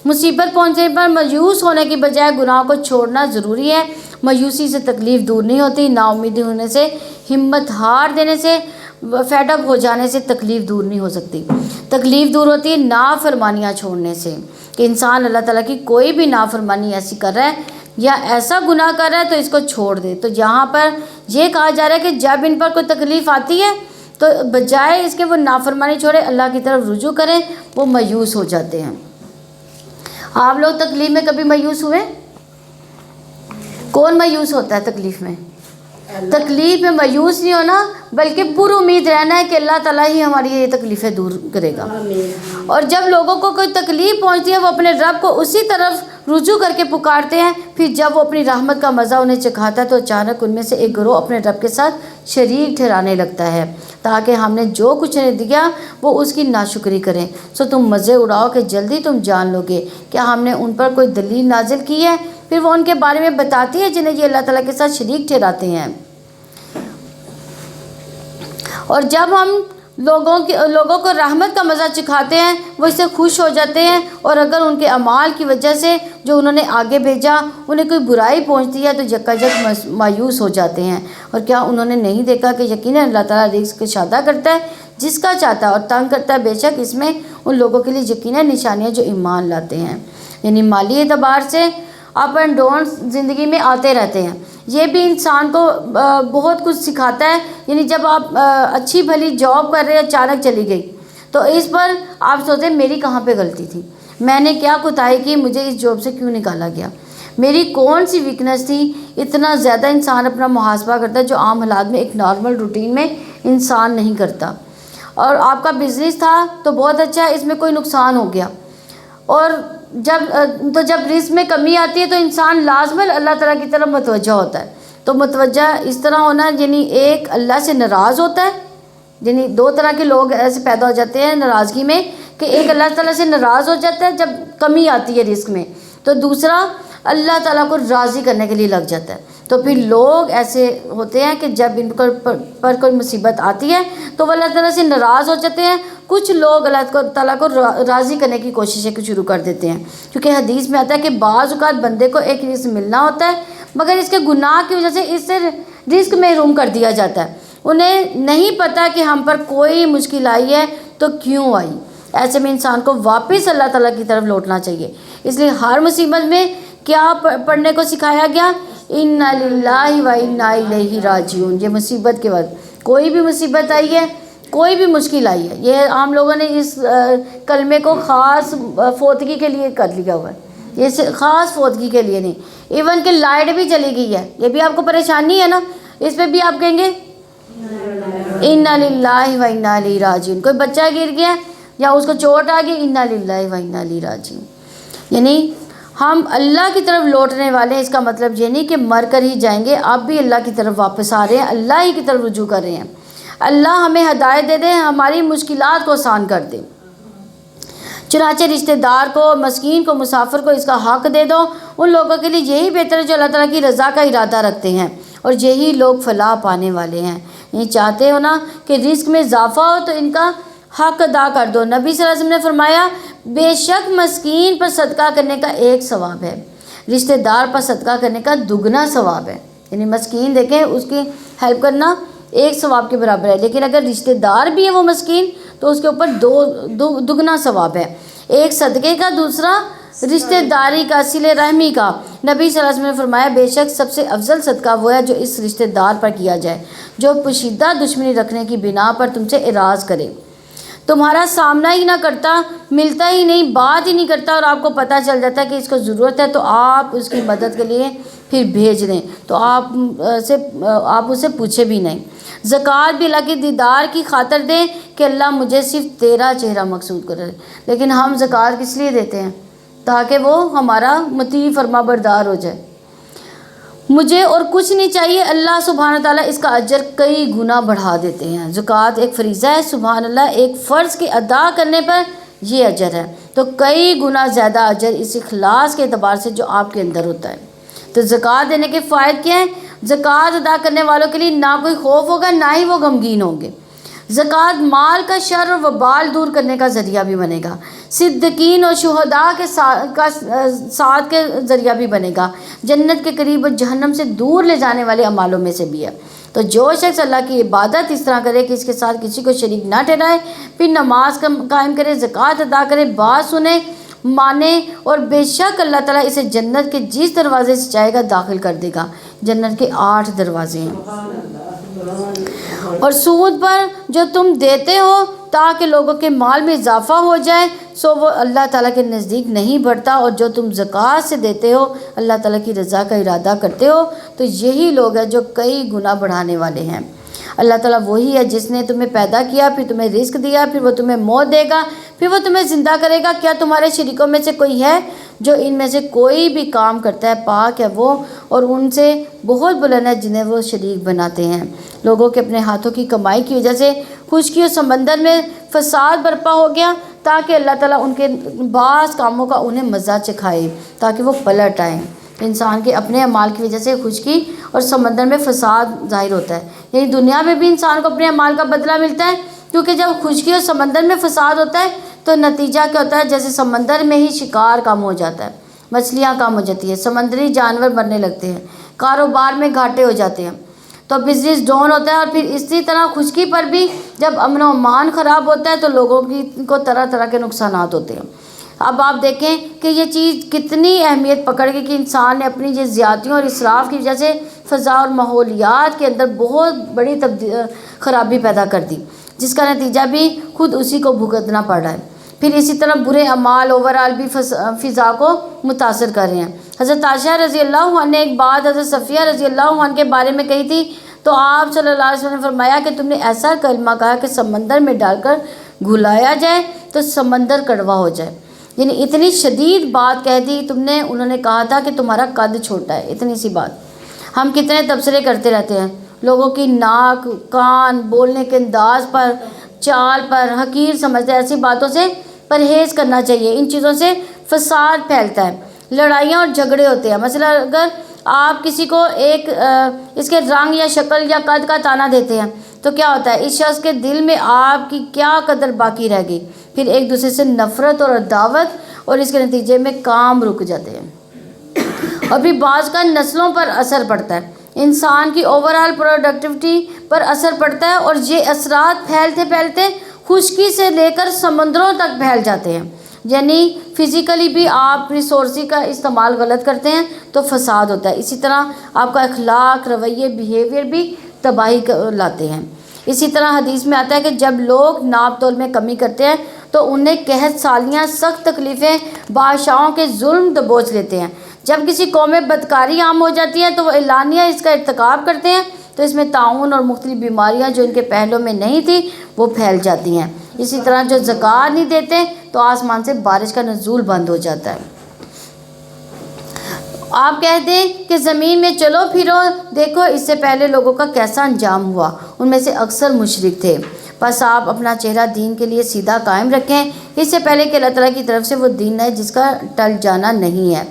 مصیبت پہنچنے پر مایوس ہونے کی بجائے گناہ کو چھوڑنا ضروری ہے، مایوسی سے تکلیف دور نہیں ہوتی، نا امیدی ہونے سے، ہمت ہار دینے سے، فیڈ اپ ہو جانے سے تکلیف دور نہیں ہو سکتی۔ تکلیف دور ہوتی ہے نافرمانیاں چھوڑنے سے، کہ انسان اللہ تعالیٰ کی کوئی بھی نافرمانی ایسی کر رہا ہے یا ایسا گناہ کر رہا ہے تو اس کو چھوڑ دے۔ تو یہاں پر یہ کہا جا رہا ہے کہ جب ان پر کوئی تکلیف آتی ہے تو بجائے اس کے وہ نافرمانی چھوڑے، اللہ کی طرف رجوع کریں، وہ مایوس ہو جاتے ہیں۔ آپ لوگ تکلیف میں کبھی مایوس ہوئے؟ کون مایوس ہوتا ہے تکلیف میں؟ تکلیف میں مایوس نہیں ہونا بلکہ پر امید رہنا ہے کہ اللہ تعالیٰ ہی ہماری یہ تکلیفیں دور کرے گا۔ اور جب لوگوں کو کوئی تکلیف پہنچتی ہے وہ اپنے رب کو اسی طرف رجوع کر کے پکارتے ہیں، پھر جب وہ اپنی رحمت کا مزہ انہیں چکھاتا ہے تو اچانک ان میں سے ایک گروہ اپنے رب کے ساتھ شریک ٹھہرانے لگتا ہے تاکہ ہم نے جو کچھ انہیں دیا وہ اس کی ناشکری کریں، سو تم مزے اڑاؤ کہ جلدی تم جان لو گے کیا ہم نے ان پر کوئی دلیل نازل کی ہے۔ پھر وہ ان کے بارے میں بتاتی ہے جنہیں یہ اللہ تعالیٰ کے ساتھ شریک ٹھہراتے ہیں۔ اور جب ہم لوگوں کو رحمت کا مزہ چکھاتے ہیں وہ اس سے خوش ہو جاتے ہیں، اور اگر ان کے اعمال کی وجہ سے جو انہوں نے آگے بھیجا انہیں کوئی برائی پہنچتی ہے تو یکایک مایوس ہو جاتے ہیں۔ اور کیا انہوں نے نہیں دیکھا کہ یقیناً اللہ تعالیٰ رزق کشادہ کرتا ہے جس کا چاہتا ہے اور تنگ کرتا ہے، بے شک اس میں ان لوگوں کے لیے یقیناً نشانیاں جو ایمان لاتے ہیں، یعنی مالی اعتبار سے اپ اینڈ ڈاؤنس زندگی میں آتے رہتے ہیں. یہ بھی انسان کو بہت کچھ سکھاتا ہے. یعنی جب آپ اچھی بھلی جاب کر رہے ہیں اچانک چلی گئی تو اس پر آپ سوچتے ہیں میری کہاں پہ غلطی تھی, میں نے کیا کوتاہی کی, مجھے اس جاب سے کیوں نکالا گیا, میری کون سی ویکنس تھی. اتنا زیادہ انسان اپنا محاسبہ کرتا ہے جو عام حالات میں ایک نارمل روٹین میں انسان نہیں کرتا. اور آپ کا بزنس تھا تو بہت اچھا ہے, اس میں کوئی نقصان ہو گیا, اور جب رزق میں کمی آتی ہے تو انسان لازماً اللہ تعالیٰ کی طرف متوجہ ہوتا ہے. تو متوجہ اس طرح ہونا, یعنی ایک اللہ سے ناراض ہوتا ہے. یعنی دو طرح کے لوگ ایسے پیدا ہو جاتے ہیں ناراضگی میں, کہ ایک اللہ تعالیٰ سے ناراض ہو جاتا ہے جب کمی آتی ہے رزق میں, تو دوسرا اللہ تعالیٰ کو راضی کرنے کے لیے لگ جاتا ہے. تو پھر لوگ ایسے ہوتے ہیں کہ جب ان پر کوئی مصیبت آتی ہے تو وہ اللہ تعالیٰ سے ناراض ہو جاتے ہیں. کچھ لوگ اللہ تعالیٰ کو راضی کرنے کی کوششیں شروع کر دیتے ہیں, کیونکہ حدیث میں آتا ہے کہ بعض اوقات بندے کو ایک رزق ملنا ہوتا ہے مگر اس کے گناہ کی وجہ سے اس سے رزق محروم کر دیا جاتا ہے. انہیں نہیں پتہ کہ ہم پر کوئی مشکل آئی ہے تو کیوں آئی. ایسے میں انسان کو واپس اللہ تعالیٰ کی طرف لوٹنا چاہیے. اس لیے ہر مصیبت میں کیا پڑھنے کو سکھایا گیا, انا للہ و انا الیہ راجعون. یہ مصیبت کے بعد کوئی بھی مصیبت آئی ہے, کوئی بھی مشکل آئی ہے, یہ عام لوگوں نے اس کلمے کو خاص فوتگی کے لیے کر لیا ہوا ہے, یہ خاص فوتگی کے لیے نہیں. ایون کہ لائٹ بھی چلی گئی ہے, یہ بھی آپ کو پریشانی ہے نا, اس پہ بھی آپ کہیں گے انا للہ و انا الیہ راجعون. کوئی بچہ گر گیا یا اس کو چوٹ آ گئی, انا للہ و انا الیہ راجعون. یعنی ہم اللہ کی طرف لوٹنے والے ہیں. اس کا مطلب یہ نہیں کہ مر کر ہی جائیں گے, آپ بھی اللہ کی طرف واپس آ رہے ہیں, اللہ ہی کی طرف رجوع کر رہے ہیں. اللہ ہمیں ہدایت دے دے, ہماری مشکلات کو آسان کر دے. چنانچہ رشتہ دار کو, مسکین کو, مسافر کو اس کا حق دے دو. ان لوگوں کے لیے یہی بہتر ہے جو اللہ تعالیٰ کی رضا کا ارادہ رکھتے ہیں, اور یہی لوگ فلاح پانے والے ہیں. یہ چاہتے ہو نا کہ رزق میں اضافہ ہو تو ان کا حق ادا کر دو. نبی صلی اللہ علیہ وسلم نے فرمایا بے شک مسکین پر صدقہ کرنے کا ایک ثواب ہے, رشتہ دار پر صدقہ کرنے کا دگنا ثواب ہے. یعنی مسکین دیکھیں اس کی ہیلپ کرنا ایک ثواب کے برابر ہے, لیکن اگر رشتہ دار بھی ہے وہ مسکین تو اس کے اوپر دگنا ثواب ہے. ایک صدقے کا, دوسرا رشتہ داری کا, صلہ رحمی کا. نبی صلی اللہ علیہ وسلم نے فرمایا بے شک سب سے افضل صدقہ وہ ہے جو اس رشتہ دار پر کیا جائے جو پوشیدہ دشمنی رکھنے کی بنا پر تم سے اعراض کرے, تمہارا سامنا ہی نہ کرتا, ملتا ہی نہیں, بات ہی نہیں کرتا, اور آپ کو پتہ چل جاتا ہے کہ اس کو ضرورت ہے تو آپ اس کی مدد کے لیے پھر بھیج دیں, تو آپ اسے پوچھے بھی نہیں. زکوٰۃ بھی اللہ کے دیدار کی خاطر دیں کہ اللہ مجھے صرف تیرا چہرہ مقصود کرے. لیکن ہم زکوٰۃ کس لیے دیتے ہیں؟ تاکہ وہ ہمارا مطیع فرما بردار ہو جائے. مجھے اور کچھ نہیں چاہیے, اللہ سبحانہ تعالیٰ اس کا اجر کئی گنا بڑھا دیتے ہیں. زکوٰۃ ایک فریضہ ہے, سبحان اللہ, ایک فرض کے ادا کرنے پر یہ اجر ہے, تو کئی گنا زیادہ اجر اس اخلاص کے اعتبار سے جو آپ کے اندر ہوتا ہے. تو زکوٰۃ دینے کے فوائد کیا ہیں؟ زکوٰۃ ادا کرنے والوں کے لیے نہ کوئی خوف ہوگا, نہ ہی وہ غمگین ہوں گے. زکوٰۃ مال کا شر اور وبال دور کرنے کا ذریعہ بھی بنے گا, صدیقین اور شہداء کے ساتھ کے ذریعہ بھی بنے گا, جنت کے قریب اور جہنم سے دور لے جانے والے اعمالوں میں سے بھی ہے. تو جو شخص اللہ کی عبادت اس طرح کرے کہ اس کے ساتھ کسی کو شریک نہ ٹھہرائے, پھر نماز قائم کرے, زکوٰۃ ادا کرے, بات سنے, مانے, اور بے شک اللہ تعالیٰ اسے جنت کے جس دروازے سے چاہے گا داخل کر دے گا. جنت کے 8 دروازے ہیں. اور سود پر جو تم دیتے ہو تاکہ لوگوں کے مال میں اضافہ ہو جائے سو وہ اللہ تعالیٰ کے نزدیک نہیں بڑھتا, اور جو تم زکوٰۃ سے دیتے ہو اللہ تعالیٰ کی رضا کا ارادہ کرتے ہو تو یہی لوگ ہیں جو کئی گنا بڑھانے والے ہیں. اللہ تعالیٰ وہی ہے جس نے تمہیں پیدا کیا, پھر تمہیں رزق دیا, پھر وہ تمہیں موت دے گا, پھر وہ تمہیں زندہ کرے گا. کیا تمہارے شریکوں میں سے کوئی ہے جو ان میں سے کوئی بھی کام کرتا ہے؟ پاک ہے وہ, اور ان سے بہت بلند ہے جنہیں وہ شریک بناتے ہیں. لوگوں کے اپنے ہاتھوں کی کمائی کی وجہ سے خشکی اور سمندر میں فساد برپا ہو گیا, تاکہ اللہ تعالیٰ ان کے بعض کاموں کا انہیں مزہ چکھائے تاکہ وہ پلٹ آئیں. انسان کے اپنے اعمال کی وجہ سے خشکی اور سمندر میں فساد ظاہر ہوتا ہے. یعنی دنیا میں بھی انسان کو اپنے اعمال کا بدلہ ملتا ہے, کیونکہ جب خشکی اور سمندر میں فساد ہوتا ہے تو نتیجہ کیا ہوتا ہے؟ جیسے سمندر میں ہی شکار کم ہو جاتا ہے, مچھلیاں کم ہو جاتی ہیں, سمندری جانور مرنے لگتے ہیں, کاروبار میں گھاٹے ہو جاتے ہیں, تو بزنس ڈاؤن ہوتا ہے. اور پھر اسی طرح خشکی پر بھی جب امن و امان خراب ہوتا ہے تو لوگوں کو طرح طرح کے نقصانات ہوتے ہیں. اب آپ دیکھیں کہ یہ چیز کتنی اہمیت پکڑ گئی کہ انسان نے اپنی یہ زیادتیوں اور اسراف کی وجہ سے فضا اور ماحولیات کے اندر بہت بڑی خرابی پیدا کر دی، جس کا نتیجہ بھی خود اسی کو بھگتنا پڑ رہا ہے۔ پھر اسی طرح برے اعمال اوورآل بھی فضا کو متاثر کر رہے ہیں۔ حضرت عائشہ رضی اللہ عنہ نے ایک بات حضرت صفیہ رضی اللہ عنہ کے بارے میں کہی تھی، تو آپ صلی اللہ علیہ وسلم نے فرمایا کہ تم نے ایسا کلمہ کہا کہ سمندر میں ڈال کر گھلایا جائے تو سمندر کڑوا ہو جائے، یعنی اتنی شدید بات کہہ دی تم نے۔ انہوں نے کہا تھا کہ تمہارا قد چھوٹا ہے، اتنی سی بات۔ ہم کتنے تبصرے کرتے رہتے ہیں لوگوں کی ناک، کان، بولنے کے انداز پر، چال پر حقیر سمجھتے ہیں۔ ایسی باتوں سے پرہیز کرنا چاہیے، ان چیزوں سے فساد پھیلتا ہے، لڑائیاں اور جھگڑے ہوتے ہیں۔ مثلا اگر آپ کسی کو ایک اس کے رنگ یا شکل یا قد کا تانا دیتے ہیں تو کیا ہوتا ہے، اس شخص کے دل میں آپ کی کیا قدر باقی رہ گئی، پھر ایک دوسرے سے نفرت اور عداوت، اور اس کے نتیجے میں کام رک جاتے ہیں۔ اور پھر بعض کا نسلوں پر اثر پڑتا ہے، انسان کی اوورآل پروڈکٹیوٹی پر اثر پڑتا ہے، اور یہ اثرات پھیلتے پھیلتے خشکی سے لے کر سمندروں تک پھیل جاتے ہیں۔ یعنی فزیکلی بھی آپ ریسورسز کا استعمال غلط کرتے ہیں تو فساد ہوتا ہے، اسی طرح آپ کا اخلاق، رویے، بیہیویئر بھی تباہی لاتے ہیں۔ اسی طرح حدیث میں آتا ہے کہ جب لوگ ناپ تول میں کمی کرتے ہیں تو انہیں قحط سالیاں، سخت تکلیفیں، بادشاہوں کے ظلم دبوچ لیتے ہیں۔ جب کسی قوم میں بدکاری عام ہو جاتی ہے تو وہ اعلانیہ اس کا ارتکاب کرتے ہیں، تو اس میں طاعون اور مختلف بیماریاں جو ان کے پہلوں میں نہیں تھی وہ پھیل جاتی ہیں۔ اسی طرح جو زکوٰۃ نہیں دیتے تو آسمان سے بارش کا نزول بند ہو جاتا ہے۔ آپ کہہ دیں کہ زمین میں چلو پھرو، دیکھو اس سے پہلے لوگوں کا کیسا انجام ہوا، ان میں سے اکثر مشرک تھے، بس آپ اپنا چہرہ دین کے لیے سیدھا قائم رکھیں، اس سے پہلے کہ اللہ تعالیٰ کی طرف سے وہ دین ہے جس کا ٹل جانا نہیں ہے۔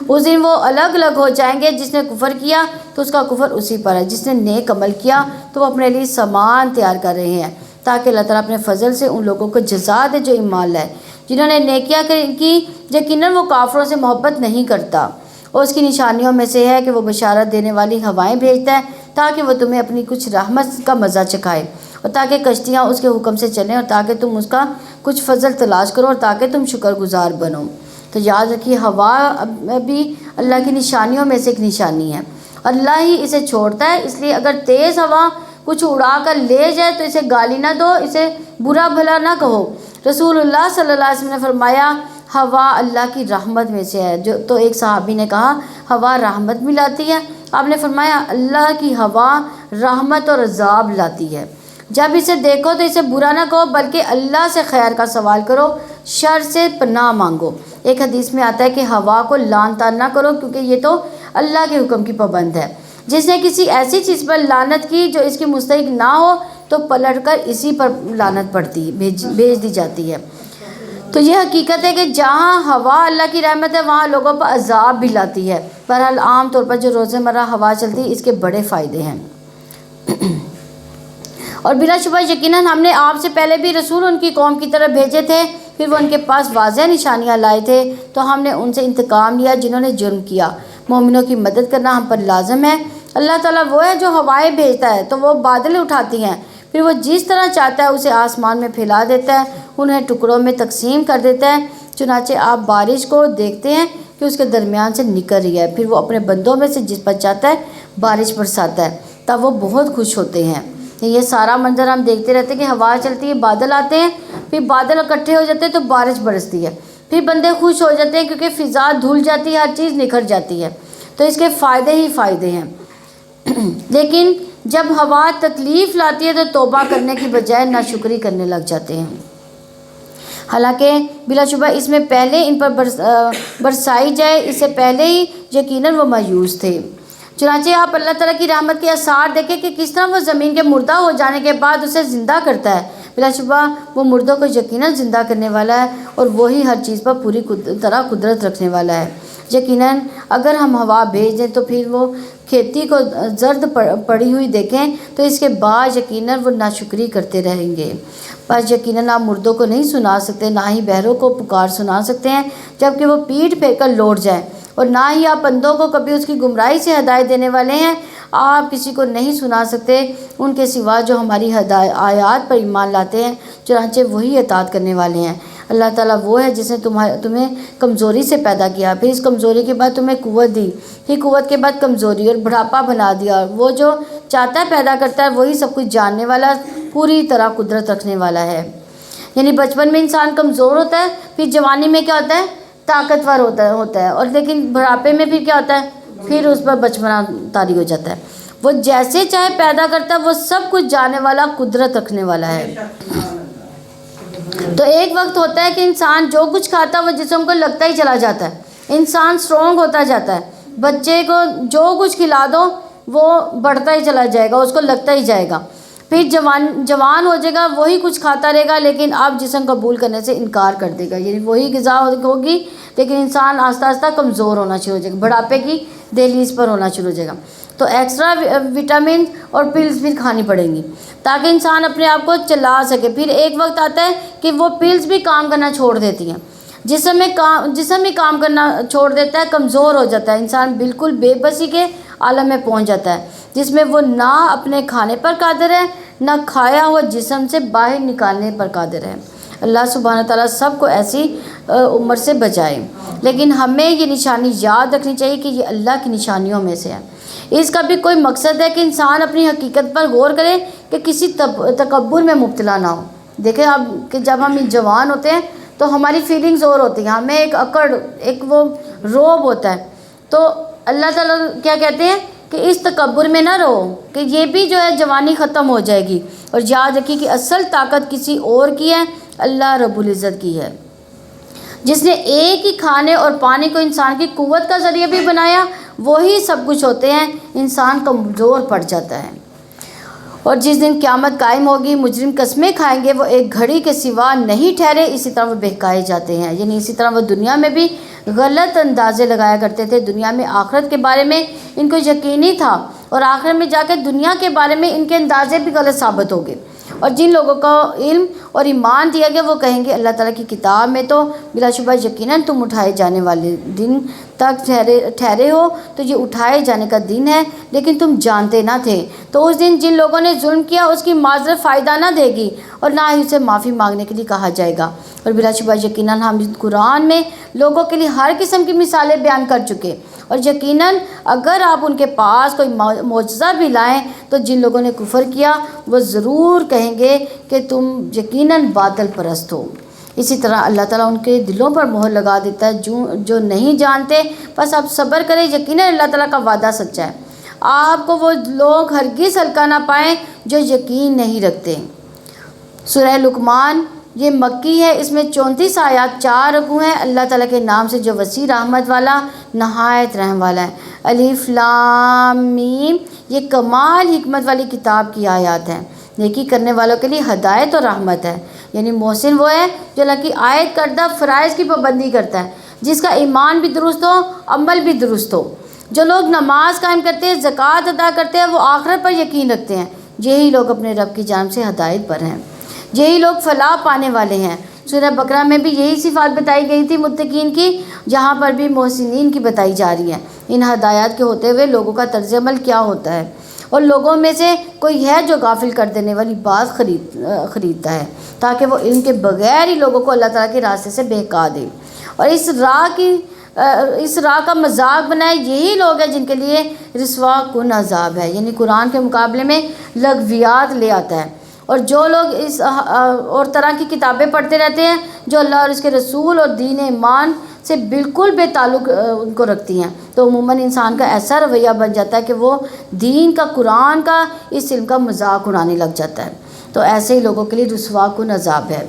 اس دن وہ الگ الگ ہو جائیں گے، جس نے کفر کیا تو اس کا کفر اسی پر ہے، جس نے نیک عمل کیا تو وہ اپنے لیے سامان تیار کر رہے ہیں، تاکہ اللہ تعالیٰ اپنے فضل سے ان لوگوں کو جزا دے جو ایمان لائے۔ جنہوں نے نیکیاں کی یقیناً وہ کافروں سے محبت نہیں کرتا، اور اس کی نشانیوں میں سے ہے کہ وہ بشارت دینے والی ہوائیں بھیجتا ہے تاکہ وہ تمہیں اپنی کچھ رحمت کا مزہ چکھائے، اور تاکہ کشتیاں اس کے حکم سے چلیں، اور تاکہ تم اس کا کچھ فضل تلاش کرو، اور تاکہ تم شکر گزار بنو۔ تو یاد رکھیے ہوا بھی اللہ کی نشانیوں میں سے ایک نشانی ہے، اللہ ہی اسے چھوڑتا ہے، اس لیے اگر تیز ہوا کچھ اڑا کر لے جائے تو اسے گالی نہ دو، اسے برا بھلا نہ کہو۔ رسول اللہ صلی اللہ علیہ وسلم نے فرمایا ہوا اللہ کی رحمت میں سے ہے۔ تو ایک صحابی نے کہا ہوا رحمت بھی لاتی ہے؟ آپ نے فرمایا اللہ کی ہوا رحمت اور عذاب لاتی ہے۔ جب اسے دیکھو تو اسے برا نہ کہو، بلکہ اللہ سے خیر کا سوال کرو، شر سے پناہ مانگو۔ ایک حدیث میں آتا ہے کہ ہوا کو لعن طعن نہ کرو، کیونکہ یہ تو اللہ کے حکم کی پابند ہے۔ جس نے کسی ایسی چیز پر لعنت کی جو اس کی مستحق نہ ہو تو پلٹ کر اسی پر لعنت پڑتی بھیج دی جاتی ہے۔ تو یہ حقیقت ہے کہ جہاں ہوا اللہ کی رحمت ہے وہاں لوگوں پر عذاب بھی لاتی ہے۔ بہرحال عام طور پر جو روزمرہ ہوا چلتی ہے اس کے بڑے فائدے ہیں، اور بلا شبہ یقیناً ہم نے آپ سے پہلے بھی رسول ان کی قوم کی طرف بھیجے تھے، پھر وہ ان کے پاس واضح نشانیاں لائے تھے تو ہم نے ان سے انتقام لیا جنہوں نے جرم کیا۔ مومنوں کی مدد کرنا ہم پر لازم ہے۔ اللہ تعالیٰ وہ ہے جو ہوائیں بھیجتا ہے تو وہ بادل اٹھاتی ہیں، پھر وہ جس طرح چاہتا ہے اسے آسمان میں پھیلا دیتا ہے، انہیں ٹکڑوں میں تقسیم کر دیتا ہے، چنانچہ آپ بارش کو دیکھتے ہیں کہ اس کے درمیان سے نکل رہی ہے، پھر وہ اپنے بندوں میں سے جس پر چاہتا ہے بارش برساتا ہے، تب وہ بہت خوش ہوتے ہیں۔ یہ سارا منظر ہم دیکھتے رہتے ہیں کہ ہوا چلتی ہے، بادل آتے ہیں، پھر بادل اکٹھے ہو جاتے ہیں تو بارش برستی ہے، پھر بندے خوش ہو جاتے ہیں کیونکہ فضا دھل جاتی ہے، ہر چیز نکھر جاتی ہے، تو اس کے فائدے ہی فائدے ہیں۔ لیکن جب ہوا تکلیف لاتی ہے تو توبہ کرنے کی بجائے ناشکری کرنے لگ جاتے ہیں، حالانکہ بلا شبہ اس میں پہلے ان پر برسائی جائے اس سے پہلے ہی یقیناً وہ مایوس تھے۔ چنانچہ آپ اللہ تعالیٰ کی رحمت کے آثار دیکھیں کہ کس طرح وہ زمین کے مردہ ہو جانے کے بعد اسے زندہ کرتا ہے۔ بلا شبہ وہ مردوں کو یقیناً زندہ کرنے والا ہے، اور وہی ہر چیز پر پوری طرح قدرت رکھنے والا ہے۔ یقیناً اگر ہم ہوا بھیج دیں تو پھر وہ کھیتی کو زرد پڑی ہوئی دیکھیں تو اس کے بعد یقیناً وہ ناشکری کرتے رہیں گے۔ بس یقیناً آپ مردوں کو نہیں سنا سکتے، نہ ہی بہروں کو پکار سنا سکتے ہیں جبکہ وہ پیٹھ پھیر کر لوٹ جائیں، اور نہ ہی آپ بندوں کو کبھی اس کی گمراہی سے ہدایت دینے والے ہیں۔ آپ کسی کو نہیں سنا سکتے ان کے سوا جو ہماری آیات پر ایمان لاتے ہیں، چنانچہ وہی اطاعت کرنے والے ہیں۔ اللہ تعالیٰ وہ ہے جس نے تمہیں کمزوری سے پیدا کیا، پھر اس کمزوری کے بعد تمہیں قوت دی، پھر قوت کے بعد کمزوری اور بڑھاپا بنا دیا۔ وہ جو چاہتا ہے پیدا کرتا ہے، وہی سب کچھ جاننے والا، پوری طرح قدرت رکھنے والا ہے۔ یعنی بچپن میں انسان کمزور ہوتا ہے، پھر جوانی میں کیا ہوتا ہے؟ طاقتور ہوتا ہے، اور لیکن بڑھاپے میں پھر کیا ہوتا ہے؟ پھر اس پر بچپنا طاری ہو جاتا ہے۔ وہ جیسے چاہے پیدا کرتا ہے، وہ سب کچھ جاننے والا، قدرت رکھنے والا ہے۔ تو ایک وقت ہوتا ہے کہ انسان جو کچھ کھاتا ہے وہ جسم کو لگتا ہی چلا جاتا ہے، انسان اسٹرانگ ہوتا جاتا ہے۔ بچے کو جو کچھ کھلا دو وہ بڑھتا ہی چلا جائے گا، اس کو لگتا ہی جائے گا۔ پھر جوان ہو جائے گا، وہی کچھ کھاتا رہے گا، لیکن اب جسم قبول کرنے سے انکار کر دے گا، یعنی وہی غذا ہوگی، لیکن انسان آہستہ آہستہ کمزور ہونا شروع ہو جائے گا، بڑھاپے کی دہلیز پر ہونا شروع ہو جائے گا۔ تو ایکسٹرا وٹامن اور پلز پھر کھانی پڑیں گی تاکہ انسان اپنے آپ کو چلا سکے۔ پھر ایک وقت آتا ہے کہ وہ پلز بھی کام کرنا چھوڑ دیتی ہیں، جسم میں کام کرنا چھوڑ دیتا ہے، کمزور ہو جاتا ہے، انسان بالکل بے بسی کے عالم میں پہنچ جاتا ہے، جس میں وہ نہ اپنے کھانے پر قادر ہے، نہ کھایا ہوا جسم سے باہر نکالنے پر قادر ہے۔ اللہ سبحانہ تعالیٰ سب کو ایسی عمر سے بچائے، لیکن ہمیں یہ نشانی یاد رکھنی چاہیے کہ یہ اللہ کی نشانیوں میں سے ہے۔ اس کا بھی کوئی مقصد ہے کہ انسان اپنی حقیقت پر غور کرے کہ کسی تکبر میں مبتلا نہ ہو۔ دیکھیں اب کہ جب ہم جوان ہوتے ہیں تو ہماری فیلنگز اور ہوتی ہیں، ہمیں ایک اکڑ، ایک وہ روب ہوتا ہے، تو اللہ تعالیٰ کیا کہتے ہیں کہ اس تکبر میں نہ رہو، کہ یہ بھی جو ہے جوانی ختم ہو جائے گی، اور یاد رکھیے کہ اصل طاقت کسی اور کی ہے، اللہ رب العزت کی ہے، جس نے ایک ہی کھانے اور پانی کو انسان کی قوت کا ذریعہ بھی بنایا۔ وہی سب کچھ ہوتے ہیں، انسان کمزور پڑ جاتا ہے۔ اور جس دن قیامت قائم ہوگی، مجرم قسمیں کھائیں گے وہ ایک گھڑی کے سوا نہیں ٹھہرے، اسی طرح وہ بہکائے جاتے ہیں۔ یعنی اسی طرح وہ دنیا میں بھی غلط اندازے لگایا کرتے تھے، دنیا میں آخرت کے بارے میں ان کو یقین نہیں تھا، اور آخرت میں جا کے دنیا کے بارے میں ان کے اندازے بھی غلط ثابت ہو گئے۔ اور جن لوگوں کو علم اور ایمان دیا گیا وہ کہیں گے اللہ تعالیٰ کی کتاب میں تو بلا شبہ یقیناً تم اٹھائے جانے والے دن تک ٹھہرے ہو، تو یہ اٹھائے جانے کا دن ہے، لیکن تم جانتے نہ تھے۔ تو اس دن جن لوگوں نے ظلم کیا اس کی معذرت فائدہ نہ دے گی، اور نہ ہی اسے معافی مانگنے کے لیے کہا جائے گا۔ اور بلا شبہ یقیناً ہم قرآن میں لوگوں کے لیے ہر قسم کی مثالیں بیان کر چکے، اور یقیناً اگر آپ ان کے پاس کوئی معجزہ بھی لائیں تو جن لوگوں نے کفر کیا وہ ضرور کہیں گے کہ تم یقیناً باطل پرست ہو۔ اسی طرح اللہ تعالیٰ ان کے دلوں پر مہر لگا دیتا ہے جو نہیں جانتے، بس آپ صبر کریں، یقیناً اللہ تعالیٰ کا وعدہ سچا ہے۔ آپ کو وہ لوگ ہرگز ہلکا نہ پائیں جو یقین نہیں رکھتے۔ سورہ لقمان یہ مکی ہے، اس میں 34 آیات، 4 رکوع ہیں۔ اللہ تعالیٰ کے نام سے جو وسیع رحمت والا، نہایت رحم والا ہے۔ الف لام میم، یہ کمال حکمت والی کتاب کی آیات ہیں، نیکی کرنے والوں کے لیے ہدایت اور رحمت ہے۔ یعنی محسن وہ ہے جو اللہ کی عائد کردہ فرائض کی پابندی کرتا ہے، جس کا ایمان بھی درست ہو، عمل بھی درست ہو۔ جو لوگ نماز قائم کرتے ہیں، زکوٰۃ ادا کرتے ہیں، وہ آخرت پر یقین رکھتے ہیں، یہی لوگ اپنے رب کی جانب سے ہدایت پر ہیں، یہی لوگ فلاح پانے والے ہیں۔ سورہ بقرہ میں بھی یہی صفات بتائی گئی تھی متقین کی، جہاں پر بھی محسنین کی بتائی جا رہی ہے۔ ان ہدایات کے ہوتے ہوئے لوگوں کا طرز عمل کیا ہوتا ہے، اور لوگوں میں سے کوئی ہے جو غافل کر دینے والی بات خریدتا ہے تاکہ وہ علم کے بغیر ہی لوگوں کو اللہ تعالیٰ کے راستے سے بہکا دے اور اس راہ کا مذاق بنائے۔ یہی لوگ ہیں جن کے لیے رسوا کن عذاب ہے۔ یعنی قرآن کے مقابلے میں لغویات لے آتا ہے، اور جو لوگ اس اور طرح کی کتابیں پڑھتے رہتے ہیں جو اللہ اور اس کے رسول اور دین ایمان سے بالکل بے تعلق ان کو رکھتی ہیں، تو عموماً انسان کا ایسا رویہ بن جاتا ہے کہ وہ دین کا، قرآن کا، اس علم کا مذاق اڑانے لگ جاتا ہے۔ تو ایسے ہی لوگوں کے لیے رسوا کن عذاب ہے۔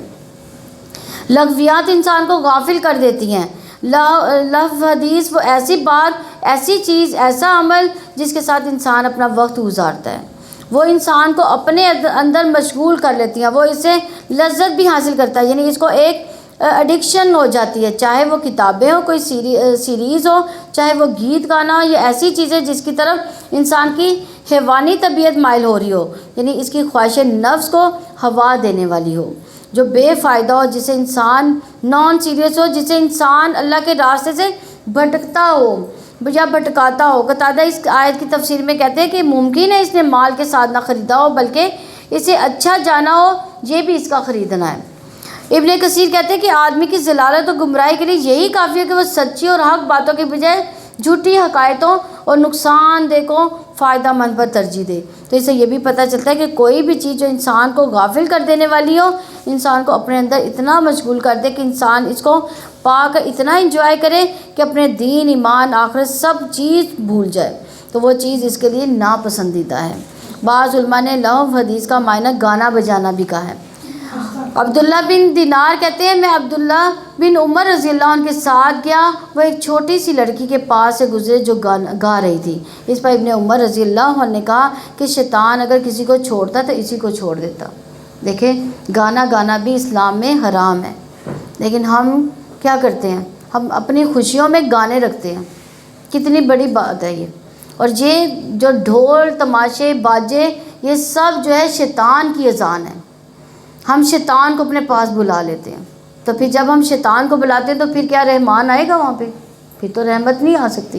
لغویات انسان کو غافل کر دیتی ہیں۔ لفظ حدیث وہ ایسی بات، ایسی چیز، ایسا عمل جس کے ساتھ انسان اپنا وقت گزارتا ہے، وہ انسان کو اپنے اندر مشغول کر لیتی ہیں، وہ اس سے لذت بھی حاصل کرتا ہے، یعنی اس کو ایک ایڈکشن ہو جاتی ہے، چاہے وہ کتابیں ہو، کوئی سیریز ہو، چاہے وہ گیت گانا ہو، یا ایسی چیزیں جس کی طرف انسان کی حیوانی طبیعت مائل ہو رہی ہو، یعنی اس کی خواہش نفس کو ہوا دینے والی ہو، جو بے فائدہ ہو، جسے انسان نان سیریس ہو، جسے انسان اللہ کے راستے سے بھٹکتا ہو یا بھٹکاتا ہو۔ قتادہ اس آیت کی تفسیر میں کہتے ہیں کہ ممکن ہے اس نے مال کے ساتھ نہ خریدا ہو، بلکہ اسے اچھا جانا ہو، یہ بھی اس کا خریدنا ہے۔ ابن کثیر کہتے ہیں کہ آدمی کی ضلالت اور گمراہی کے لیے یہی کافی ہے کہ وہ سچی اور حق باتوں کے بجائے جھوٹی حقائقوں اور نقصان دہ کو فائدہ مند پر ترجیح دے۔ تو اس سے یہ بھی پتہ چلتا ہے کہ کوئی بھی چیز جو انسان کو غافل کر دینے والی ہو، انسان کو اپنے اندر اتنا مشغول کر دے کہ انسان اس کو پا کر اتنا انجوائے کرے کہ اپنے دین، ایمان، آخرت سب چیز بھول جائے، تو وہ چیز اس کے لیے ناپسندیدہ ہے۔ بعض علماء نے لہو حدیث کا معنی گانا بجانا بھی کہا ہے۔ عبداللہ بن دینار کہتے ہیں میں عبداللہ بن عمر رضی اللہ عنہ کے ساتھ گیا، وہ ایک چھوٹی سی لڑکی کے پاس سے گزرے جو گا رہی تھی۔ اس پر ابن عمر رضی اللہ عنہ نے کہا کہ شیطان اگر کسی کو چھوڑتا تو اسی کو چھوڑ دیتا۔ دیکھیں گانا بھی اسلام میں حرام ہے، لیکن ہم کیا کرتے ہیں، ہم اپنی خوشیوں میں گانے رکھتے ہیں۔ کتنی بڑی بات ہے یہ۔ اور یہ جو ڈھول، تماشے، باجے، یہ سب جو ہے شیطان کی اذان ہے۔ ہم شیطان کو اپنے پاس بلا لیتے ہیں، تو پھر جب ہم شیطان کو بلاتے ہیں تو پھر کیا رحمان آئے گا وہاں پہ؟ پھر تو رحمت نہیں آ سکتی۔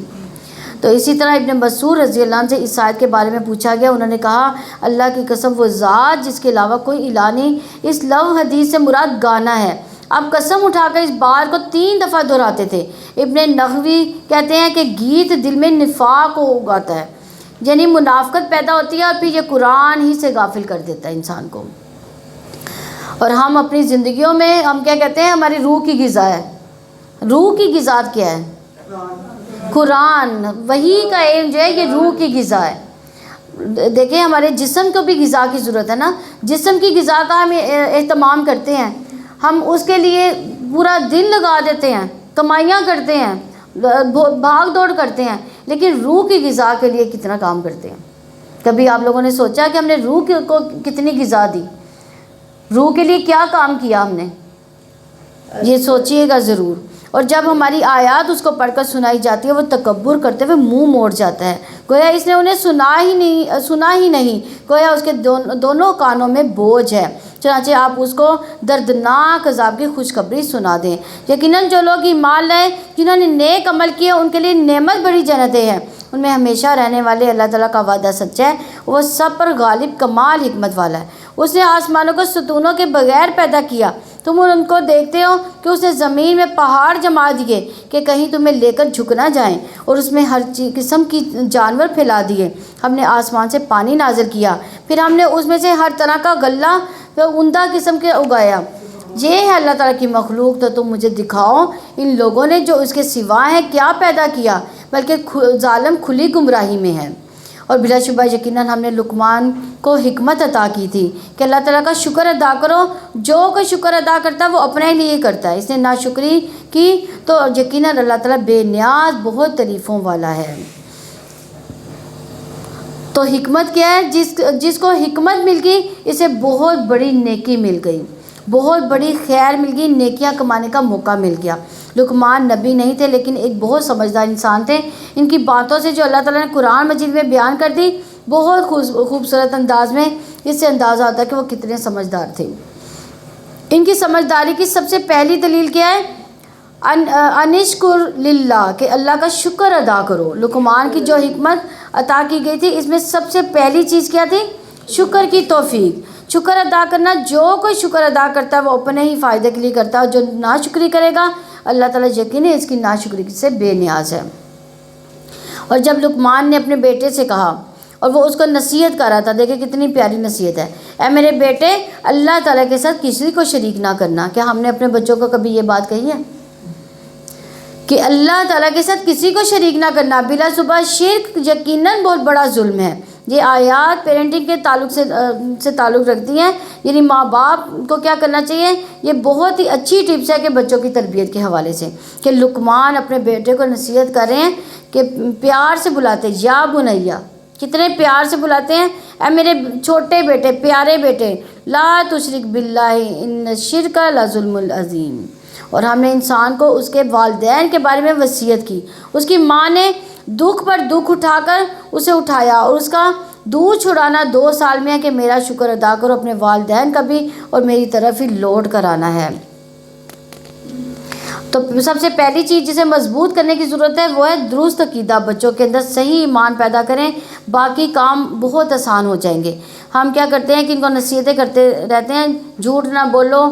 تو اسی طرح ابن مسعود رضی اللہ عنہ سے اس آیت کے بارے میں پوچھا گیا، انہوں نے کہا اللہ کی قسم وہ ذات جس کے علاوہ کوئی الہ نہیں، اس لو حدیث سے مراد گانا ہے۔ اب قسم اٹھا کر اس بات کو 3 دفعہ دہراتے تھے۔ ابن نحوی کہتے ہیں کہ گیت دل میں نفاق کو اگاتا ہے، یعنی منافقت پیدا ہوتی ہے، اور پھر یہ قرآن ہی سے غافل کر دیتا ہے انسان کو۔ اور ہم اپنی زندگیوں میں ہم کیا کہتے ہیں، ہماری روح کی غذا ہے۔ روح کی غذا کیا ہے؟ قرآن، وہی کا علم جو ہے یہ روح کی غذا ہے۔ دیکھیں ہمارے جسم کو بھی غذا کی ضرورت ہے نا، جسم کی غذا کا ہم اہتمام کرتے ہیں، ہم اس کے لیے پورا دن لگا دیتے ہیں، کمائیاں کرتے ہیں، بھاگ دوڑ کرتے ہیں، لیکن روح کی غذا کے لیے کتنا کام کرتے ہیں؟ کبھی آپ لوگوں نے سوچا کہ ہم نے روح کو کتنی غذا دی؟ روح کے لیے کیا کام کیا ہم نے؟ یہ سوچئے گا ضرور۔ اور جب ہماری آیات اس کو پڑھ کر سنائی جاتی ہے، وہ تکبر کرتے ہوئے منہ موڑ جاتا ہے، گویا اس نے انہیں سنا ہی نہیں، گویا اس کے دونوں کانوں میں بوجھ ہے۔ چنانچہ آپ اس کو دردناک عذاب کی خوشخبری سنا دیں۔ یقیناً جو لوگ ایمان لائے، جنہوں نے نیک عمل کیے، ان کے لیے نعمت بڑی جنتیں ہیں، ان میں ہمیشہ رہنے والے اللہ تعالیٰ کا وعدہ سچا ہے، وہ سب پر غالب کمال حکمت والا ہے۔ اس نے آسمانوں کو ستونوں کے بغیر پیدا کیا، تم ان کو دیکھتے ہو کہ اس نے زمین میں پہاڑ جما دیے کہ کہیں تمہیں لے کر جھک نہ جائیں، اور اس میں ہر قسم کی جانور پھیلا دیے۔ ہم نے آسمان سے پانی نازل کیا، پھر ہم نے اس میں سے ہر طرح کا غلہ عمدہ قسم کے اگایا۔ یہ ہے اللہ تعالیٰ کی مخلوق، تو تم مجھے دکھاؤ ان لوگوں نے جو اس کے سوا ہے کیا پیدا کیا، بلکہ ظالم کھلی گمراہی میں ہے۔ اور بلا شبہ یقیناً ہم نے لقمان کو حکمت عطا کی تھی کہ اللہ تعالیٰ کا شکر ادا کرو، جو کوئی شکر ادا کرتا ہے وہ اپنے لیے کرتا ہے، اس نے ناشکری کی تو یقیناً اللہ تعالیٰ بے نیاز بہت تعریفوں والا ہے۔ تو حکمت کیا ہے؟ جس کو حکمت مل گئی اسے بہت بڑی نیکی مل گئی، بہت بڑی خیر مل گئی، نیکیاں کمانے کا موقع مل گیا۔ لقمان نبی نہیں تھے لیکن ایک بہت سمجھدار انسان تھے۔ ان کی باتوں سے جو اللہ تعالیٰ نے قرآن مجید میں بیان کر دی بہت خوبصورت انداز میں، اس سے اندازہ ہوتا ہے کہ وہ کتنے سمجھدار تھے۔ ان کی سمجھداری کی سب سے پہلی دلیل کیا ہے؟ انشکر للہ، کہ اللہ کا شکر ادا کرو۔ لقمان کی جو حکمت عطا کی گئی تھی اس میں سب سے پہلی چیز کیا تھی؟ شکر کی توفیق، شکر ادا کرنا۔ جو کوئی شکر ادا کرتا ہے وہ اپنے ہی فائدے کے لیے کرتا ہے، اور جو ناشکری کرے گا اللہ تعالیٰ یقیناً اس کی ناشکری سے بے نیاز ہے۔ اور جب لقمان نے اپنے بیٹے سے کہا اور وہ اس کو نصیحت کر رہا تھا، دیکھیں کتنی پیاری نصیحت ہے، اے میرے بیٹے اللہ تعالیٰ کے ساتھ کسی کو شریک نہ کرنا۔ کیا ہم نے اپنے بچوں کو کبھی یہ بات کہی ہے کہ اللہ تعالیٰ کے ساتھ کسی کو شریک نہ کرنا؟ بلا شبہ شرک یقیناً بہت بڑا ظلم ہے۔ یہ آیات پیرنٹنگ کے تعلق سے تعلق رکھتی ہیں، یعنی ماں باپ کو کیا کرنا چاہیے؟ یہ بہت ہی اچھی ٹپس ہے کہ بچوں کی تربیت کے حوالے سے، کہ لقمان اپنے بیٹے کو نصیحت کر رہے ہیں کہ پیار سے بلاتے ہیں، یا بنیا، کتنے پیار سے بلاتے ہیں، اے میرے چھوٹے بیٹے، پیارے بیٹے، لا تشرک باللہ ان الشرک لظلم عظیم۔ اور ہم نے انسان کو اس کے والدین کے بارے میں وصیت کی۔ اس کی ماں نے دکھ پر دکھ اٹھا کر اسے اٹھایا، اور اس کا دودھ چھڑانا 2 سال میں ہے کہ میرا شکر ادا کرو، اپنے والدین کا بھی اور میری طرف ہی لوٹ کر آنا ہے۔ تو سب سے پہلی چیز جسے مضبوط کرنے کی ضرورت ہے وہ ہے درست عقیدہ۔ بچوں کے اندر صحیح ایمان پیدا کریں، باقی کام بہت آسان ہو جائیں گے۔ ہم کیا کرتے ہیں کہ ان کو نصیحتیں کرتے رہتے ہیں، جھوٹ نہ بولو،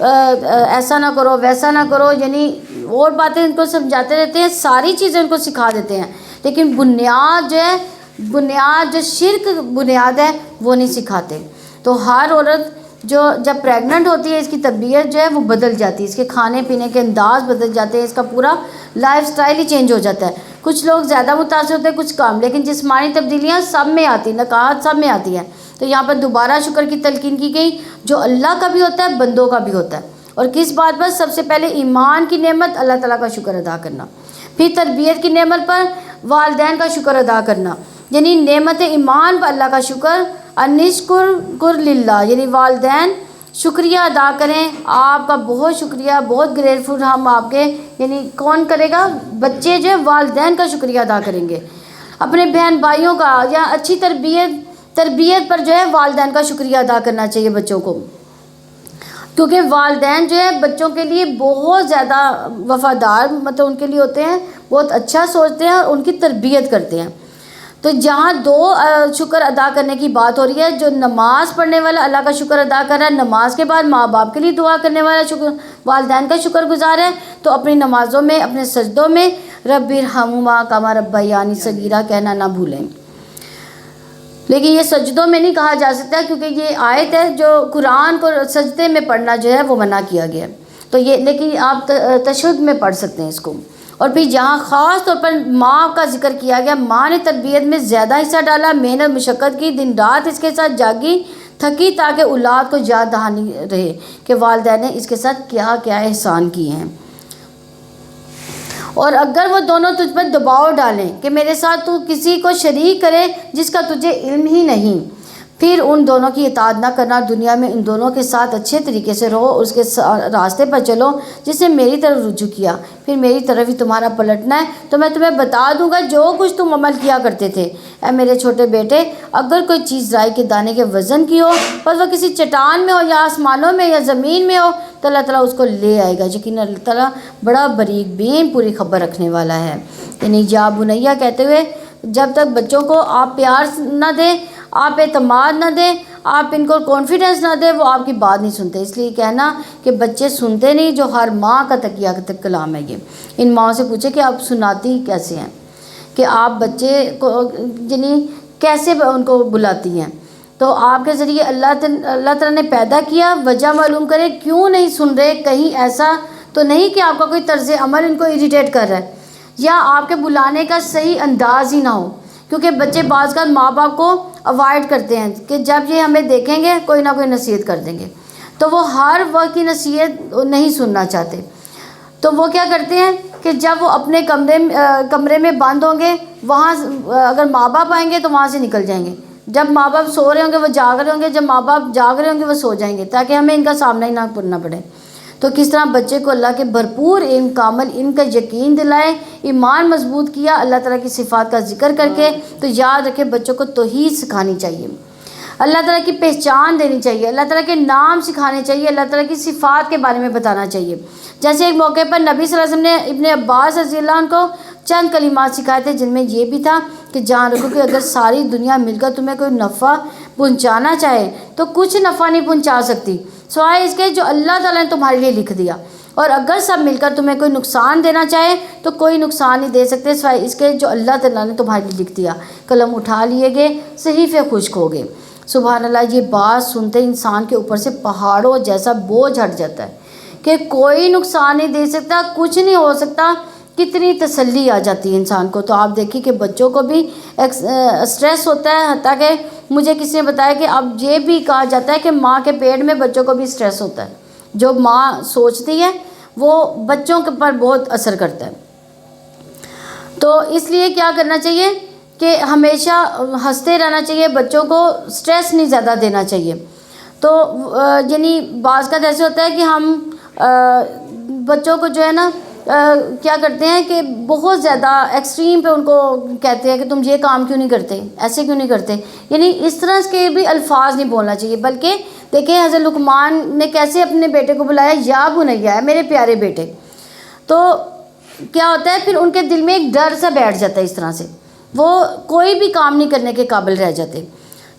ایسا نہ کرو ویسا نہ کرو، یعنی اور باتیں ان کو سمجھاتے رہتے ہیں، ساری چیزیں ان کو سکھا دیتے ہیں، لیکن بنیاد جو ہے، بنیاد جو شرک بنیاد ہے وہ نہیں سکھاتے۔ تو ہر عورت جو جب پریگننٹ ہوتی ہے اس کی طبیعت جو ہے وہ بدل جاتی ہے، اس کے کھانے پینے کے انداز بدل جاتے ہیں، اس کا پورا لائف سٹائل ہی چینج ہو جاتا ہے۔ کچھ لوگ زیادہ متاثر ہوتے ہیں، کچھ کم، لیکن جسمانی تبدیلیاں سب میں آتی، نکاحت سب میں آتی ہیں۔ تو یہاں پر دوبارہ شکر کی تلقین کی گئی، جو اللہ کا بھی ہوتا ہے بندوں کا بھی ہوتا ہے۔ اور کس بات پر؟ سب سے پہلے ایمان کی نعمت اللہ تعالیٰ کا شکر ادا کرنا، پھر تربیت کی نعمت پر والدین کا شکر ادا کرنا، یعنی نعمت ایمان پر اللہ کا شکر، انشکر للہ، یعنی والدین شکریہ ادا کریں، آپ کا بہت شکریہ، بہت گریٹفل ہم آپ کے، یعنی کون کرے گا؟ بچے جو ہے والدین کا شکریہ ادا کریں گے، اپنے بہن بھائیوں کا، یا اچھی تربیت پر جو ہے والدین کا شکریہ ادا کرنا چاہیے بچوں کو، کیونکہ والدین جو ہے بچوں کے لیے بہت زیادہ وفادار، مطلب ان کے لیے ہوتے ہیں، بہت اچھا سوچتے ہیں اور ان کی تربیت کرتے ہیں۔ تو جہاں دو شکر ادا کرنے کی بات ہو رہی ہے، جو نماز پڑھنے والا اللہ کا شکر ادا کر رہا ہے، نماز کے بعد ماں باپ کے لیے دعا کرنے والا والدین کا شکر گزار ہے، تو اپنی نمازوں میں، اپنے سجدوں میں رب ارحمہما کما ربیانی صغیرہ کہنا نہ بھولیں۔ لیکن یہ سجدوں میں نہیں کہا جا سکتا، کیونکہ یہ آیت ہے جو قرآن کو سجدے میں پڑھنا جو ہے وہ منع کیا گیا ہے، تو یہ لیکن آپ تشہد میں پڑھ سکتے ہیں اس کو۔ اور پھر جہاں خاص طور پر ماں کا ذکر کیا گیا، ماں نے تربیت میں زیادہ حصہ ڈالا، محنت مشقت کی، دن رات اس کے ساتھ جاگی تھکی، تاکہ اولاد کو یاد دہانی رہے کہ والدین نے اس کے ساتھ کیا کیا احسان کیے ہیں۔ اور اگر وہ دونوں تجھ پر دباؤ ڈالیں کہ میرے ساتھ تو کسی کو شریک کرے جس کا تجھے علم ہی نہیں، پھر ان دونوں کی اطاعت نہ کرنا، دنیا میں ان دونوں کے ساتھ اچھے طریقے سے رہو، اس کے راستے پر چلو جس نے میری طرف رجوع کیا، پھر میری طرف ہی تمہارا پلٹنا ہے، تو میں تمہیں بتا دوں گا جو کچھ تم عمل کیا کرتے تھے۔ اے میرے چھوٹے بیٹے، اگر کوئی چیز رائی کے دانے کے وزن کی ہو، پر وہ کسی چٹان میں ہو یا آسمانوں میں یا زمین میں ہو، تو اللہ تعالیٰ اس کو لے آئے گا، یقیناً اللہ تعالیٰ بڑا باریک بین پوری خبر رکھنے والا ہے۔ یعنی یا بنیا کہتے ہوئے جب تک بچوں کو آپ پیار نہ دیں، آپ اعتماد نہ دیں، آپ ان کو کانفیڈنس نہ دیں، وہ آپ کی بات نہیں سنتے۔ اس لیے کہنا کہ بچے سنتے نہیں، جو ہر ماں کا تقیہ کلام ہے۔ یہ ان ماؤں سے پوچھے کہ آپ سناتی کیسے ہیں، کہ آپ بچے کو یعنی کیسے ان کو بلاتی ہیں۔ تو آپ کے ذریعے اللہ تعالیٰ نے پیدا کیا، وجہ معلوم کرے کیوں نہیں سن رہے، کہیں ایسا تو نہیں کہ آپ کا کوئی طرز عمل ان کو اریٹیٹ کر رہا ہے، یا آپ کے بلانے کا صحیح انداز ہی نہ ہو، کیونکہ بچے بعض کا ماں باپ کو اوائڈ کرتے ہیں کہ جب یہ ہمیں دیکھیں گے کوئی نہ کوئی نصیحت کر دیں گے، تو وہ ہر وقت کی نصیحت نہیں سننا چاہتے، تو وہ کیا کرتے ہیں کہ جب وہ اپنے کمرے میں بند ہوں گے، وہاں اگر ماں باپ آئیں گے تو وہاں سے نکل جائیں گے، جب ماں باپ سو رہے ہوں گے وہ جاگ رہے ہوں گے، جب ماں باپ جاگ رہے ہوں گے وہ سو جائیں گے، تاکہ ہمیں ان کا سامنا ہی نہ کرنا پڑے۔ تو کس طرح بچے کو اللہ کے بھرپور علم، کامل علم کا یقین دلائے، ایمان مضبوط کیا اللہ تعالیٰ کی صفات کا ذکر کر کے، تو یاد رکھے بچوں کو توحید سکھانی چاہیے، اللہ تعالیٰ کی پہچان دینی چاہیے، اللہ تعالیٰ کے نام سکھانے چاہیے، اللہ تعالیٰ کی صفات کے بارے میں بتانا چاہیے۔ جیسے ایک موقع پر نبی صلی اللہ علیہ وسلم نے ابن عباس رضی اللہ عنہ کو چند کلمات سکھائے تھے، جن میں یہ بھی تھا کہ جان رکھو کہ اگر ساری دنیا مل کر تمہیں کوئی نفع پہنچانا چاہے تو کچھ نفع نہیں پہنچا سکتی سوائے اس کے جو اللہ تعالیٰ نے تمہارے لیے لکھ دیا، اور اگر سب مل کر تمہیں کوئی نقصان دینا چاہے تو کوئی نقصان نہیں دے سکتے سوائے اس کے جو اللہ تعالیٰ نے تمہارے لیے لکھ دیا۔ قلم اٹھا لیے گئے، صحیفے خشک ہو گئے۔ سبحان اللہ، یہ بات سنتے انسان کے اوپر سے پہاڑوں جیسا بوجھ ہٹ جاتا ہے کہ کوئی نقصان نہیں دے سکتا، کچھ نہیں ہو سکتا، کتنی تسلی آ جاتی ہے انسان کو۔ تو آپ دیکھیں کہ بچوں کو بھی اسٹریس ہوتا ہے، حتیٰ کہ مجھے کسی نے بتایا کہ اب یہ بھی کہا جاتا ہے کہ ماں کے پیٹ میں بچوں کو بھی اسٹریس ہوتا ہے، جو ماں سوچتی ہے وہ بچوں کے پر بہت اثر کرتا ہے۔ تو اس لیے کیا کرنا چاہیے کہ ہمیشہ ہنستے رہنا چاہیے، بچوں کو اسٹریس نہیں زیادہ دینا چاہیے۔ تو یعنی بعض کا ایسے ہوتا ہے کہ ہم بچوں کو جو ہے نا کیا کرتے ہیں کہ بہت زیادہ ایکسٹریم پہ ان کو کہتے ہیں کہ تم یہ کام کیوں نہیں کرتے، ایسے کیوں نہیں کرتے، یعنی اس طرح کے بھی الفاظ نہیں بولنا چاہیے، بلکہ دیکھیں حضرت لقمان نے کیسے اپنے بیٹے کو بلایا، یا بنیا ہے میرے پیارے بیٹے۔ تو کیا ہوتا ہے پھر ان کے دل میں ایک ڈر سا بیٹھ جاتا ہے، اس طرح سے وہ کوئی بھی کام نہیں کرنے کے قابل رہ جاتے،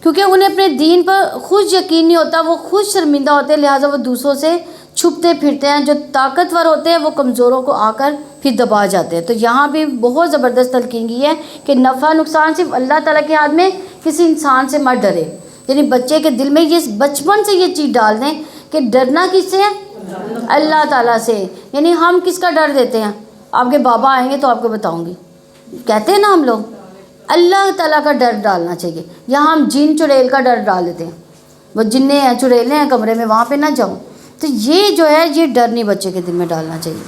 کیونکہ انہیں اپنے دین پر خود یقین نہیں ہوتا، وہ خود شرمندہ ہوتے، لہٰذا وہ دوسروں سے چھپتے پھرتے ہیں، جو طاقتور ہوتے ہیں وہ کمزوروں کو آ کر پھر دبا جاتے ہیں۔ تو یہاں بھی بہت زبردست تلقین کی ہے کہ نفع نقصان صرف اللہ تعالیٰ کے ہاتھ میں، کسی انسان سے مت ڈرے۔ یعنی بچے کے دل میں یہ بچپن سے یہ چیز ڈال دیں کہ ڈرنا کس سے ہے؟ اللہ تعالیٰ سے۔ یعنی ہم کس کا ڈر دیتے ہیں؟ آپ کے بابا آئیں گے تو آپ کو بتاؤں گی، کہتے ہیں نا ہم لوگ اللہ تعالیٰ کا ڈر ڈالنا چاہیے۔ یہاں ہم جن چڑیل کا ڈر ڈال دیتے ہیں، وہ جنیں ہیں چڑیلیں ہیں کمرے میں، وہاں پہ نہ جاؤ۔ تو یہ جو ہے یہ ڈر نہیں بچے کے دل میں ڈالنا چاہیے۔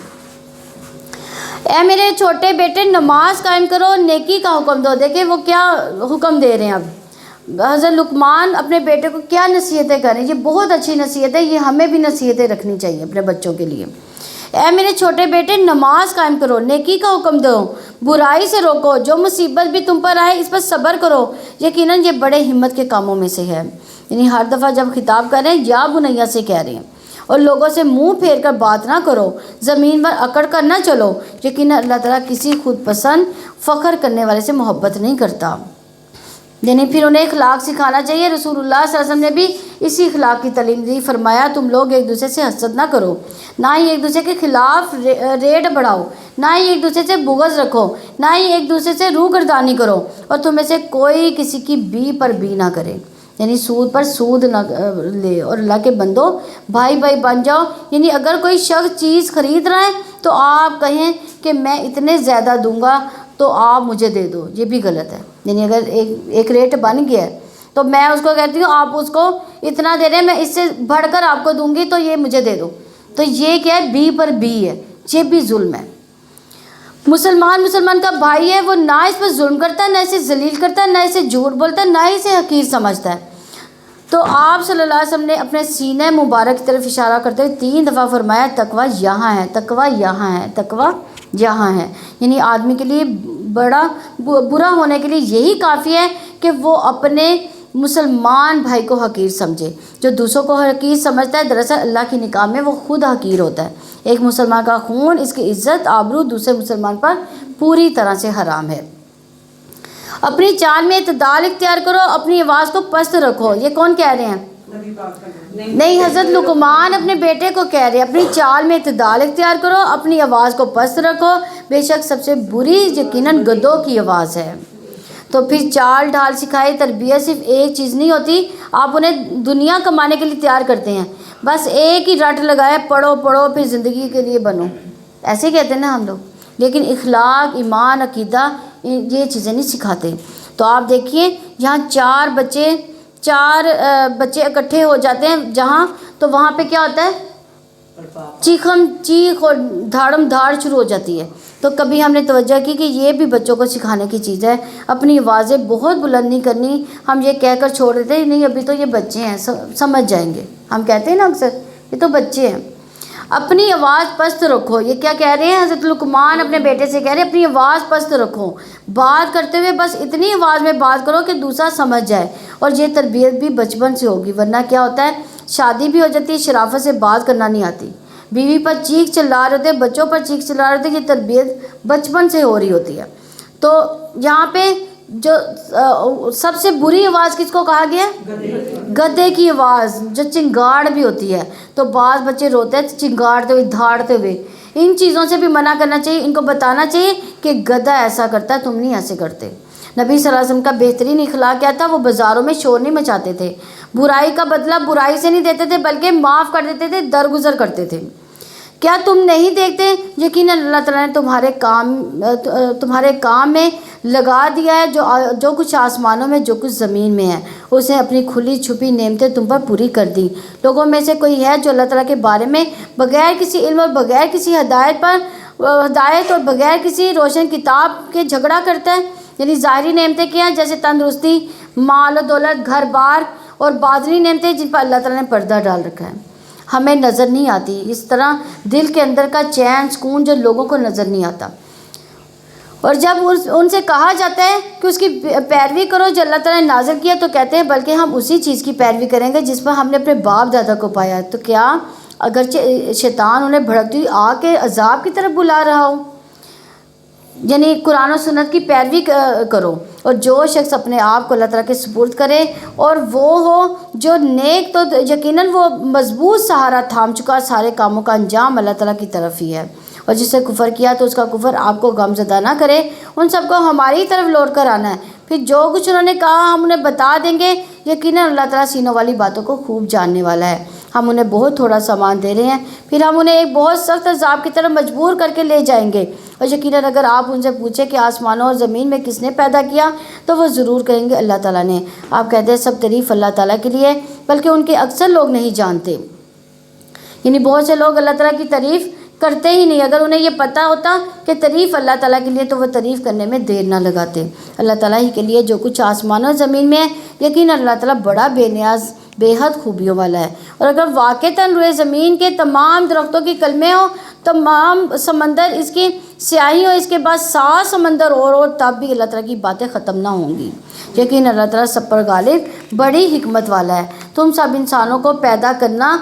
اے میرے چھوٹے بیٹے نماز قائم کرو، نیکی کا حکم دو۔ دیکھیں وہ کیا حکم دے رہے ہیں اب حضرت لقمان اپنے بیٹے کو کیا نصیحتیں کریں۔ یہ بہت اچھی نصیحت ہے، یہ ہمیں بھی نصیحتیں رکھنی چاہیے اپنے بچوں کے لیے۔ اے میرے چھوٹے بیٹے نماز قائم کرو، نیکی کا حکم دو، برائی سے روکو، جو مصیبت بھی تم پر آئے اس پر صبر کرو، یقیناً یہ بڑے ہمت کے کاموں میں سے ہے۔ یعنی ہر دفعہ جب خطاب کر رہے ہیں یا بنیا سے کہہ رہے ہیں۔ اور لوگوں سے منہ پھیر کر بات نہ کرو، زمین پر اکڑ کر نہ چلو، یقیناً اللہ تعالیٰ کسی خود پسند فخر کرنے والے سے محبت نہیں کرتا۔ یعنی پھر انہیں اخلاق سکھانا چاہیے۔ رسول اللہ صلی اللہ علیہ وسلم نے بھی اسی اخلاق کی تعلیم دی، فرمایا تم لوگ ایک دوسرے سے حسد نہ کرو، نہ ہی ایک دوسرے کے خلاف ریٹ بڑھاؤ، نہ ہی ایک دوسرے سے بغض رکھو، نہ ہی ایک دوسرے سے روگردانی کرو، اور تم میں سے کوئی کسی کی بی پر بی نہ کرے، یعنی سود پر سود نہ لے، اور اللہ کے بندو بھائی بھائی بن جاؤ۔ یعنی اگر کوئی شخص چیز خرید رہا ہے تو آپ کہیں کہ میں اتنے زیادہ دوں گا تو آپ مجھے دے دو، یہ بھی غلط ہے۔ یعنی اگر ایک ریٹ بن گیا ہے تو میں اس کو کہتی ہوں آپ اس کو اتنا دے رہے ہیں، میں اس سے بڑھ کر آپ کو دوں گی تو یہ مجھے دے دو، تو یہ کیا ہے؟ بی پر بی ہے، یہ بھی ظلم ہے۔ مسلمان کا بھائی ہے، وہ نہ اس پر ظلم کرتا ہے، نہ اسے ذلیل کرتا ہے، نہ اسے جھوٹ بولتا ہے، نہ اسے حقیر سمجھتا ہے۔ تو آپ صلی اللہ علیہ وسلم نے اپنے سینہ مبارک کی طرف اشارہ کرتے ہوئے 3 دفعہ فرمایا تقویٰ یہاں ہے، تقویٰ یہاں ہے، تقویٰ یہاں ہے۔ یعنی آدمی کے لیے بڑا برا ہونے کے لیے یہی کافی ہے کہ وہ اپنے مسلمان بھائی کو حقیر سمجھے۔ جو دوسروں کو حقیر سمجھتا ہے دراصل اللہ کی نگاہ میں وہ خود حقیر ہوتا ہے۔ ایک مسلمان کا خون، اس کی عزت آبرو دوسرے مسلمان پر پوری طرح سے حرام ہے۔ اپنی چال میں اعتدال اختیار کرو، اپنی آواز کو پست رکھو۔ یہ کون کہہ رہے ہیں؟ نہیں، حضرت لقمان اپنے بیٹے کو کہہ رہے ہیں اپنی چال میں اعتدال اختیار کرو، اپنی آواز کو پست رکھو، بے شک سب سے بری یقیناً گدھوں کی آواز ہے۔ تو پھر چال ڈھال سکھائی، تربیت صرف ایک چیز نہیں ہوتی، آپ انہیں دنیا کمانے کے لیے تیار کرتے ہیں، بس ایک ہی رٹ لگائے پڑھو پڑھو پھر زندگی کے لیے بنو، ایسے کہتے ہیں نا ہم لوگ، لیکن اخلاق، ایمان، عقیدہ یہ چیزیں نہیں سکھاتے۔ تو آپ دیکھیے یہاں 4 بچے اکٹھے ہو جاتے ہیں جہاں، تو وہاں پہ کیا ہوتا ہے؟ چیخ اور دھاڑم دھاڑ شروع ہو جاتی ہے۔ تو کبھی ہم نے توجہ کی کہ یہ بھی بچوں کو سکھانے کی چیز ہے، اپنی آوازیں بہت بلند نہیں کرنی۔ ہم یہ کہہ کر چھوڑ دیتے ہیں نہیں ابھی تو یہ بچے ہیں سمجھ جائیں گے، ہم کہتے ہیں نا اکثر یہ تو بچے ہیں۔ اپنی آواز پست رکھو، یہ کیا کہہ رہے ہیں؟ حضرت لقمان اپنے بیٹے سے کہہ رہے ہیں اپنی آواز پست رکھو، بات کرتے ہوئے بس اتنی آواز میں بات کرو کہ دوسرا سمجھ جائے، اور یہ تربیت بھی بچپن سے ہوگی، ورنہ کیا ہوتا ہے شادی بھی ہو جاتی ہے، شرافت سے بات کرنا نہیں آتی، بیوی پر چیخ چلا رہے ہوتے، بچوں پر چیخ چلا رہے ہوتے، یہ تربیت بچپن سے ہو رہی ہوتی ہے۔ تو یہاں پہ جو سب سے بری آواز کس کو کہا گیا؟ گدھے کی آواز، جو چنگاڑ بھی ہوتی ہے۔ تو بعض بچے روتے ہیں چنگاڑتے ہوئے، دھاڑتے ہوئے، ان چیزوں سے بھی منع کرنا چاہیے، ان کو بتانا چاہیے کہ گدھا ایسا کرتا ہے، تم نہیں ایسے کرتے۔ نبی صلی اللہ علیہ وسلم کا بہترین اخلاق کیا تھا؟ وہ بازاروں میں شور نہیں مچاتے تھے، برائی کا بدلہ برائی سے نہیں دیتے تھے بلکہ معاف کر دیتے تھے، درگزر کرتے تھے۔ کیا تم نہیں دیکھتے یقیناً اللہ تعالیٰ نے تمہارے کام میں لگا دیا ہے جو کچھ آسمانوں میں جو کچھ زمین میں ہے، اس نے اپنی کھلی چھپی نعمتیں تم پر پوری کر دی۔ لوگوں میں سے کوئی ہے جو اللہ تعالیٰ کے بارے میں بغیر کسی علم اور بغیر کسی ہدایت اور بغیر کسی روشن کتاب کے جھگڑا کرتا ہے؟ یعنی ظاہری نعمتیں کیا ہیں؟ جیسے تندرستی، مال و دولت، گھر بار، اور باطنی نعمتیں جن پر اللہ تعالیٰ نے پردہ ڈال رکھا ہے، ہمیں نظر نہیں آتی۔ اس طرح دل کے اندر کا چین سکون جو لوگوں کو نظر نہیں آتا، اور جب ان سے کہا جاتا ہے کہ اس کی پیروی کرو جو اللہ تعالیٰ نے نازل کیا، تو کہتے ہیں بلکہ ہم اسی چیز کی پیروی کریں گے جس پر ہم نے اپنے باپ دادا کو پایا ہے۔ تو کیا اگرچہ شیطان انہیں بھڑکتی ہوئی آگ کے عذاب کی طرف بلا رہا ہو؟ یعنی قرآن و سنت کی پیروی کرو، اور جو شخص اپنے آپ کو اللہ تعالیٰ کے سپرد کرے اور وہ ہو جو نیک، تو یقیناً وہ مضبوط سہارا تھام چکا، سارے کاموں کا انجام اللہ تعالیٰ کی طرف ہی ہے۔ اور جس نے کفر کیا تو اس کا کفر آپ کو غم زدہ نہ کرے، ان سب کو ہماری طرف لوٹ کر آنا ہے، پھر جو کچھ انہوں نے کہا ہم انہیں بتا دیں گے، یقیناً اللہ تعالیٰ سینوں والی باتوں کو خوب جاننے والا ہے۔ ہم انہیں بہت تھوڑا سامان دے رہے ہیں، پھر ہم انہیں ایک بہت سخت عذاب کی طرف مجبور کر کے لے جائیں گے، اور یقیناً اگر آپ ان سے پوچھیں کہ آسمانوں اور زمین میں کس نے پیدا کیا تو وہ ضرور کہیں گے اللہ تعالیٰ نے۔ آپ کہتے ہیں سب تعریف اللہ تعالیٰ کے لیے، بلکہ ان کے اکثر لوگ نہیں جانتے۔ یعنی بہت سے لوگ اللہ تعالیٰ کی تعریف کرتے ہی نہیں، اگر انہیں یہ پتہ ہوتا کہ تعریف اللہ تعالیٰ کے لیے تو وہ تعریف کرنے میں دیر نہ لگاتے۔ اللہ تعالیٰ ہی کے لیے جو کچھ آسمانوں اور زمین میں ہے، یقیناً اللہ تعالیٰ بڑا بے نیاز بے حد خوبیوں والا ہے۔ اور اگر واقعتاً روئے زمین کے تمام درختوں کی کلمے ہو، تمام سمندر اس کی سیاہی ہو، اس کے بعد 7 سمندر اور تب بھی اللہ تعالیٰ کی باتیں ختم نہ ہوں گی۔ یقیناً اللہ تعالیٰ سب پر غالب بڑی حکمت والا ہے۔ تم سب انسانوں کو پیدا کرنا،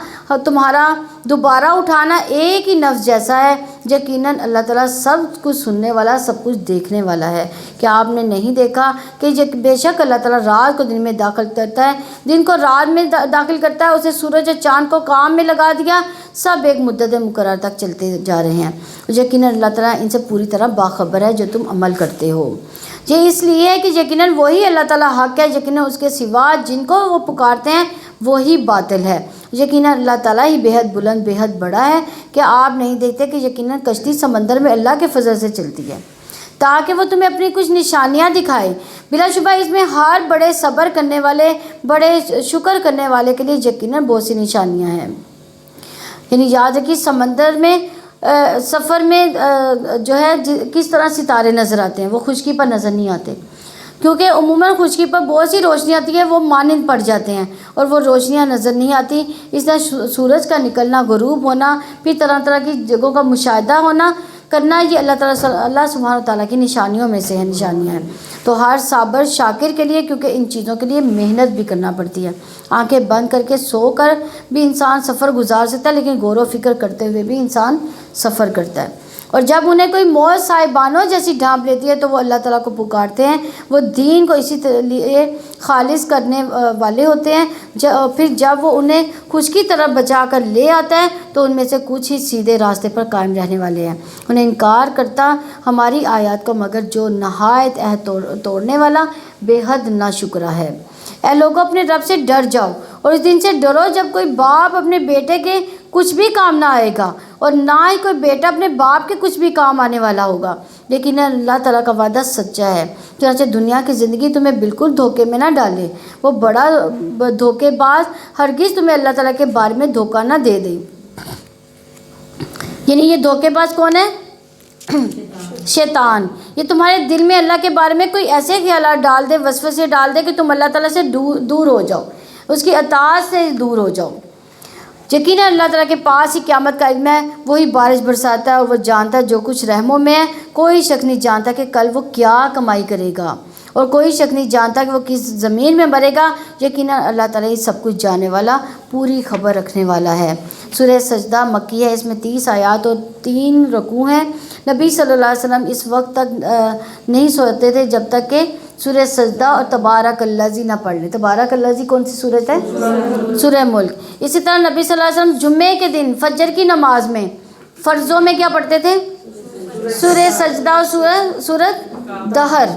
تمہارا دوبارہ اٹھانا ایک ہی نفس جیسا ہے۔ یقیناً اللہ تعالیٰ سب کچھ سننے والا، سب کچھ دیکھنے والا ہے۔ کیا آپ نے نہیں دیکھا کہ بے شک اللہ تعالیٰ رات کو دن میں داخل کرتا ہے، دن کو رات میں داخل کرتا ہے، اسے سورج اور چاند کو کام میں لگا دیا، سب ایک مدت مقرر تک چلتے جا رہے ہیں۔ یقیناً اللہ تعالیٰ ان سے پوری طرح باخبر ہے جو تم عمل کرتے ہو۔ یہ اس لیے ہے کہ یقیناً وہی اللہ تعالیٰ حق ہے، یقیناً اس کے سوا جن کو وہ پکارتے ہیں وہی باطل ہے۔ یقیناً اللہ تعالیٰ ہی بے حد بلند بے حد بڑا ہے۔ کہ آپ نہیں دیکھتے کہ یقیناً کشتی سمندر میں اللہ کے فضل سے چلتی ہے تاکہ وہ تمہیں اپنی کچھ نشانیاں دکھائے۔ بلا شبہ اس میں ہر بڑے صبر کرنے والے، بڑے شکر کرنے والے کے لیے یقیناً بہت سی نشانیاں ہیں۔ یعنی یاد رکھیے سمندر میں سفر میں جو ہے کس طرح ستارے نظر آتے ہیں، وہ خشکی پر نظر نہیں آتے، کیونکہ عموماً خشکی پر بہت سی روشنی آتی ہے، وہ مانند پڑ جاتے ہیں اور وہ روشنیاں نظر نہیں آتی۔ اس طرح سورج کا نکلنا، غروب ہونا، پھر طرح طرح کی جگہوں کا مشاہدہ ہونا کرنا، یہ اللہ سبحانہ و تعالیٰ کی نشانیوں میں سے ہے، نشانیاں ہیں۔ تو ہر صابر شاکر کے لیے، کیونکہ ان چیزوں کے لیے محنت بھی کرنا پڑتی ہے۔ آنکھیں بند کر کے سو کر بھی انسان سفر گزار سکتا ہے، لیکن غور و فکر کرتے ہوئے بھی انسان سفر کرتا ہے۔ اور جب انہیں کوئی موت صاحبانوں جیسی ڈھانپ لیتی ہے تو وہ اللہ تعالیٰ کو پکارتے ہیں، وہ دین کو اسی لیے خالص کرنے والے ہوتے ہیں۔ پھر جب وہ انہیں خشکی طرف بچا کر لے آتا ہے تو ان میں سے کچھ ہی سیدھے راستے پر قائم رہنے والے ہیں۔ انہیں انکار کرتا ہماری آیات کو مگر جو نہایت عہد توڑنے والا بے حد ناشکرا ہے۔ اے لوگوں اپنے رب سے ڈر جاؤ اور اس دن سے ڈرو جب کوئی باپ اپنے بیٹے کے کچھ بھی کام نہ آئے گا اور نہ ہی کوئی بیٹا اپنے باپ کے کچھ بھی کام آنے والا ہوگا، لیکن اللہ تعالیٰ کا وعدہ سچا ہے۔ چنانچہ دنیا کی زندگی تمہیں بالکل دھوکے میں نہ ڈالے، وہ بڑا دھوکے باز ہرگز تمہیں اللہ تعالیٰ کے بارے میں دھوکہ نہ دے دے۔ یعنی یہ دھوکے باز کون ہے؟ شیطان۔ یہ تمہارے دل میں اللہ کے بارے میں کوئی ایسے خیالات ڈال دے، وسوسے ڈال دے کہ تم اللہ تعالیٰ سے دور ہو جاؤ، اس کی اطاعت سے دور ہو جاؤ۔ یقیناً اللہ تعالیٰ کے پاس ہی قیامت کا علم ہے، وہی بارش برساتا ہے اور وہ جانتا ہے جو کچھ رحموں میں ہے۔ کوئی شک نہیں جانتا کہ کل وہ کیا کمائی کرے گا، اور کوئی شک نہیں جانتا کہ وہ کس زمین میں مرے گا۔ یقیناً اللہ تعالیٰ ہی سب کچھ جاننے والا، پوری خبر رکھنے والا ہے۔ سورہ سجدہ مکی ہے، اس میں 30 آیات اور 3 رکوع ہیں۔ نبی صلی اللہ علیہ وسلم اس وقت تک نہیں سوتے تھے جب تک کہ سورہ سجدہ اور تبارک الذی نہ پڑھ لیں۔ تبارک الذی کون سی صورت ہے؟ سورہ ملک۔ اسی طرح نبی صلی اللہ علیہ وسلم جمعے کے دن فجر کی نماز میں فرضوں میں کیا پڑھتے تھے؟ سورہ سجدہ اور سورۃ دہر۔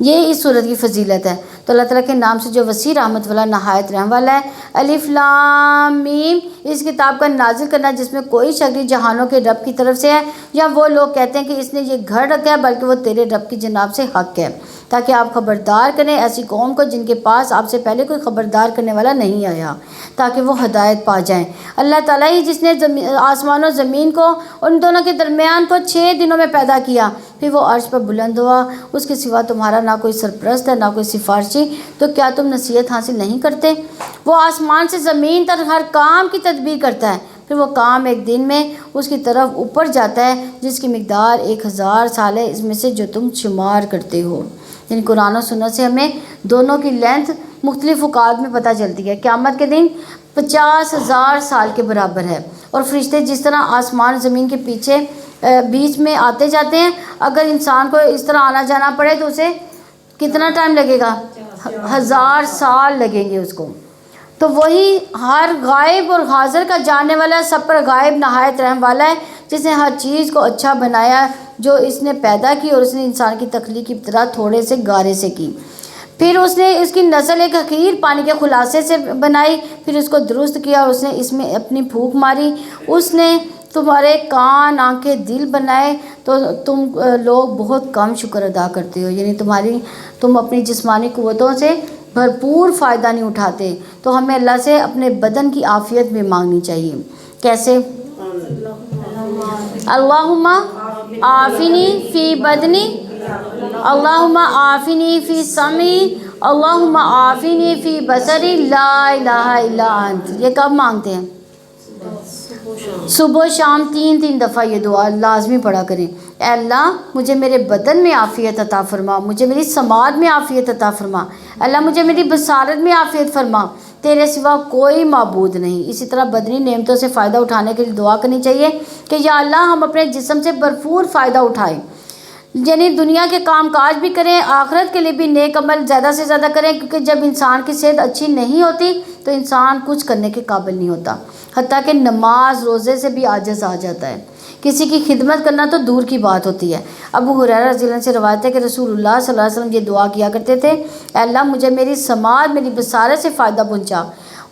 یہ اس صورت کی فضیلت ہے۔ تو اللہ تعالیٰ کے نام سے جو وسیع رحمت والا، نہایت رحم والا ہے۔ الف لام میم، اس کتاب کا نازل کرنا جس میں کوئی شک نہیں جہانوں کے رب کی طرف سے ہے، یا وہ لوگ کہتے ہیں کہ اس نے یہ گھڑ رکھا ہے، بلکہ وہ تیرے رب کی جناب سے حق ہے، تاکہ آپ خبردار کریں ایسی قوم کو جن کے پاس آپ سے پہلے کوئی خبردار کرنے والا نہیں آیا، تاکہ وہ ہدایت پا جائیں۔ اللہ تعالیٰ ہی جس نے آسمان و زمین کو ان دونوں کے درمیان کو 6 دنوں میں پیدا کیا، پھر وہ عرش پر بلند ہوا، اس کے سوا تمہارا نہ کوئی سرپرست ہے نہ کوئی سفارشی، تو کیا تم نصیحت حاصل نہیں کرتے؟ وہ آسمان سے زمین تک ہر کام کی تدبیر کرتا ہے، پھر وہ کام ایک دن میں اس کی طرف اوپر جاتا ہے جس کی مقدار 1000 سال ہے، اس میں سے جو تم شمار کرتے ہو۔ یعنی قرآن و سنت سے ہمیں دونوں کی لینتھ مختلف اوقات میں پتہ چلتی ہے۔ قیامت کے دن 50,000 سال کے برابر ہے، اور فرشتے جس طرح آسمان زمین کے بیچ میں آتے جاتے ہیں، اگر انسان کو اس طرح آنا جانا پڑے تو اسے کتنا ٹائم لگے گا؟ 1000 سال لگیں گے اس کو. تو وہی ہر غائب اور حاضر کا جاننے والا، سب پر غائب نہایت رحم والا ہے، جس نے ہر چیز کو اچھا بنایا، جو اس نے پیدا کی. اور اس نے انسان کی تخلیق کی ابتدا تھوڑے سے گارے سے کی، پھر اس نے اس کی نسل ایک حقیر پانی کے خلاصے سے بنائی، پھر اس کو درست کیا اور اس نے اس میں اپنی پھونک ماری. اس نے تمہارے کان، آنکھیں، دل بنائے، تو تم لوگ بہت کم شکر ادا کرتے ہو. یعنی تم اپنی جسمانی قوتوں سے بھرپور فائدہ نہیں اٹھاتے. تو ہمیں اللہ سے اپنے بدن کی عافیت بھی مانگنی چاہیے. کیسے؟ اللہم عافنی فی بدنی، اللہم عافنی فی سمعی، اللہم عافنی فی بصری، لا الہ الا انت. یہ کب مانگتے ہیں؟ صبح و شام 3 دفعہ یہ دعا لازمی پڑھا کریں. اے اللہ مجھے میرے بدن میں عافیت عطا فرما، مجھے میری سماعت میں عافیت عطا فرما، اللہ مجھے میری بصارت میں عافیت فرما، تیرے سوا کوئی معبود نہیں. اسی طرح بدنی نعمتوں سے فائدہ اٹھانے کے لیے دعا کرنی چاہیے کہ یا اللہ ہم اپنے جسم سے بھرپور فائدہ اٹھائیں. یعنی دنیا کے کام کاج بھی کریں، آخرت کے لیے بھی نیک عمل زیادہ سے زیادہ کریں، کیونکہ جب انسان کی صحت اچھی نہیں ہوتی تو انسان کچھ کرنے کے قابل نہیں ہوتا، حتیٰ کہ نماز روزے سے بھی عاجز آ جاتا ہے. کسی کی خدمت کرنا تو دور کی بات ہوتی ہے. ابو ہریرہ رضی اللہ عنہ سے روایت ہے کہ رسول اللہ صلی اللہ علیہ وسلم یہ دعا کیا کرتے تھے، اے اللہ مجھے میری سماعت، میری بصارت سے فائدہ پہنچا،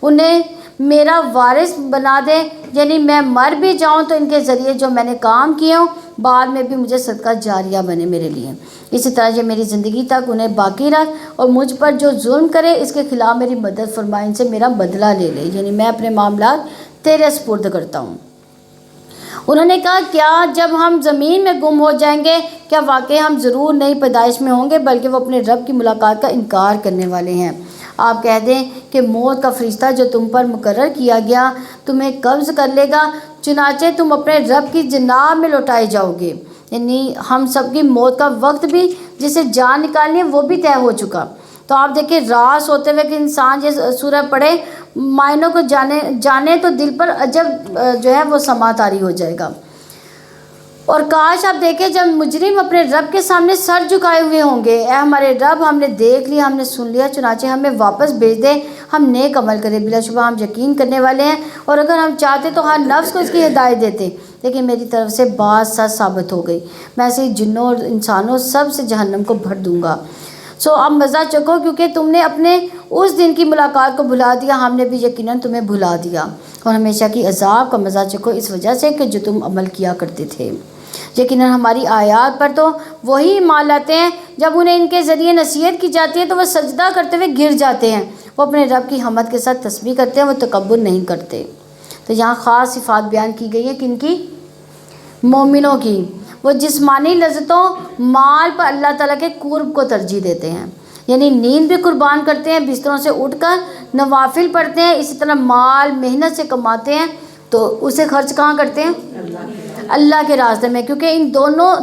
انہیں میرا وارث بنا دے، یعنی میں مر بھی جاؤں تو ان کے ذریعے جو میں نے کام کیے ہوں بعد میں بھی مجھے صدقہ جاریہ بنے میرے لیے. اسی طرح یہ میری زندگی تک انہیں باقی رکھ، اور مجھ پر جو ظلم کرے اس کے خلاف میری مدد فرما، ان سے میرا بدلہ لے لے. یعنی میں اپنے معاملات تیرے سپرد کرتا ہوں. انہوں نے کہا کیا جب ہم زمین میں گم ہو جائیں گے کیا واقعی ہم ضرور نئی پیدائش میں ہوں گے، بلکہ وہ اپنے رب کی ملاقات کا انکار کرنے والے ہیں. آپ کہہ دیں کہ موت کا فرشتہ جو تم پر مقرر کیا گیا تمہیں قبض کر لے گا، چنانچہ تم اپنے رب کی جناب میں لوٹائے جاؤ گے. یعنی ہم سب کی موت کا وقت بھی، جسے جان نکالنی ہے، وہ بھی طے ہو چکا. تو آپ دیکھیں راس ہوتے ہوئے کہ انسان یہ سورہ پڑھے، معنوں کو جانے تو دل پر عجب جو ہے وہ سما طاری ہو جائے گا. اور کاش آپ دیکھیں جب مجرم اپنے رب کے سامنے سر جھکائے ہوئے ہوں گے، اے ہمارے رب ہم نے دیکھ لیا، ہم نے سن لیا، چنانچہ ہمیں واپس بھیج دے، ہم نیک عمل کریں. بلا شبہ ہم یقین کرنے والے ہیں، اور اگر ہم چاہتے تو ہر نفس کو اس کی ہدایت دیتے، لیکن میری طرف سے بات سچ ثابت ہو گئی، میں ایسے جنوں اور انسانوں سب سے جہنم کو بھر دوں گا. سو اب مزہ چکھو، کیونکہ تم نے اپنے اس دن کی ملاقات کو بھلا دیا، ہم نے بھی یقیناً تمہیں بھلا دیا، اور ہمیشہ کی عذاب کا مزہ چکھو اس وجہ سے کہ جو تم عمل کیا کرتے تھے. یقیناً ہماری آیات پر تو وہی ایمان لاتے ہیں، جب انہیں ان کے ذریعے نصیحت کی جاتی ہے تو وہ سجدہ کرتے ہوئے گر جاتے ہیں، وہ اپنے رب کی حمد کے ساتھ تسبیح کرتے ہیں، وہ تکبر نہیں کرتے. تو یہاں خاص صفات بیان کی گئی ہے کن کی؟ مومنوں کی. وہ جسمانی لذتوں، مال پر اللہ تعالیٰ کے قرب کو ترجیح دیتے ہیں، یعنی نیند بھی قربان کرتے ہیں، بستروں سے اٹھ کر نوافل پڑھتے ہیں. اسی طرح مال محنت سے کماتے ہیں تو اسے خرچ کہاں کرتے ہیں؟ اللہ کے راستے میں، کیونکہ ان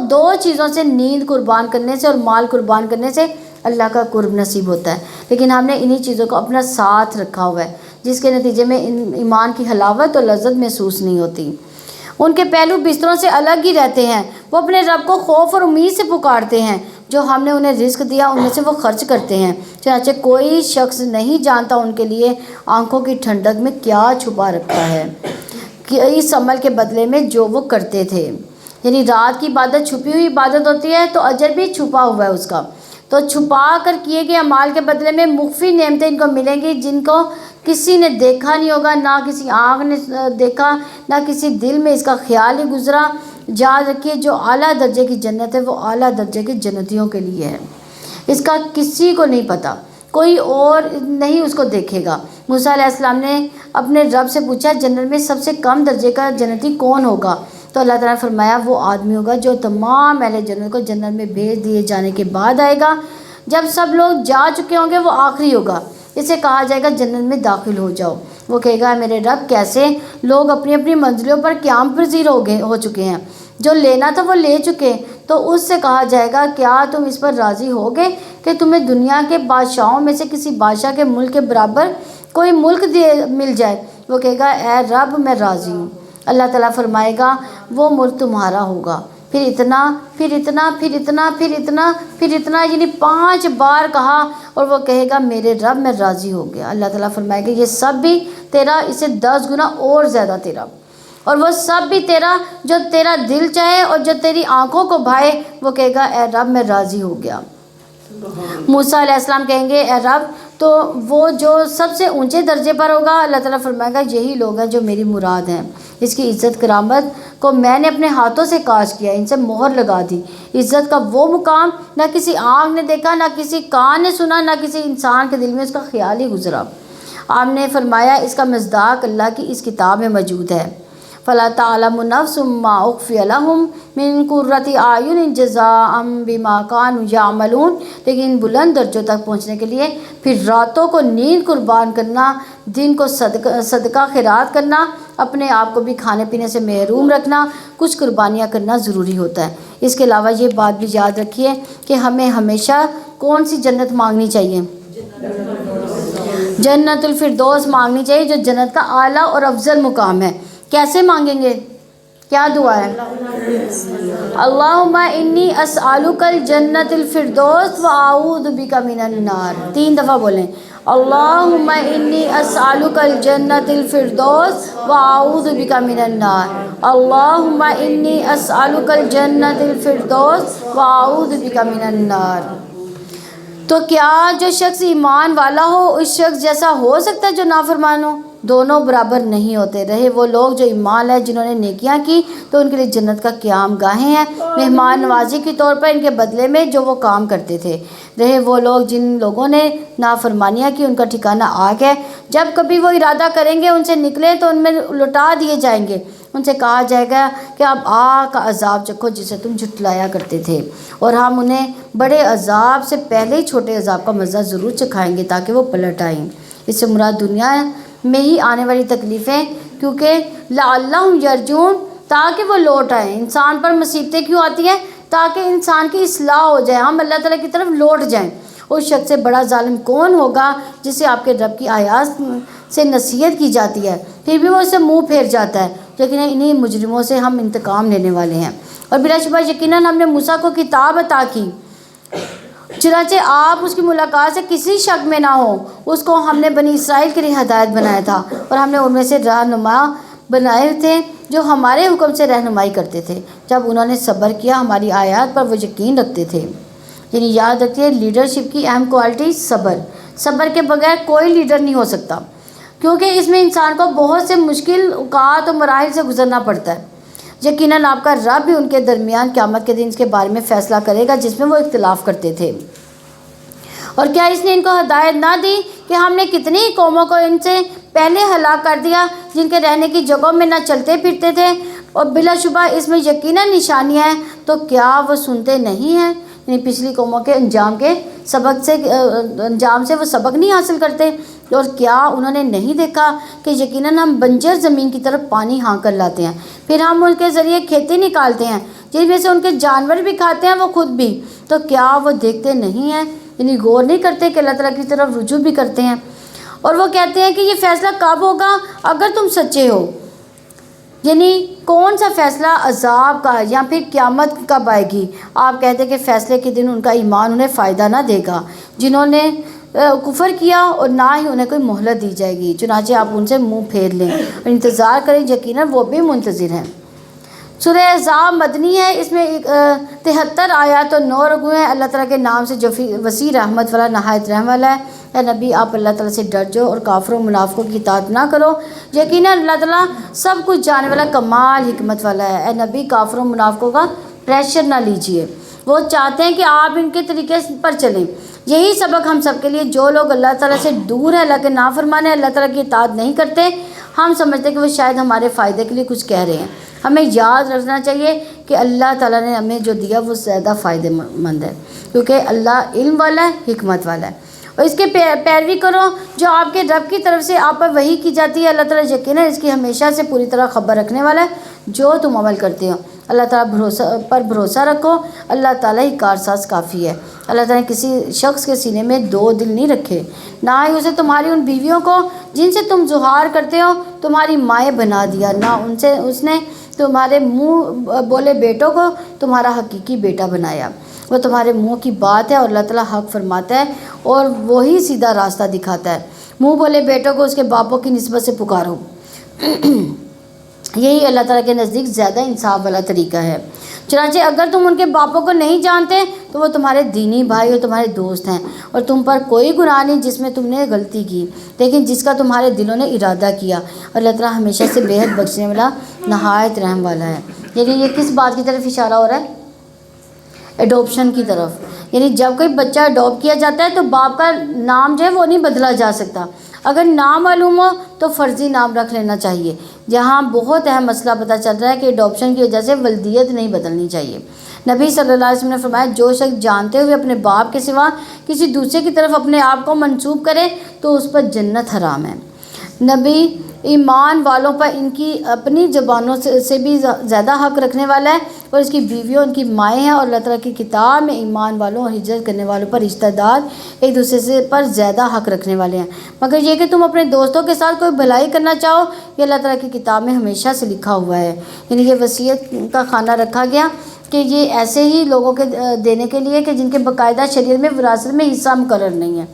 دو چیزوں سے، نیند قربان کرنے سے اور مال قربان کرنے سے اللہ کا قرب نصیب ہوتا ہے. لیکن ہم نے انہی چیزوں کو اپنا ساتھ رکھا ہوا ہے، جس کے نتیجے میں ایمان کی حلاوت اور لذت محسوس نہیں ہوتی. ان کے پہلو بستروں سے الگ ہی رہتے ہیں، وہ اپنے رب کو خوف اور امید سے پکارتے ہیں، جو ہم نے انہیں رزق دیا ان میں سے وہ خرچ کرتے ہیں. چنانچہ کوئی شخص نہیں جانتا ان کے لیے آنکھوں کی ٹھنڈک میں کیا چھپا رکھا ہے کہ اس عمل کے بدلے میں جو وہ کرتے تھے. یعنی رات کی عبادت چھپی ہوئی عبادت ہوتی ہے تو اجر بھی چھپا ہوا ہے اس کا. تو چھپا کر کیے گئے اعمال کے بدلے میں مخفی نعمتیں ان کو ملیں گی، جن کو کسی نے دیکھا نہیں ہوگا، نہ کسی آنکھ نے دیکھا، نہ کسی دل میں اس کا خیال ہی گزرا. یاد رکھیے جو اعلیٰ درجے کی جنت ہے وہ اعلیٰ درجے کی جنتیوں کے لیے ہے، اس کا کسی کو نہیں پتہ، کوئی اور نہیں اس کو دیکھے گا. موسیٰ علیہ السلام نے اپنے رب سے پوچھا جنت میں سب سے کم درجے کا جنتی کون ہوگا؟ تو اللہ تعالیٰ نے فرمایا وہ آدمی ہوگا جو تمام اہل جنت کو جنت میں بھیج دیے جانے کے بعد آئے گا. جب سب لوگ جا چکے ہوں گے وہ آخری ہوگا، اسے کہا جائے گا جنت میں داخل ہو جاؤ. وہ کہے گا میرے رب کیسے؟ لوگ اپنی اپنی منزلوں پر قیام پذیر ہو چکے ہیں، جو لینا تھا وہ لے چکے. تو اس سے کہا جائے گا کیا تم اس پر راضی ہوگے کہ تمہیں دنیا کے بادشاہوں میں سے کسی بادشاہ کے ملک کے برابر کوئی ملک مل جائے؟ وہ کہے گا اے رب میں راضی ہوں. اللہ تعالیٰ فرمائے گا وہ ملک تمہارا ہوگا. پھر اتنا، پھر اتنا، پھر اتنا، پھر اتنا، پھر اتنا، یعنی 5 بار کہا، اور وہ کہے گا میرے رب میں راضی ہو گیا۔ اللہ تعالیٰ فرمائے گا یہ سب بھی تیرا، اسے 10 گنا اور زیادہ تیرا، اور وہ سب بھی تیرا جو تیرا دل چاہے اور جو تیری آنکھوں کو بھائے، وہ کہے گا اے رب میں راضی ہو گیا۔ موسیٰ علیہ السلام کہیں گے اے رب، تو وہ جو سب سے اونچے درجے پر ہوگا، اللہ تعالیٰ فرمائے گا یہی لوگ ہیں جو میری مراد ہیں، اس کی عزت کرامت کو میں نے اپنے ہاتھوں سے کاش کیا، ان سے مہر لگا دی۔ عزت کا وہ مقام نہ کسی آنکھ نے دیکھا، نہ کسی کان نے سنا، نہ کسی انسان کے دل میں اس کا خیال ہی گزرا۔ آپ نے فرمایا اس کا مصداق اللہ کی اس کتاب میں موجود ہے۔ فَلَا تَعْلَمُ نَفْسٌ مَّا أُخْفِيَ لَهُم مِّن قُرَّةِ أَعْيُنٍ جَزَاءً بِمَا كَانُوا يَعْمَلُونَ، لیکن بلند درجوں تک پہنچنے کے لیے پھر راتوں کو نیند قربان کرنا، دن کو صدقہ خیرات کرنا، اپنے آپ کو بھی کھانے پینے سے محروم رکھنا، کچھ قربانیاں کرنا ضروری ہوتا ہے۔ اس کے علاوہ یہ بات بھی یاد رکھیے کہ ہمیں ہمیشہ کون سی جنت مانگنی چاہیے؟ جنت الفردوس مانگنی چاہیے، جو جنت کا اعلیٰ اور افضل مقام ہے۔ کیسے مانگیں گے؟ کیا دعا ہے؟ اللہم انی اسألک الجنت الفردوس واعوذ بک من النار۔ 3 دفعہ بولیں، اللہم انی اسألک الجنت الفردوس واعوذ بک من النار، اللہم انی اسألک الجنت الفردوس واعوذ بک من النار۔ تو کیا جو شخص ایمان والا ہو اس شخص جیسا ہو سکتا ہے جو نافرمان ہو؟ دونوں برابر نہیں ہوتے۔ رہے وہ لوگ جو ایمان لائے جنہوں نے نیکیاں کی تو ان کے لیے جنت کا قیام گاہیں ہیں، مہمان نوازی کے طور پر ان کے بدلے میں جو وہ کام کرتے تھے۔ رہے وہ لوگ جن لوگوں نے نافرمانیاں کی ان کا ٹھکانہ آگ ہے، جب کبھی وہ ارادہ کریں گے ان سے نکلیں تو ان میں لٹا دیے جائیں گے، ان سے کہا جائے گا کہ اب آگ کا عذاب چکھو جسے تم جھٹلایا کرتے تھے، اور ہم انہیں بڑے عذاب سے پہلے ہی چھوٹے عذاب کا مزہ ضرور چکھائیں گے تاکہ وہ پلٹ آئیں۔ اس سے مراد دنیا میں ہی آنے والی تکلیفیں، کیونکہ لعلہم یرجعون، تاکہ وہ لوٹ آئیں۔ انسان پر مصیبتیں کیوں آتی ہیں؟ تاکہ انسان کی اصلاح ہو جائے، ہم اللہ تعالیٰ کی طرف لوٹ جائیں۔ اس شخص سے بڑا ظالم کون ہوگا جسے آپ کے رب کی آیات سے نصیحت کی جاتی ہے پھر بھی وہ اسے منہ پھیر جاتا ہے، لیکن انہی مجرموں سے ہم انتقام لینے والے ہیں۔ اور بلا شبہ یقیناً ہم نے موسیٰ کو کتاب عطا کی، چنانچہ آپ اس کی ملاقات سے کسی شک میں نہ ہو۔ اس کو ہم نے بنی اسرائیل کے لیے ہدایت بنایا تھا، اور ہم نے ان میں سے رہنما بنائے تھے جو ہمارے حکم سے رہنمائی کرتے تھے۔ جب انہوں نے صبر کیا ہماری آیات پر وہ یقین رکھتے تھے۔ یعنی یاد رکھیے لیڈرشپ کی اہم کوالٹی صبر۔ صبر کے بغیر کوئی لیڈر نہیں ہو سکتا، کیونکہ اس میں انسان کو بہت سے مشکل اوقات اور مراحل سے گزرنا پڑتا ہے۔ یقیناً آپ کا رب بھی ان کے درمیان قیامت کے دن اس کے بارے میں فیصلہ کرے گا جس میں وہ اختلاف کرتے تھے۔ اور کیا اس نے ان کو ہدایت نہ دی کہ ہم نے کتنی قوموں کو ان سے پہلے ہلاک کر دیا جن کے رہنے کی جگہوں میں نہ چلتے پھرتے تھے، اور بلا شبہ اس میں یقیناً نشانیاں ہیں، تو کیا وہ سنتے نہیں ہیں؟ یعنی پچھلی قوموں کے انجام سے وہ سبق نہیں حاصل کرتے؟ اور کیا انہوں نے نہیں دیکھا کہ یقیناً ہم بنجر زمین کی طرف پانی ہاں کر لاتے ہیں، پھر ہم ان کے ذریعے کھیتی نکالتے ہیں جن میں سے ان کے جانور بھی کھاتے ہیں وہ خود بھی، تو کیا وہ دیکھتے نہیں ہیں؟ یعنی غور نہیں کرتے کہ اللہ تعالیٰ کی طرف رجوع بھی کرتے ہیں۔ اور وہ کہتے ہیں کہ یہ فیصلہ کب ہوگا اگر تم سچے ہو؟ یعنی کون سا فیصلہ؟ عذاب کا یا پھر قیامت کب آئے گی؟ آپ کہتے ہیں کہ فیصلے کے دن ان کا ایمان انہیں فائدہ نہ دے گا، جنہوں نے کفر کیا، اور نہ ہی انہیں کوئی مہلت دی جائے گی، چنانچہ آپ ان سے منہ پھیر لیں اور انتظار کریں، یقیناً وہ بھی منتظر ہیں۔ سورہ احزاب مدنی ہے، اس میں 73 آیات اور 9 رکوع ہیں۔ اللہ تعالیٰ کے نام سے جو وسیع رحمت والا نہایت رحم والا ہے۔ اے نبی آپ اللہ تعالیٰ سے ڈر جاؤ اور کافروں منافقوں کی اطاعت نہ کرو، یقیناً اللہ تعالیٰ سب کچھ جاننے والا کمال حکمت والا ہے۔ اے نبی کافروں منافقوں کا پریشر نہ لیجئے، وہ چاہتے ہیں کہ آپ ان کے طریقے پر چلیں۔ یہی سبق ہم سب کے لیے، جو لوگ اللہ تعالیٰ سے دور ہیں، اللہ کے نافرمان ہیں، اللہ تعالیٰ کی اطاعت نہیں کرتے، ہم سمجھتے کہ وہ شاید ہمارے فائدے کے لیے کچھ کہہ رہے ہیں۔ ہمیں یاد رکھنا چاہیے کہ اللہ تعالیٰ نے ہمیں جو دیا وہ زیادہ فائدہ مند ہے، کیونکہ اللہ علم والا ہے، حکمت والا ہے۔ اور اس کے پیروی کرو جو آپ کے رب کی طرف سے آپ پر وحی کی جاتی ہے۔ اللہ تعالیٰ یقیناً اس کی ہمیشہ سے پوری طرح خبر رکھنے والا ہے جو تم عمل کرتے ہو۔ اللہ تعالیٰ پر بھروسہ رکھو، اللہ تعالیٰ ہی کارساز کافی ہے۔ اللہ تعالیٰ نے کسی شخص کے سینے میں 2 دل نہیں رکھے، نہ ہی اسے تمہاری ان بیویوں کو جن سے تم زہار کرتے ہو تمہاری مائیں بنا دیا، نہ اس نے تمہارے منہ بولے بیٹوں کو تمہارا حقیقی بیٹا بنایا۔ وہ تمہارے منہ کی بات ہے اور اللہ تعالیٰ حق فرماتا ہے اور وہی سیدھا راستہ دکھاتا ہے۔ منہ بولے بیٹوں کو اس کے باپوں کی نسبت سے پکارو، یہی اللہ تعالیٰ کے نزدیک زیادہ انصاف والا طریقہ ہے۔ چنانچہ اگر تم ان کے باپوں کو نہیں جانتے تو وہ تمہارے دینی بھائی اور تمہارے دوست ہیں، اور تم پر کوئی گناہ نہیں جس میں تم نے غلطی کی، لیکن جس کا تمہارے دلوں نے ارادہ کیا۔ اللہ تعالیٰ ہمیشہ سے بے حد بخشنے والا، نہایت رحم والا ہے۔ یعنی یہ کس بات کی طرف اشارہ ہو رہا ہے؟ ایڈوپشن کی طرف۔ یعنی جب کوئی بچہ اڈاپٹ کیا جاتا ہے تو باپ کا نام جو ہے وہ نہیں بدلا جا سکتا۔ اگر نام معلوم ہو تو فرضی نام رکھ لینا چاہیے۔ یہاں بہت اہم مسئلہ پتہ چل رہا ہے کہ اڈاپشن کی وجہ سے ولدیت نہیں بدلنی چاہیے۔ نبی صلی اللہ علیہ وسلم نے فرمایا جو شخص جانتے ہوئے اپنے باپ کے سوا کسی دوسرے کی طرف اپنے آپ کو منسوب کرے تو اس پر جنت حرام ہے۔ نبی ایمان والوں پر ان کی اپنی زبانوں سے بھی زیادہ حق رکھنے والا ہے، اور اس کی بیویوں ان کی مائیں ہیں، اور اللہ تعالیٰ کی کتاب میں ایمان والوں اور ہجرت کرنے والوں پر رشتہ دار ایک دوسرے سے پر زیادہ حق رکھنے والے ہیں، مگر یہ کہ تم اپنے دوستوں کے ساتھ کوئی بھلائی کرنا چاہو، یہ اللہ تعالیٰ کی کتاب میں ہمیشہ سے لکھا ہوا ہے۔ یعنی یہ وصیت کا خانہ رکھا گیا کہ یہ ایسے ہی لوگوں کے دینے کے لیے کہ جن کے باقاعدہ شریعت میں وراثت میں حصہ مقرر نہیں ہے۔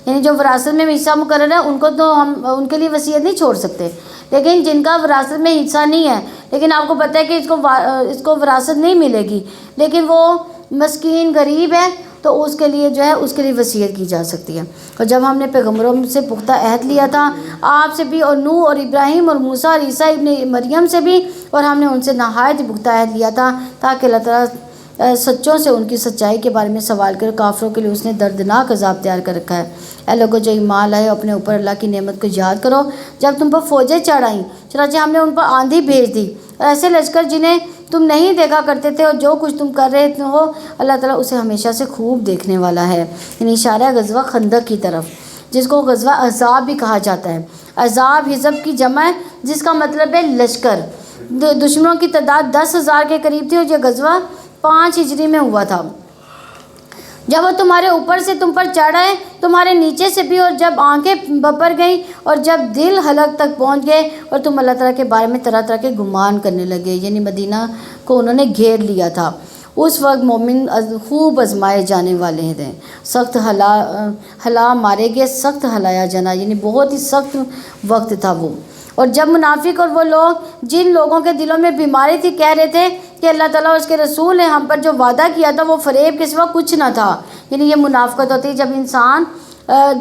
یعنی جو وراثت میں حصہ مقرر ہے ان کو تو ہم ان کے لیے وصیت نہیں چھوڑ سکتے، لیکن جن کا وراثت میں حصہ نہیں ہے لیکن آپ کو پتہ ہے کہ اس کو وراثت نہیں ملے گی، لیکن وہ مسکین غریب ہے تو اس کے لیے جو ہے اس کے لیے وصیت کی جا سکتی ہے۔ اور جب ہم نے پیغمبروں سے پختہ عہد لیا تھا آپ سے بھی، اور نوح اور ابراہیم اور موسیٰ اور عیسیٰ ابن مریم سے بھی، اور ہم نے ان سے نہایت پختہ عہد لیا تھا تاکہ اللہ تعالیٰ سچوں سے ان کی سچائی کے بارے میں سوال کر، کافروں کے لیے اس نے دردناک عذاب تیار کر رکھا ہے۔ اے لوگوں جو ایمان لائے اپنے اوپر اللہ کی نعمت کو یاد کرو جب تم پر فوجیں چڑھ آئیں، چنانچہ ہم نے ان پر آندھی بھیج دی اور ایسے لشکر جنہیں تم نہیں دیکھا کرتے تھے، اور جو کچھ تم کر رہے ہو اللہ تعالیٰ اسے ہمیشہ سے خوب دیکھنے والا ہے۔ یعنی اشارہ ہے غزوہ خندق کی طرف، جس کو غزوہ احزاب بھی کہا جاتا ہے۔ احزاب حزب کی جمع ہے جس کا مطلب ہے لشکر۔ دشمنوں کی تعداد 10,000 کے قریب تھی، اور یہ غزوہ 5 ہجری میں ہوا تھا۔ جب وہ تمہارے اوپر سے تم پر چڑھ آئے، تمہارے نیچے سے بھی، اور جب آنکھیں بپر گئیں اور جب دل حلق تک پہنچ گئے، اور تم اللہ تعالیٰ کے بارے میں طرح طرح کے گمان کرنے لگے۔ یعنی مدینہ کو انہوں نے گھیر لیا تھا۔ اس وقت مومن خوب آزمائے جانے والے تھے، سخت ہلا مارے گئے، سخت ہلایا جانا، یعنی بہت ہی سخت وقت تھا وہ۔ اور جب منافق اور وہ لوگ جن لوگوں کے دلوں میں بیماری تھی کہہ رہے تھے کہ اللہ تعالیٰ اور اس کے رسول نے ہم پر جو وعدہ کیا تھا وہ فریب کے سوا کچھ نہ تھا۔ یعنی یہ منافقت ہوتی ہے جب انسان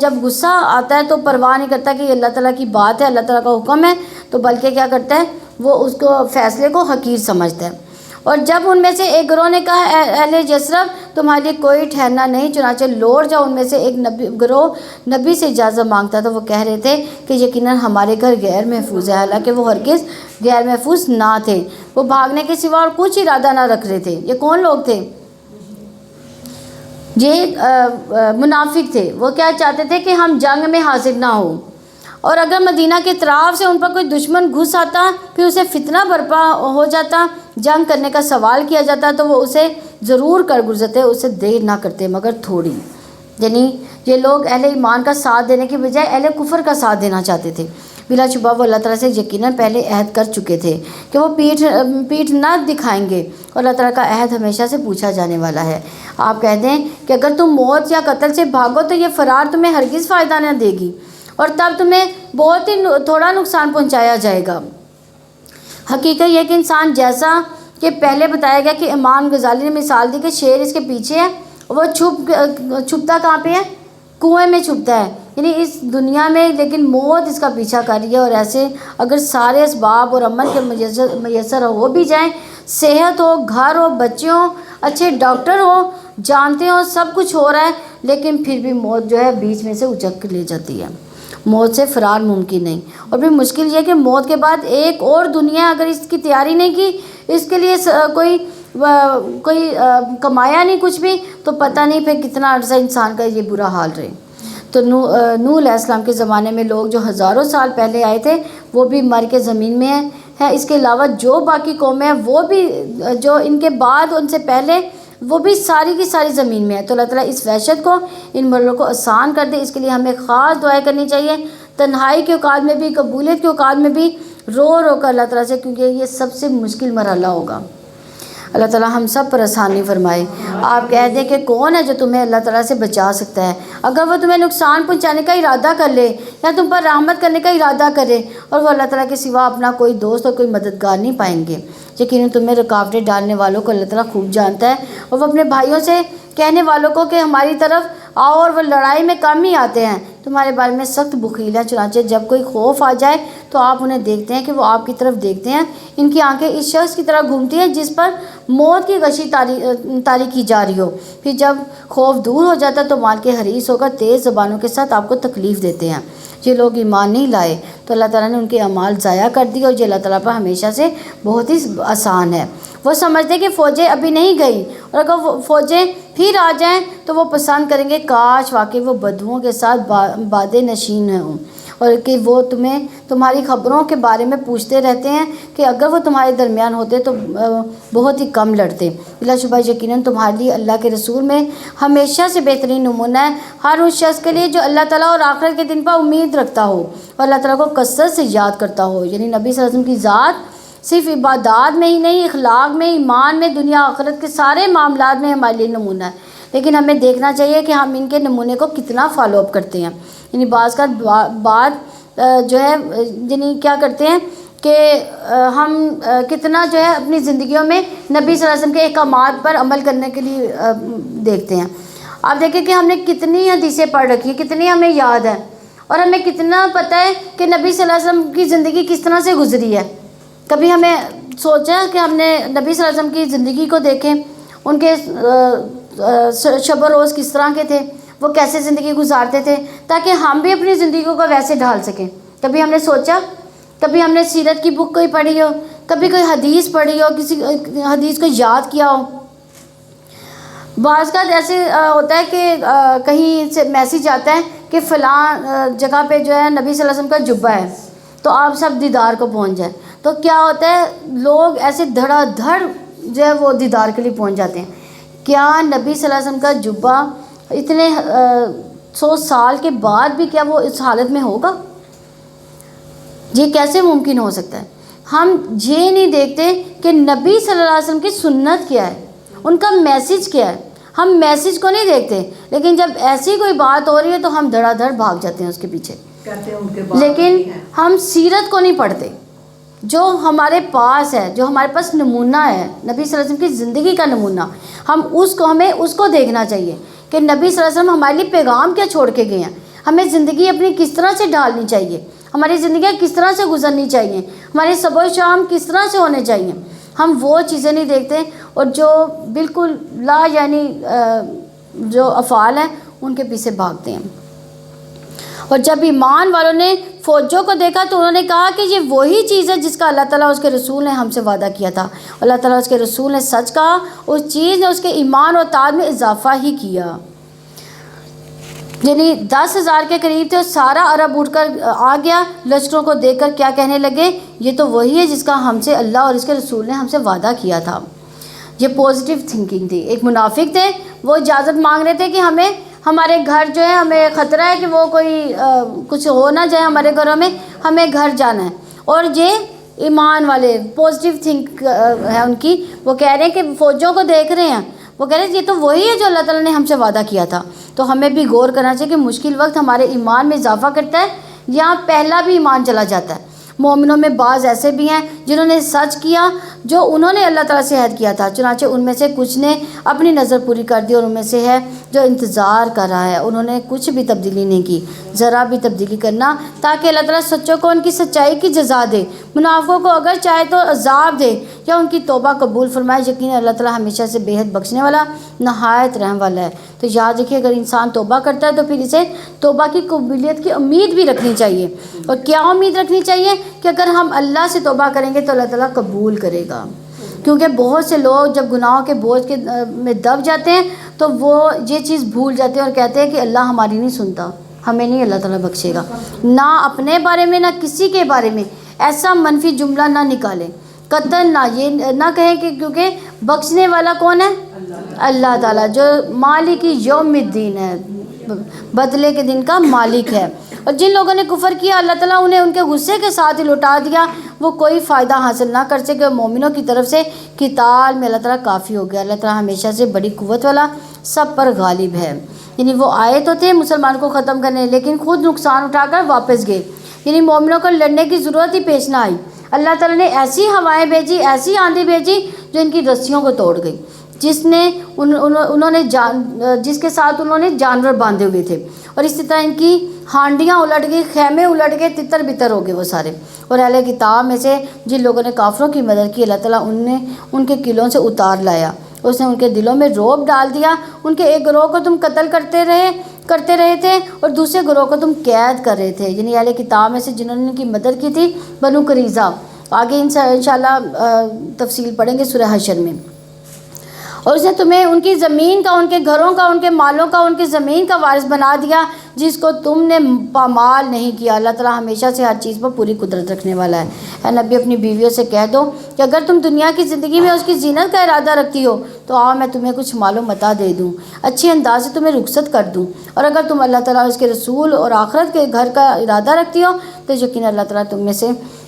جب غصہ آتا ہے تو پرواہ نہیں کرتا کہ یہ اللہ تعالیٰ کی بات ہے، اللہ تعالیٰ کا حکم ہے، تو بلکہ کیا کرتا ہے وہ اس کو فیصلے کو حقیر سمجھتا ہے۔ اور جب ان میں سے ایک گروہ نے کہا اہل یثرب تمہارے لیے کوئی ٹھہرنا نہیں، چنانچہ لوٹ جاؤ، ان میں سے ایک گروہ نبی سے اجازت مانگتا تھا، وہ کہہ رہے تھے کہ یقیناً ہمارے گھر غیر محفوظ ہے، حالانکہ وہ ہرگز غیر محفوظ نہ تھے، وہ بھاگنے کے سوا اور کچھ ارادہ نہ رکھ رہے تھے۔ یہ کون لوگ تھے؟ یہ منافق تھے۔ وہ کیا چاہتے تھے کہ ہم جنگ میں حاضر نہ ہوں، اور اگر مدینہ کے اطراف سے ان پر کوئی دشمن گھس آتا پھر اسے فتنہ برپا ہو جاتا، جنگ کرنے کا سوال کیا جاتا تو وہ اسے ضرور کر گزرتے، اسے دیر نہ کرتے مگر تھوڑی۔ یعنی یہ لوگ اہل ایمان کا ساتھ دینے کی بجائے اہل کفر کا ساتھ دینا چاہتے تھے۔ بلا شبہ وہ اللہ تعالیٰ سے یقیناً پہلے عہد کر چکے تھے کہ وہ پیٹھ نہ دکھائیں گے، اور اللہ تعالیٰ کا عہد ہمیشہ سے پوچھا جانے والا ہے۔ آپ کہہ دیں کہ اگر تم موت یا قتل سے بھاگو تو یہ فرار تمہیں ہرگز فائدہ نہ دے گی، اور تب تمہیں بہت ہی تھوڑا نقصان پہنچایا جائے گا۔ حقیقت یہ کہ انسان جیسا کہ پہلے بتایا گیا کہ امام غزالی نے مثال دی کہ شیر اس کے پیچھے ہے، وہ چھپتا کہاں پہ ہے؟ کنویں میں چھپتا ہے، یعنی اس دنیا میں، لیکن موت اس کا پیچھا کر رہی ہے۔ اور ایسے اگر سارے اسباب اور عمل کے میسر ہو بھی جائیں، صحت ہو، گھر ہو، بچے ہوں، اچھے ڈاکٹر ہو، جانتے ہو سب کچھ ہو رہا ہے، لیکن پھر بھی موت جو ہے بیچ میں سے اچک لے جاتی ہے۔ موت سے فرار ممکن نہیں، اور بھی مشکل یہ کہ موت کے بعد ایک اور دنیا اگر اس کی تیاری نہیں کی، اس کے لیے کوئی کمایا نہیں کچھ بھی، تو پتہ نہیں پھر کتنا عرصہ انسان کا یہ برا حال رہے۔ تو نوح علیہ السلام کے زمانے میں لوگ جو ہزاروں سال پہلے آئے تھے وہ بھی مر کے زمین میں ہیں۔ اس کے علاوہ جو باقی قومیں ہیں وہ بھی جو ان کے بعد ان سے پہلے وہ بھی ساری کی ساری زمین میں ہے۔ تو اللہ تعالیٰ اس وحشت کو، ان مروں کو آسان کر دے، اس کے لیے ہمیں خاص دعائیں کرنی چاہیے، تنہائی کے اوقات میں بھی، قبولیت کے اوقات میں بھی، رو رو کر اللہ تعالیٰ سے، کیونکہ یہ سب سے مشکل مرحلہ ہوگا۔ اللہ تعالیٰ ہم سب پر آسانی فرمائے۔ آپ کہہ دیں کہ کون ہے جو تمہیں اللہ تعالیٰ سے بچا سکتا ہے؟ اگر وہ تمہیں نقصان پہنچانے کا ارادہ کر لے یا تم پر رحمت کرنے کا ارادہ کرے، اور وہ اللہ تعالیٰ کے سوا اپنا کوئی دوست اور کوئی مددگار نہیں پائیں گے۔ یقیناً تمہیں رکاوٹیں ڈالنے والوں کو اللہ تعالیٰ خوب جانتا ہے، اور وہ اپنے بھائیوں سے کہنے والوں کو کہ ہماری طرف آؤ، اور وہ لڑائی میں کم ہی آتے ہیں، تمہارے بارے میں سخت بخیل ہیں۔ چنانچہ جب کوئی خوف آ جائے تو آپ انہیں دیکھتے ہیں کہ وہ آپ کی طرف دیکھتے ہیں، ان کی آنکھیں اس شخص کی طرح گھومتی ہیں جس پر موت کی غشی طاری کی جا رہی ہو۔ پھر جب خوف دور ہو جاتا ہے تو مال کے حریص ہو کر تیز زبانوں کے ساتھ آپ کو تکلیف دیتے ہیں۔ یہ لوگ ایمان نہیں لائے تو اللہ تعالیٰ نے ان کے اعمال ضائع کر دیے، اور یہ اللہ تعالیٰ پر ہمیشہ سے بہت ہی آسان ہے۔ وہ سمجھتے کہ فوجیں ابھی نہیں گئیں، اور اگر وہ فوجیں پھر آ جائیں تو وہ پسند کریں گے کاش واقعی وہ بدبوؤں کے ساتھ بادے نشین ہوں، اور کہ وہ تمہاری خبروں کے بارے میں پوچھتے رہتے ہیں کہ اگر وہ تمہارے درمیان ہوتے تو بہت ہی کم لڑتے۔ بلا شبہ یقیناً تمہارے لیے اللہ کے رسول میں ہمیشہ سے بہترین نمونہ ہے ہر اس شخص کے لیے جو اللہ تعالیٰ اور آخرت کے دن پر امید رکھتا ہو اور اللہ تعالیٰ کو کثرت سے یاد کرتا ہو۔ یعنی نبی صلی اللہ علیہ وسلم کی ذات صرف عبادات میں ہی نہیں، اخلاق میں، ایمان میں، دنیا آخرت کے سارے معاملات میں ہمارے لیے نمونہ ہے، لیکن ہمیں دیکھنا چاہیے کہ ہم ان کے نمونے کو کتنا فالو اپ کرتے ہیں۔ یعنی بعض کا بات جو ہے یعنی کیا کرتے ہیں کہ ہم کتنا جو ہے اپنی زندگیوں میں نبی صلی اللہ علیہ وسلم کے احکامات پر عمل کرنے کے لیے دیکھتے ہیں۔ آپ دیکھیں کہ ہم نے کتنی حدیثیں پڑھ رکھی ہیں، کتنی ہمیں یاد ہے، اور ہمیں کتنا پتہ ہے کہ نبی صلی اللہ علیہ وسلم کی زندگی کس طرح سے گزری ہے۔ کبھی ہمیں سوچا کہ ہم نے نبی صلی اللہ علیہ وسلم کی زندگی کو دیکھیں، ان کے شب و روز کس طرح کے تھے، وہ کیسے زندگی گزارتے تھے، تاکہ ہم بھی اپنی زندگیوں کو ویسے ڈھال سکیں۔ کبھی ہم نے سوچا، کبھی ہم نے سیرت کی بک کوئی پڑھی ہو، کبھی کوئی حدیث پڑھی ہو، کسی حدیث کو یاد کیا ہو۔ بعض کا ایسے ہوتا ہے کہ کہیں سے میسیج آتا ہے کہ فلاں جگہ پہ جو ہے نبی صلی اللہ علیہ وسلم کا جبہ ہے، تو آپ سب دیدار کو پہنچ جائیں۔ تو کیا ہوتا ہے، لوگ ایسے دھڑا دھڑ جو ہے وہ دیدار کے لیے پہنچ جاتے ہیں۔ کیا نبی صلی اللہ علیہ وسلم کا جبہ اتنے 100 سال کے بعد بھی کیا وہ اس حالت میں ہوگا؟ یہ کیسے ممکن ہو سکتا ہے؟ ہم یہ نہیں دیکھتے کہ نبی صلی اللہ علیہ وسلم کی سنت کیا ہے، ان کا میسج کیا ہے۔ ہم میسج کو نہیں دیکھتے، لیکن جب ایسی کوئی بات ہو رہی ہے تو ہم دھڑا دھڑ بھاگ جاتے ہیں اس کے پیچھے، لیکن ہم سیرت کو نہیں پڑھتے جو ہمارے پاس ہے، جو ہمارے پاس نمونہ ہے نبی صلی اللہ علیہ وسلم کی زندگی کا نمونہ۔ ہمیں اس کو دیکھنا چاہیے کہ نبی صلی اللہ علیہ وسلم ہمارے لیے پیغام کیا چھوڑ کے گئے ہیں، ہمیں زندگی اپنی کس طرح سے ڈالنی چاہیے، ہماری زندگیاں کس طرح سے گزرنی چاہیے، ہمارے صبح و شام کس طرح سے ہونے چاہیے۔ ہم وہ چیزیں نہیں دیکھتے، اور جو بالکل لا یعنی جو افعال ہیں ان کے پیچھے بھاگتے ہیں۔ اور جب ایمان والوں نے فوجوں کو دیکھا تو انہوں نے کہا کہ یہ وہی چیز ہے جس کا اللہ تعالیٰ اس کے رسول نے ہم سے وعدہ کیا تھا۔ اللہ تعالیٰ اس کے رسول نے سچ کہا، اس چیز نے اس کے ایمان اور اطاعت میں اضافہ ہی کیا۔ یعنی 10,000 کے قریب تھے، سارا عرب اٹھ کر آ گیا، لشکروں کو دیکھ کر کیا کہنے لگے، یہ تو وہی ہے جس کا ہم سے اللہ اور اس کے رسول نے ہم سے وعدہ کیا تھا۔ یہ پازیٹیو تھنکنگ تھی۔ ایک منافق تھے، وہ اجازت مانگ رہے تھے کہ ہمارے گھر جو ہے، ہمیں خطرہ ہے کہ وہ کوئی کچھ ہو نہ جائے ہمارے گھروں میں، ہمیں گھر جانا ہے۔ اور یہ ایمان والے پازیٹیو تھنک ہے ان کی، وہ کہہ رہے ہیں کہ فوجوں کو دیکھ رہے ہیں، وہ کہہ رہے ہیں یہ تو وہی ہے جو اللہ تعالیٰ نے ہم سے وعدہ کیا تھا۔ تو ہمیں بھی غور کرنا چاہیے کہ مشکل وقت ہمارے ایمان میں اضافہ کرتا ہے یا پہلا بھی ایمان چلا جاتا ہے۔ مومنوں میں بعض ایسے بھی ہیں جنہوں نے سچ کیا جو انہوں نے اللہ تعالیٰ سے عہد کیا تھا، چنانچہ ان میں سے کچھ نے اپنی نظر پوری کر دی، اور ان میں سے ہے جو انتظار کر رہا ہے، انہوں نے کچھ بھی تبدیلی نہیں کی، ذرا بھی تبدیلی کرنا، تاکہ اللہ تعالیٰ سچوں کو ان کی سچائی کی جزا دے، منافقوں کو اگر چاہے تو عذاب دے یا ان کی توبہ قبول فرمائے۔ یقیناً اللہ تعالیٰ ہمیشہ سے بے حد بخشنے والا، نہایت رحم والا ہے۔ تو یاد رکھیے، اگر انسان توبہ کرتا ہے تو پھر اسے توبہ کی قبولیت کی امید بھی رکھنی چاہیے۔ اور کیا امید رکھنی چاہیے؟ کہ اگر ہم اللہ سے توبہ کریں گے تو اللہ تعالیٰ قبول کرے گا، کیونکہ بہت سے لوگ جب گناہوں کے بوجھ میں دب جاتے ہیں تو وہ یہ چیز بھول جاتے ہیں اور کہتے ہیں کہ اللہ ہماری نہیں سنتا، ہمیں نہیں اللہ تعالیٰ بخشے گا۔ نہ اپنے بارے میں نہ کسی کے بارے میں ایسا منفی جملہ نہ نکالیں، قطعاً نہ یہ نہ کہیں کہ کیونکہ بخشنے والا کون ہے؟ اللہ تعالیٰ، جو مالک یوم الدین ہے، بدلے کے دن کا مالک ہے۔ اور جن لوگوں نے کفر کیا اللہ تعالیٰ انہیں ان کے غصے کے ساتھ ہی لوٹا دیا، وہ کوئی فائدہ حاصل نہ کر سکے. مومنوں کی طرف سے قتال میں اللہ تعالیٰ کافی ہو گیا. اللہ تعالیٰ ہمیشہ سے بڑی قوت والا، سب پر غالب ہے. یعنی وہ آئے تو تھے مسلمان کو ختم کرنے، لیکن خود نقصان اٹھا کر واپس گئے. یعنی مومنوں کو لڑنے کی ضرورت ہی پیش نہ آئی. اللہ تعالیٰ نے ایسی ہوائیں بھیجی، ایسی آندھی بھیجی جو ان کی رسیوں کو توڑ گئی، جس کے ساتھ انہوں نے جانور باندھے ہوئے تھے. اور اسی طرح ان کی ہانڈیاں الٹ گئی، خیمے الٹ گئے، تتر بتر ہو گئے وہ سارے. اور اہل کتاب میں سے جن لوگوں نے کافروں کی مدد کی، اللہ تعالیٰ ان کے قلعوں سے اتار لایا. اس نے ان کے دلوں میں رعب ڈال دیا. ان کے ایک گروہ کو تم قتل کرتے رہے تھے اور دوسرے گروہ کو تم قید کر رہے تھے. یعنی اہل کتاب میں سے جنہوں نے ان کی مدد کی تھی بنو قریظہ. آگے انشاءاللہ تفصیل پڑھیں گے سورہ حشر میں. اور اس نے تمہیں ان کی زمین کا، ان کے گھروں کا، ان کے مالوں کا، ان کی زمین کا وارث بنا دیا جس کو تم نے پامال نہیں کیا. اللہ تعالیٰ ہمیشہ سے ہر چیز پر پوری قدرت رکھنے والا ہے. اے نبی اپنی بیویوں سے کہہ دو کہ اگر تم دنیا کی زندگی میں اس کی زینت کا ارادہ رکھتی ہو تو آؤ میں تمہیں کچھ مال و متاع دے دوں، اچھے انداز سے تمہیں رخصت کر دوں. اور اگر تم اللہ تعالیٰ اس کے رسول اور آخرت کے گھر کا ارادہ رکھتی ہو تو یقیناً اللہ تعالیٰ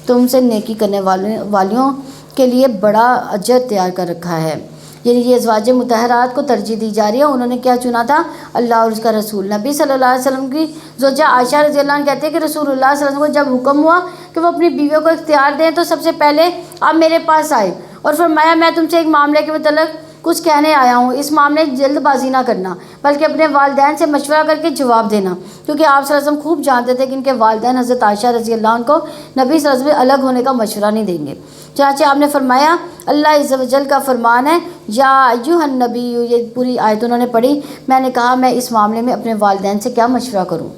تم سے نیکی کرنے والیوں کے لیے بڑا اجر تیار کر رکھا ہے. یعنی یہ ازواج مطہرات کو ترجیح دی جا رہی ہے. انہوں نے کیا چنا تھا؟ اللہ اور اس کا رسول. نبی صلی اللہ علیہ وسلم کی زوجہ عائشہ رضی اللہ عنہ کہتے ہیں کہ رسول اللہ صلی اللہ علیہ وسلم کو جب حکم ہوا کہ وہ اپنی بیویوں کو اختیار دیں تو سب سے پہلے آپ میرے پاس آئے اور فرمایا میں تم سے ایک معاملے کے متعلق کچھ کہنے آیا ہوں. اس معاملے میں جلد بازی نہ کرنا بلکہ اپنے والدین سے مشورہ کر کے جواب دینا، کیونکہ آپ صلی اللہ علیہ وسلم خوب جانتے تھے کہ ان کے والدین حضرت عائشہ رضی اللہ عنہ کو نبی صلی اللہ علیہ وسلم الگ ہونے کا مشورہ نہیں دیں گے. چنانچہ آپ نے فرمایا اللہ عز و جل کا فرمان ہے یا ایھا النبی، یہ پوری آیت انہوں نے پڑھی. میں نے کہا میں اس معاملے میں اپنے والدین سے کیا مشورہ کروں،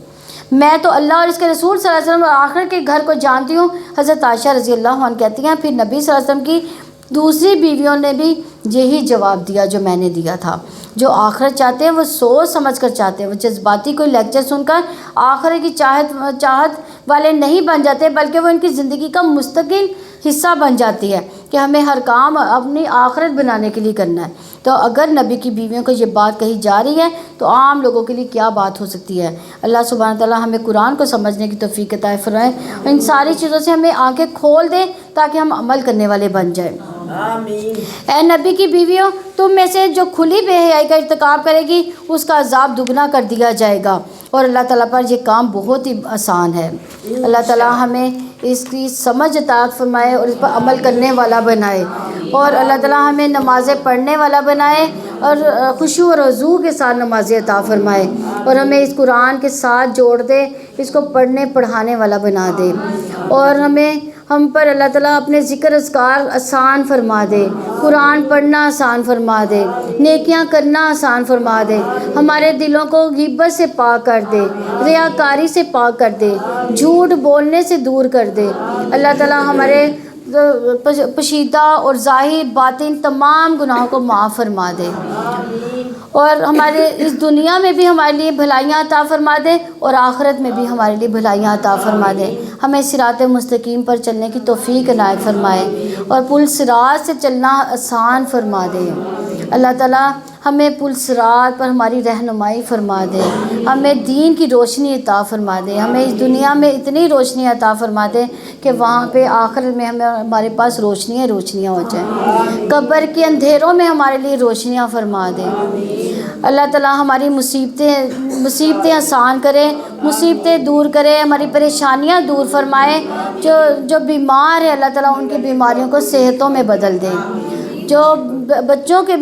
میں تو اللہ اور اس کے رسول صلی اللہ علیہ وسلم اور آخر کے گھر کو جانتی ہوں. حضرت عائشہ رضی اللہ عنہ کہتی ہیں پھر نبی صلی اللہ علیہ وسلم کی دوسری بیویوں نے بھی یہی جواب دیا جو میں نے دیا تھا. جو آخرت چاہتے ہیں وہ سوچ سمجھ کر چاہتے ہیں، وہ جذباتی کوئی لیکچر سن کر آخرت کی چاہت والے نہیں بن جاتے بلکہ وہ ان کی زندگی کا مستقل حصہ بن جاتی ہے کہ ہمیں ہر کام اپنی آخرت بنانے کے لیے کرنا ہے. تو اگر نبی کی بیویوں کو یہ بات کہی جا رہی ہے تو عام لوگوں کے لیے کیا بات ہو سکتی ہے. اللہ سبحانہ تعالیٰ ہمیں قرآن کو سمجھنے کی توفیق عطا فرمائے اور ان ساری چیزوں سے ہمیں آنکھیں کھول دے تاکہ ہم عمل کرنے والے بن جائیں. آمین. اے نبی کی بیویوں، تم میں سے جو کھلی بے حیائی کا ارتکاب کرے گی اس کا عذاب دگنا کر دیا جائے گا. اور اللہ تعالیٰ پر یہ کام بہت ہی آسان ہے. اللہ تعالیٰ ہمیں اس کی سمجھ عطا فرمائے اور اس پر عمل کرنے والا بنائے. اور اللہ تعالیٰ ہمیں نمازیں پڑھنے والا بنائے اور خشوع اور خضوع کے ساتھ نمازیں عطا فرمائے اور ہمیں اس قرآن کے ساتھ جوڑ دے، اس کو پڑھنے پڑھانے والا بنا دے. اور ہم پر اللہ تعالیٰ اپنے ذکر اذکار آسان فرما دے، قرآن پڑھنا آسان فرما دے، نیکیاں کرنا آسان فرما دے، ہمارے دلوں کو غیبت سے پاک کر دے، ریاکاری سے پاک کر دے، جھوٹ بولنے سے دور کر دے. اللہ تعالیٰ ہمارے پشیدہ اور ظاہر باطن تمام گناہوں کو معاف فرما دے اور ہمارے اس دنیا میں بھی ہمارے لیے بھلائیاں عطا فرما دے اور آخرت میں بھی ہمارے لیے بھلائیاں عطا فرما دے. ہمیں صراط مستقیم پر چلنے کی توفیق عنایت فرمائے اور پل صراط سے چلنا آسان فرما دے. اللہ تعالیٰ ہمیں پل صراط پر ہماری رہنمائی فرما دے، ہمیں دین کی روشنی عطا فرما دے، ہمیں اس دنیا میں اتنی روشنی عطا فرما دے کہ وہاں پہ آخرت میں ہمارے پاس روشنیاں ہو جائیں. قبر کے اندھیروں میں ہمارے لیے روشنیاں فرما دے. اللہ تعالیٰ ہماری مصیبتیں آسان کرے، مصیبتیں دور کرے، ہماری پریشانیاں دور فرمائے. جو بیمار ہے اللہ تعالیٰ ان کی بیماریوں کو صحتوں میں بدل دے. جو بچوں کے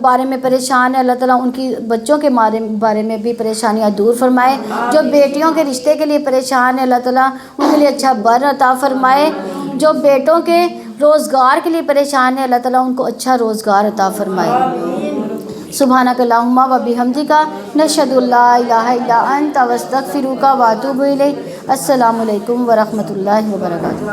بارے میں پریشان ہے اللہ تعالیٰ ان کی بچوں کے بارے میں بھی پریشانیاں دور فرمائے. جو بیٹیوں کے رشتے کے لیے پریشان ہے اللہ تعالیٰ ان کے لیے اچھا بر عطا فرمائے. جو بیٹوں کے روزگار کے لیے پریشان ہے اللہ تعالیٰ ان کو اچھا روزگار عطا فرمائے. سبحانک اللہم و بحمدک نشہد ان لا الہ الا انت نستغفرک و اتوب الیک. السلام علیکم ورحمۃ اللہ وبرکاتہ.